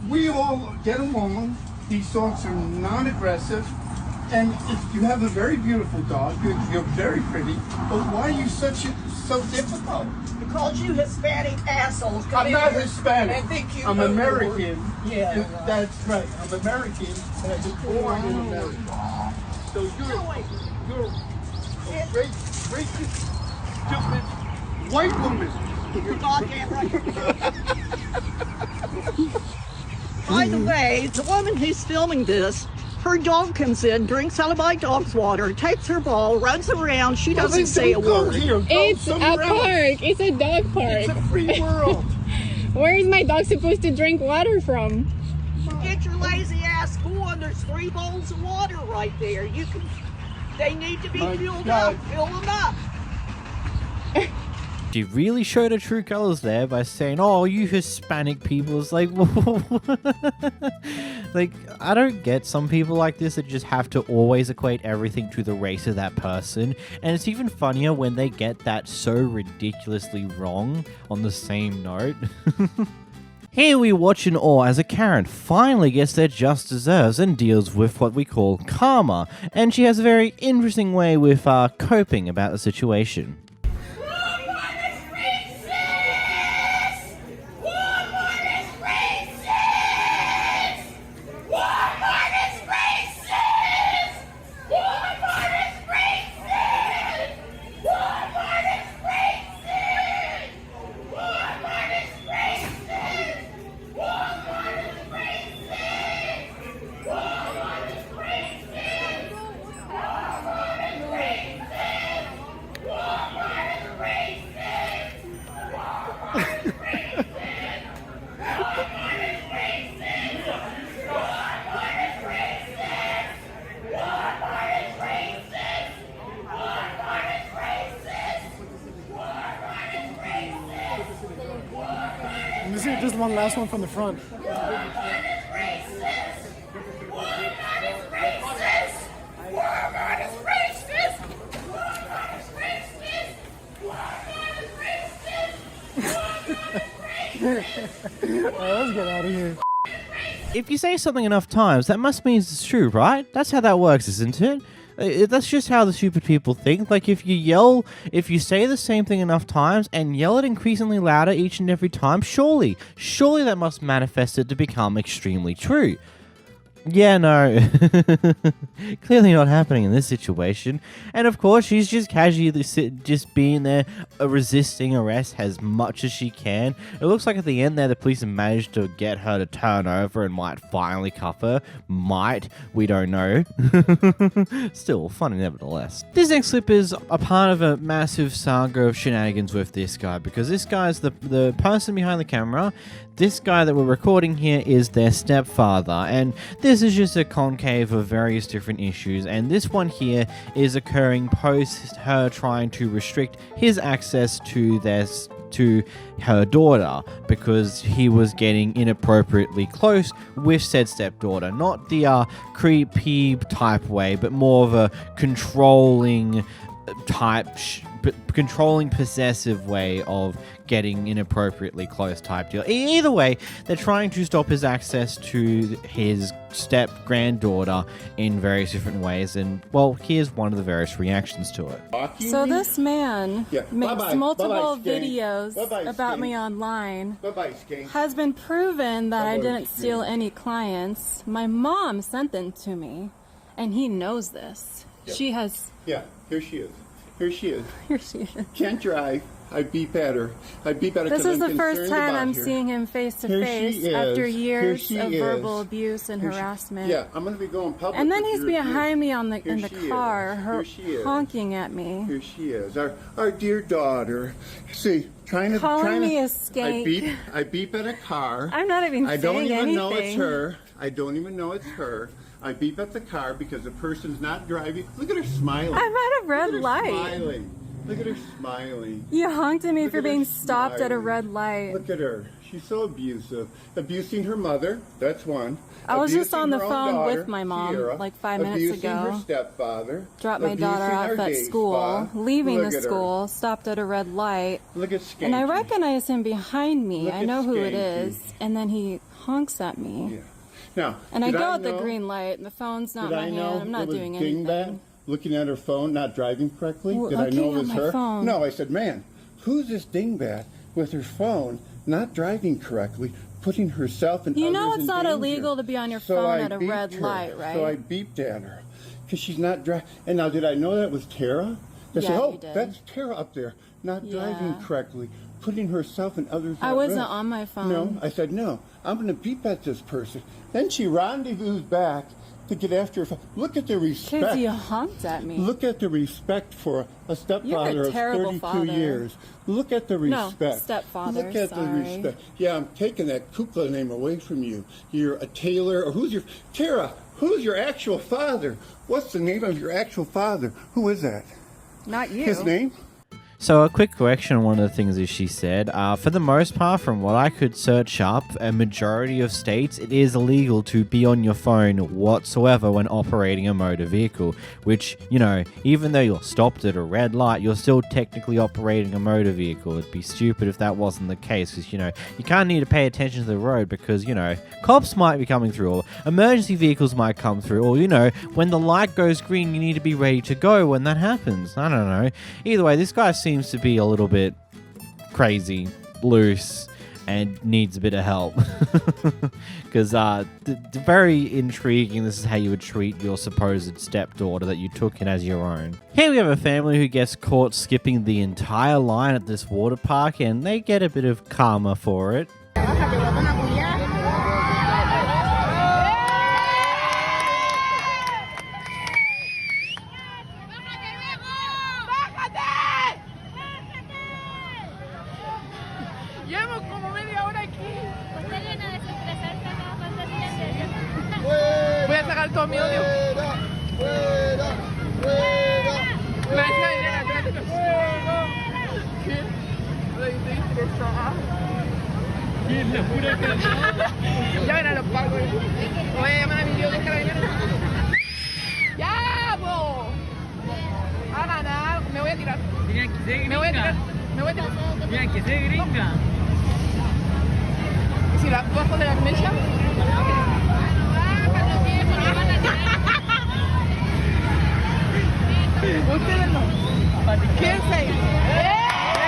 we all get along. These dogs are non-aggressive. And if you have a very beautiful dog, you're very pretty, but why are you so difficult? Because you Hispanic assholes come I'm in not here Hispanic. and think you I'm know American. more. Yeah. That's right. I'm American, and I was born in America. So you're a great, stupid white woman. You're goddamn right. By the way, the woman who's filming this, her dog comes in, drinks out of my dog's water, takes her ball, runs around. She doesn't say a word. It's a park. It's a dog park. It's a free world. Where is my dog supposed to drink water from? Get your lazy ass going. There's 3 bowls of water right there. They need to be filled up. Fill them up. She really showed her true colors there by saying, oh, you Hispanic people. It's like, like, I don't get some people like this that just have to always equate everything to the race of that person. And it's even funnier when they get that so ridiculously wrong on the same note. Here we watch in awe as a Karen finally gets their just deserves and deals with what we call karma. And she has a very interesting way with coping about the situation. Just one last one from the front. Let's get out of here. If you say something enough times, that must mean it's true, right? That's how that works, isn't it? That's just how the stupid people think. Like, if you say the same thing enough times and yell it increasingly louder each and every time, surely that must manifest it to become extremely true. Yeah, no. Clearly not happening in this situation. And of course, she's just casually just being there, resisting arrest as much as she can. It looks like at the end there, the police have managed to get her to turn over and might finally cuff her. Might. We don't know. Still, funny nevertheless. This next clip is a part of a massive saga of shenanigans with this guy, because this guy's the person behind the camera. This guy that we're recording here is their stepfather, and this is just a concave of various different issues, and this one here is occurring post her trying to restrict his access to her daughter because he was getting inappropriately close with said stepdaughter. Not the creepy type way, but more of a controlling type, controlling, possessive way of getting inappropriately close type deal. Either way, they're trying to stop his access to his step-granddaughter in various different ways, and, well, here's one of the various reactions to it. So this man makes multiple Bye-bye, videos Bye-bye, about me Skank. online. Bye-bye, Skank. Has been proven that I Bye-bye, didn't steal Skank. any clients. My mom sent them to me, and he knows this. Yeah. She has... Yeah, here she is. Here she is. Here she is. Can't drive. I beep at her. I beep at her. This 'cause is I'm the first concerned time about I'm her. seeing him face to Here face she is. after Here years she of is. verbal abuse and Here she- harassment. Yeah, I'm going to be going public. And then with he's your behind abuse. me on the Here in the she car, is. her Here she is. honking at me. Here she is. Our dear daughter. See, trying Calling me to, a skank. I beep at a car. I'm not even I don't saying even know it's anything. her. I don't even know it's her. I beep at the car because the person's not driving. Look at her smiling. I'm at a red Look at her light. Smiling. Look at her smiling. You honked at me Look for at her being stopped at a smiling. red light. Look at her. She's so abusive. Abusing her mother. That's one. I was just Abusing on the her own phone daughter, with my mom Sierra. like 5 minutes Abusing ago. her stepfather. Dropped my daughter Abusing off our at day school, spa. leaving Look the at her. school, stopped at a red light. Look at Skanky. And I recognize him behind me. Look I at know who it Skanky. is. And then he honks at me. Yeah. Now, And I did go at the know- green light, and the phone's not in Did my I hand. know I'm not it was doing Dingbat anything. looking at her phone, not driving correctly? Well, Did I know looking it was at my her? phone. No, I said, man, who's this dingbat with her phone, not driving correctly, putting herself and You others know it's in not danger? illegal to be on your So phone I at a beeped red her. light, right? So I beeped at her because she's not driving. And now, did I know that was Tara? I Yeah, said, oh, you did. that's Tara up there, not driving Yeah. correctly, putting herself and others I at wasn't risk. on my phone. No, I said, no, I'm going to beep at this person. Then she rendezvoused back to get after her. Look at the respect. Kids, you honked at me. Look at the respect for a stepfather You're a of terrible 32 father. years. Look at the No, respect. stepfather, Look at the sorry. respect. Yeah, I'm taking that Kukla name away from you. You're a Taylor, or who's your... Tara, who's your actual father? What's the name of your actual father? Who is that? Not you. His name? So a quick correction on one of the things that she said. For the most part, from what I could search up, a majority of states, it is illegal to be on your phone whatsoever when operating a motor vehicle. Which, you know, even though you're stopped at a red light, you're still technically operating a motor vehicle. It'd be stupid if that wasn't the case, because, you know, you kind of need to pay attention to the road because, you know, cops might be coming through, or emergency vehicles might come through, or, you know, when the light goes green, you need to be ready to go when that happens. I don't know. Either way, this guy seems to be a little bit crazy, loose, and needs a bit of help. Because very intriguing, this is how you would treat your supposed stepdaughter that you took in as your own. Here we have a family who gets caught skipping the entire line at this water park, and they get a bit of karma for it. Llevo como media hora aquí. Voy a sacar todo mi odio. Me decía Irene, espérate que ¿qué? Estoy estresada. ¿Quién la jura que no? Ya ven a los pagos. Voy a llamar a mi tío que es carabinero. ¡Ya, po! Hagan algo, me voy a tirar. Me voy a tirar. Me voy a tirar. Mira que se gringa. ¿Y si la bajo de la mecha? Ustedes no. ¿Quién se?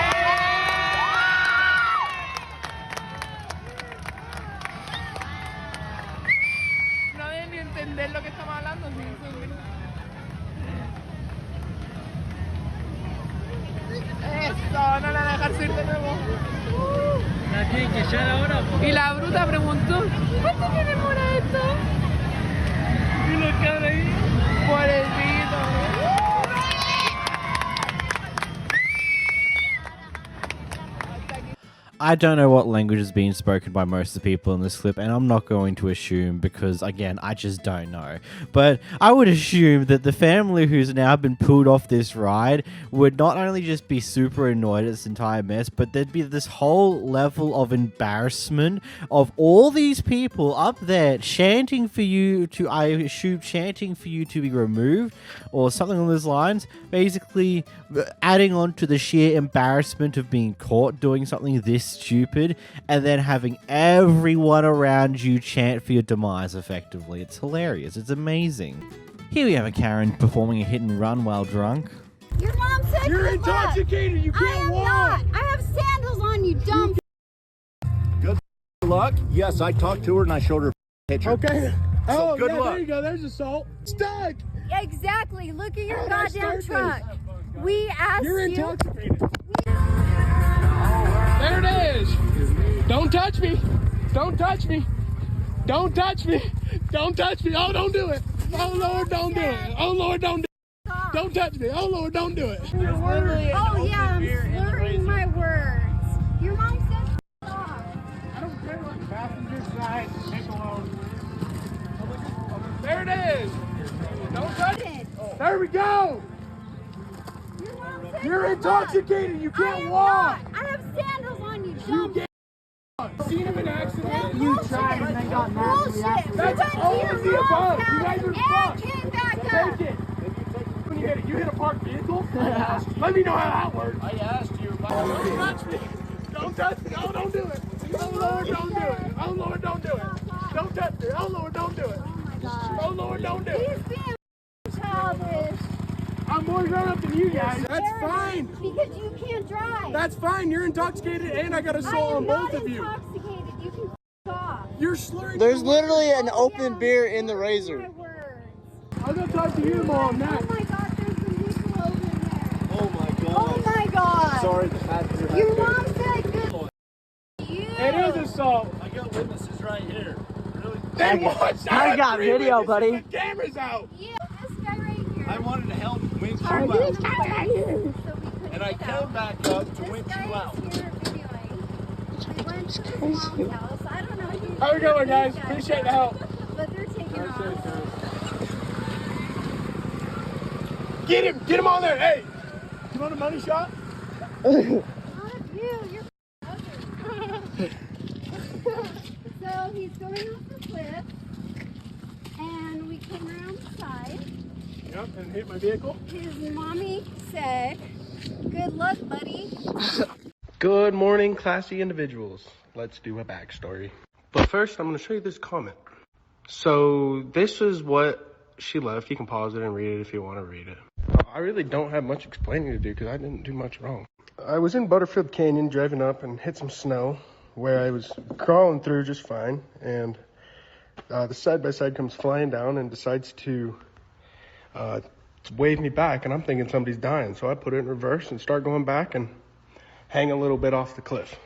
No deben ni entender lo que estamos hablando. Si son gringos. Eso, no la van a dejar subir de nuevo. La tienen que echar ahora. Y la bruta preguntó, ¿cuánto me demora esto? Y los cabros ahí. Pobrecito. I don't know what language is being spoken by most of the people in this clip, and I'm not going to assume because, again, I just don't know. But I would assume that the family who's now been pulled off this ride would not only just be super annoyed at this entire mess, but there'd be this whole level of embarrassment of all these people up there chanting for you to, I assume, chanting for you to be removed or something along those lines, basically adding on to the sheer embarrassment of being caught doing something this stupid and then having everyone around you chant for your demise effectively. It's hilarious. It's amazing. Here we have a Karen performing a hit and run while drunk. Your mom said You're intoxicated. You can't walk. I am not. I have sandals on, you dumb. Good luck. Yes, I talked to her and I showed her a picture. Okay. So good luck. There you go. There's assault. Stuck. Exactly. Look at your goddamn truck. We asked You're you. intoxicated. There it is. Don't touch me. Don't touch me. Don't touch me. Don't touch me. Oh, don't do it. Oh, Lord, don't do it. Oh, Lord, don't do it. Don't touch me. Oh, Lord, don't do it. Oh, yeah, I'm slurring my words. Your mom said stop. I don't care what the passenger side. Take alone. There it is. Don't touch it. There we go. You're intoxicated. You can't walk. I have sandals on, you dumb. Seen him in accident? You tried and they got mad. Bullshit. That's all of the above. You guys are fucked. Came back up. Take it. When you hit a parked vehicle? Let me know how that works. I asked you about Don't touch me. Don't touch me. Oh, don't do it. Oh, Lord, don't do it. Oh, Lord, don't do it. Don't touch me. Oh, Lord, don't do it. Oh, my God. Oh, Lord, don't do it. He's being childish. I'm more grown up than you guys. That's fine. Because you can't drive. That's fine. You're intoxicated and I got assault on both of you. I am not intoxicated. You can f off. You're slurring. There's literally an open beer in the Razor. I'm gonna talk to you, Mom. Next. Oh my God, there's a vehicle over there. Oh my God. Oh my God. Sorry, the passenger. Your mom said good. It is assault. I got witnesses right here. Really? Then watch that. I got video, buddy. The camera's out. Yeah, this guy right here. I wanted to help winch you Are out. this guy right here? So we couldn't And I get came out. back up to This winch guy you out. is here videoing. We went to his mom's house. I don't know who. How we going, guys? these Appreciate are, the help. But they're taking off. Get him! Get him on there! Hey! You want a money shot? Not you. You're ugly. So he's going off the cliff, and we came around the side. Yep, and hit my vehicle. His mommy said, "Good luck, buddy." Good morning, classy individuals. Let's do a backstory. But first, I'm going to show you this comment. So this is what she left. You can pause it and read it if you want to read it. I really don't have much explaining to do because I didn't do much wrong. I was in Butterfield Canyon driving up and hit some snow where I was crawling through just fine. And the side-by-side comes flying down and decides to wave me back. And I'm thinking somebody's dying. So I put it in reverse and start going back and hang a little bit off the cliff.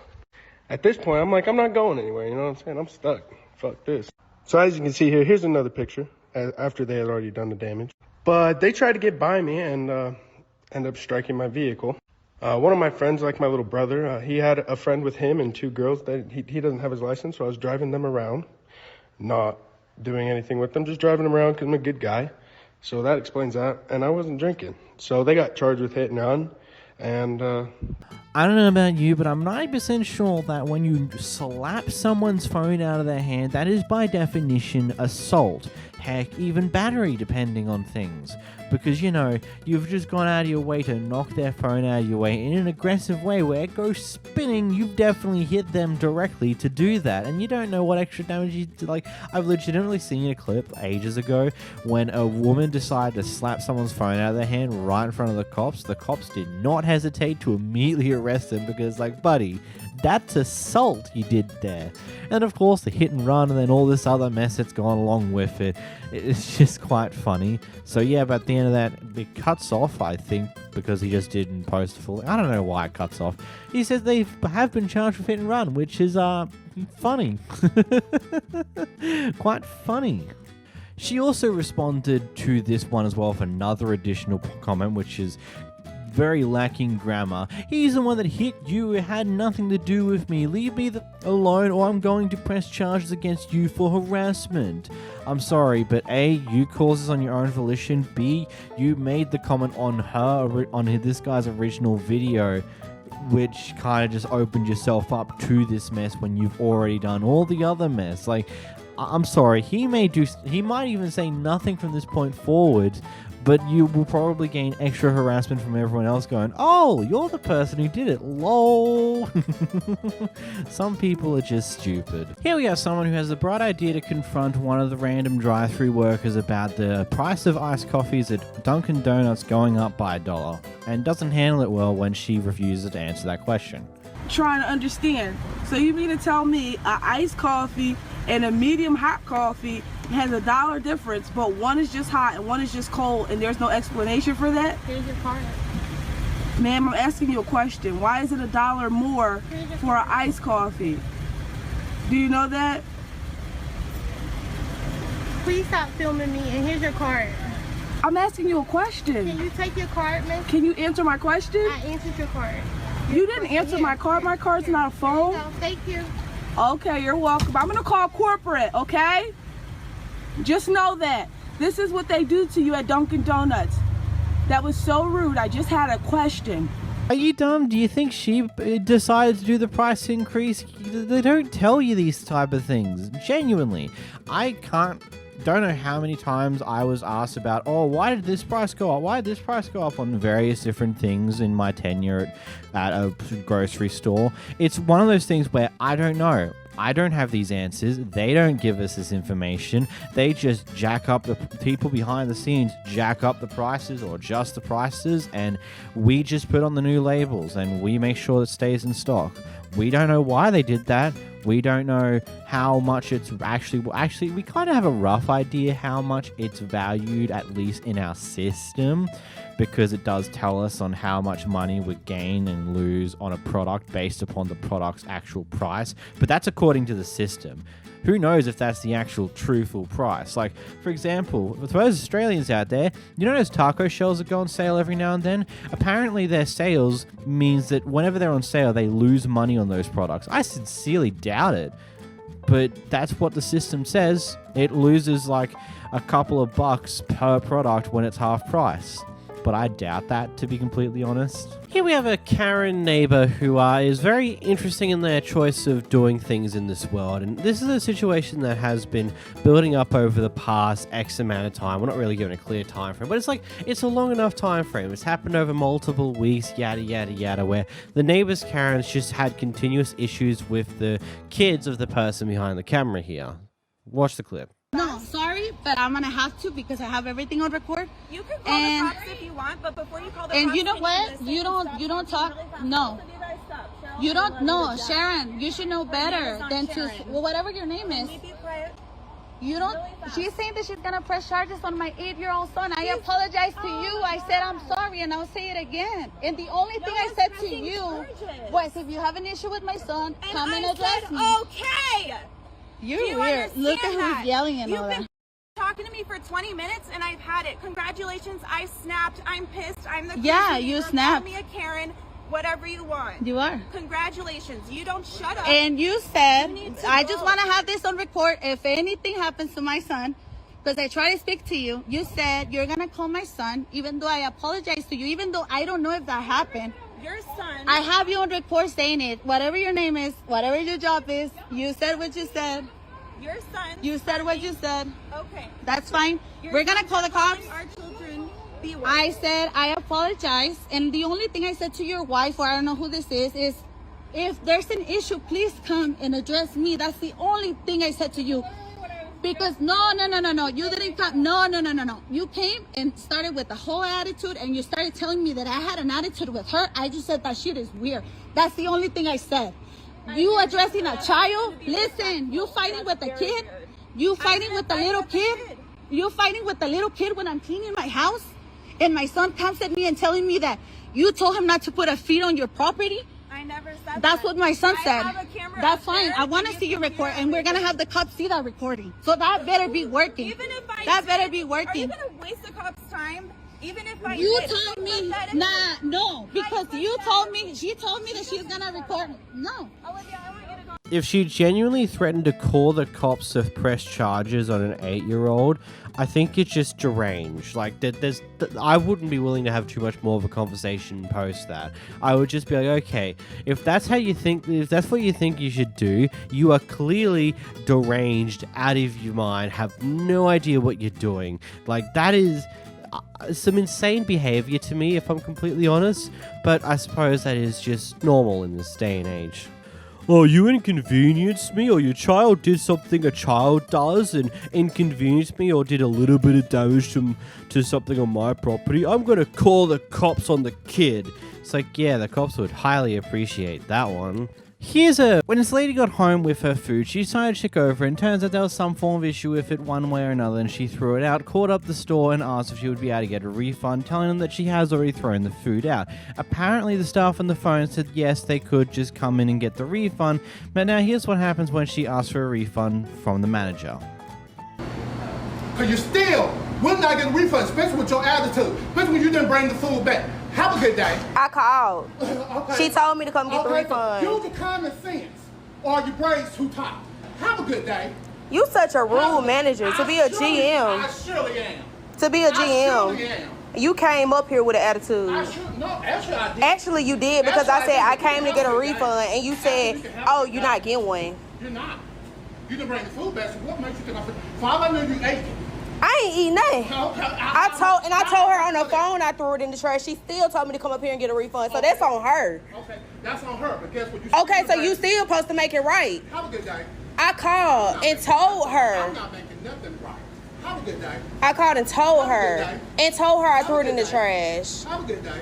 At this point, I'm like, I'm not going anywhere. You know what I'm saying? I'm stuck. Fuck this. So as you can see here, here's another picture after they had already done the damage. But they tried to get by me and end up striking my vehicle. One of my friends, like my little brother, he had a friend with him and two girls that he doesn't have his license. So I was driving them around, not doing anything with them, just driving them around because I'm a good guy. So that explains that. And I wasn't drinking. So they got charged with hit and run. And I don't know about you, but I'm 90% sure that when you slap someone's phone out of their hand, that is by definition assault. Heck, even battery, depending on things. Because, you know, you've just gone out of your way to knock their phone out of your way in an aggressive way where it goes spinning. You've definitely hit them directly to do that. And you don't know what extra damage you did. Like, I've legitimately seen a clip ages ago when a woman decided to slap someone's phone out of their hand right in front of the cops. The cops did not hesitate to immediately arrest them because, like, buddy, that's assault you did there. And of course the hit and run and then all this other mess that's gone along with it. It's just quite funny. So yeah, but at the end of that, it cuts off, I think, because he just didn't post fully. I don't know why it cuts off. He says they have been charged with hit and run, which is funny. Quite funny. She also responded to this one as well with another additional comment, which is very lacking grammar. He's the one that hit you. It had nothing to do with me. Leave me alone or I'm going to press charges against you for harassment. I'm sorry, but A, you caused this on your own volition. B, you made the comment on this guy's original video, which kind of just opened yourself up to this mess when you've already done all the other mess. Like, I'm sorry, he might even say nothing from this point forward, but you will probably gain extra harassment from everyone else going, oh, you're the person who did it, lol. Some people are just stupid. Here we have someone who has the bright idea to confront one of the random drive-thru workers about the price of iced coffees at Dunkin' Donuts going up by $1, and doesn't handle it well when she refuses to answer that question. Trying to understand. So you mean to tell me a iced coffee and a medium hot coffee has $1 difference, but one is just hot and one is just cold, and there's no explanation for that? Here's your card. Ma'am, I'm asking you a question. Why is it $1 more for an iced coffee? Do you know that? Please stop filming me, and here's your card. I'm asking you a question. Can you take your card, miss? Can you answer my question? I answered your card. You didn't answer my card. My card's not a phone. No, thank you. Okay, you're welcome. I'm gonna call corporate, okay? Just know that. This is what they do to you at Dunkin' Donuts. That was so rude. I just had a question. Are you dumb? Do you think she decided to do the price increase? They don't tell you these type of things. Genuinely. Don't know how many times I was asked about, oh, why did this price go up? Why did this price go up on various different things in my tenure at a grocery store? It's one of those things where I don't know. I don't have these answers. They don't give us this information. They just jack up the people behind the scenes, jack up the prices or adjust the prices, and we just put on the new labels and we make sure it stays in stock. We don't know why they did that. We don't know how much it's actually, we kind of have a rough idea how much it's valued, at least in our system, because it does tell us on how much money we gain and lose on a product based upon the product's actual price. But that's according to the system. Who knows if that's the actual truthful price? Like, for example, for those Australians out there, you know those taco shells that go on sale every now and then? Apparently their sales means that whenever they're on sale, they lose money on those products. I sincerely doubt it, but that's what the system says. It loses like a couple of bucks per product when it's half price. But I doubt that, to be completely honest. Here we have a Karen neighbor who is very interesting in their choice of doing things in this world. And this is a situation that has been building up over the past X amount of time. We're not really given a clear time frame, but it's a long enough time frame. It's happened over multiple weeks, yada, yada, yada, where the neighbor's Karen's just had continuous issues with the kids of the person behind the camera here. Watch the clip. No, sorry, but I'm gonna have to because I have everything on record. You can call the cops if you want, but before you call the cops, and you know what? You don't talk. No, you don't. No, Sharon, you should know better than to. Well, whatever your name is. You don't. She's saying that she's gonna press charges on my 8-year-old son. I apologize to you. I said I'm sorry, and I'll say it again. And the only thing I said to you was, if you have an issue with my son, come and address me. Okay. You're weird. Look at who's yelling and all that. You've been talking to me for 20 minutes and I've had it. Congratulations, I snapped. I'm pissed. I'm the Yeah, you snapped. Call me a Karen, whatever you want. You are. Congratulations. You don't shut up. And you said, I just want to have this on record. If anything happens to my son, because I try to speak to you, you said you're going to call my son, even though I apologize to you, even though I don't know if that happened. Your son. I have you on record saying it. Whatever your name is, whatever your job is, you said what you said. Your son. You said what you said. Okay. That's fine. We're going to call the cops. Our children. I said I apologize. And the only thing I said to your wife, or I don't know who this is if there's an issue, please come and address me. That's the only thing I said to you. Because no. You didn't come. No. You came and started with the whole attitude, and you started telling me that I had an attitude with her. I just said that shit is weird. That's the only thing I said. You addressing a child? Listen, you fighting with a kid? You fighting with the little kid? You fighting with the little kid when I'm cleaning my house? And my son comes at me and telling me that you told him not to put a feet on your property? I never said that. That's what my son said. I have a camera That's fine. I want to see your record, and we're going to have the cops see that recording. So that better be working. Even if that better be working. Are you going to waste the cops' time? Even if I You told me, nah, no, because she told me that she's gonna report. No. If she genuinely threatened to call the cops to press charges on an 8-year-old, I think it's just deranged. Like, I wouldn't be willing to have too much more of a conversation post that. I would just be like, okay, if that's how you think, if that's what you think you should do, you are clearly deranged, out of your mind, have no idea what you're doing. Like, that is some insane behavior to me, if I'm completely honest, but I suppose that is just normal in this day and age. Oh, you inconvenienced me, or your child did something a child does and inconvenienced me, or did a little bit of damage to something on my property. I'm gonna call the cops on the kid. It's like, yeah, the cops would highly appreciate that one. When this lady got home with her food, she decided to check over it, and turns out there was some form of issue with it one way or another, and she threw it out, called up the store and asked if she would be able to get a refund, telling them that she has already thrown the food out. Apparently the staff on the phone said yes, they could just come in and get the refund, but now here's what happens when she asks for a refund from the manager. Because you still will not get a refund, especially with your attitude, especially when you didn't bring the food back. Have a good day. I called. Okay. She told me to come get the refund. Use your common sense, or your brains too tight. Have a good day. You such a rude manager to be a GM. I surely am. To be a GM. I surely am. You came up here with an attitude. Actually I did. Actually you did, because I said I came to get a refund and you said, oh, you're not getting one. You're not. You didn't bring the food back, so what makes you think for all I know you ate it? I ain't eating nothing. Okay, I told her on the phone I threw it in the trash. She still told me to come up here and get a refund. So that's on her. Okay, that's on her. But guess what? Okay, so you still supposed to make it right. Have a good day. I called and told her. I'm not making nothing right. Have a good day. I called and told her. And told her I threw it in the trash. Have a good day.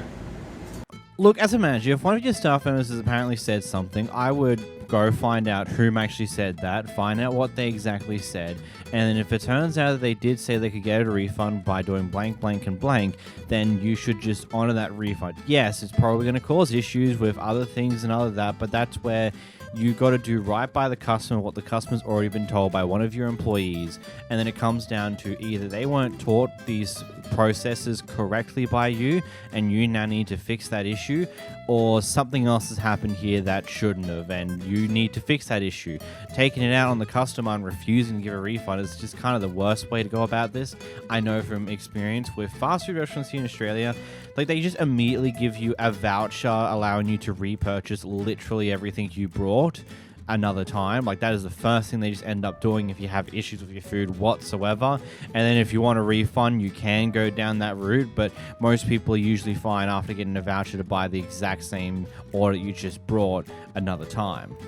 Look, as a manager, if one of your staff members has apparently said something, I would go find out whom actually said that, find out what they exactly said, and then if it turns out that they did say they could get a refund by doing blank, blank, and blank, then you should just honor that refund. Yes, it's probably going to cause issues with other things and other that, but that's where you got to do right by the customer, what the customer's already been told by one of your employees, and then it comes down to either they weren't taught these processes correctly by you, and you now need to fix that issue, or something else has happened here that shouldn't have, and you need to fix that issue. Taking it out on the customer and refusing to give a refund is just kind of the worst way to go about this. I know from experience with fast food restaurants here in Australia, like they just immediately give you a voucher allowing you to repurchase literally everything you brought another time. Like that is the first thing they just end up doing if you have issues with your food whatsoever. And then if you want a refund, you can go down that route, but most people are usually fine after getting a voucher to buy the exact same order you just brought another time.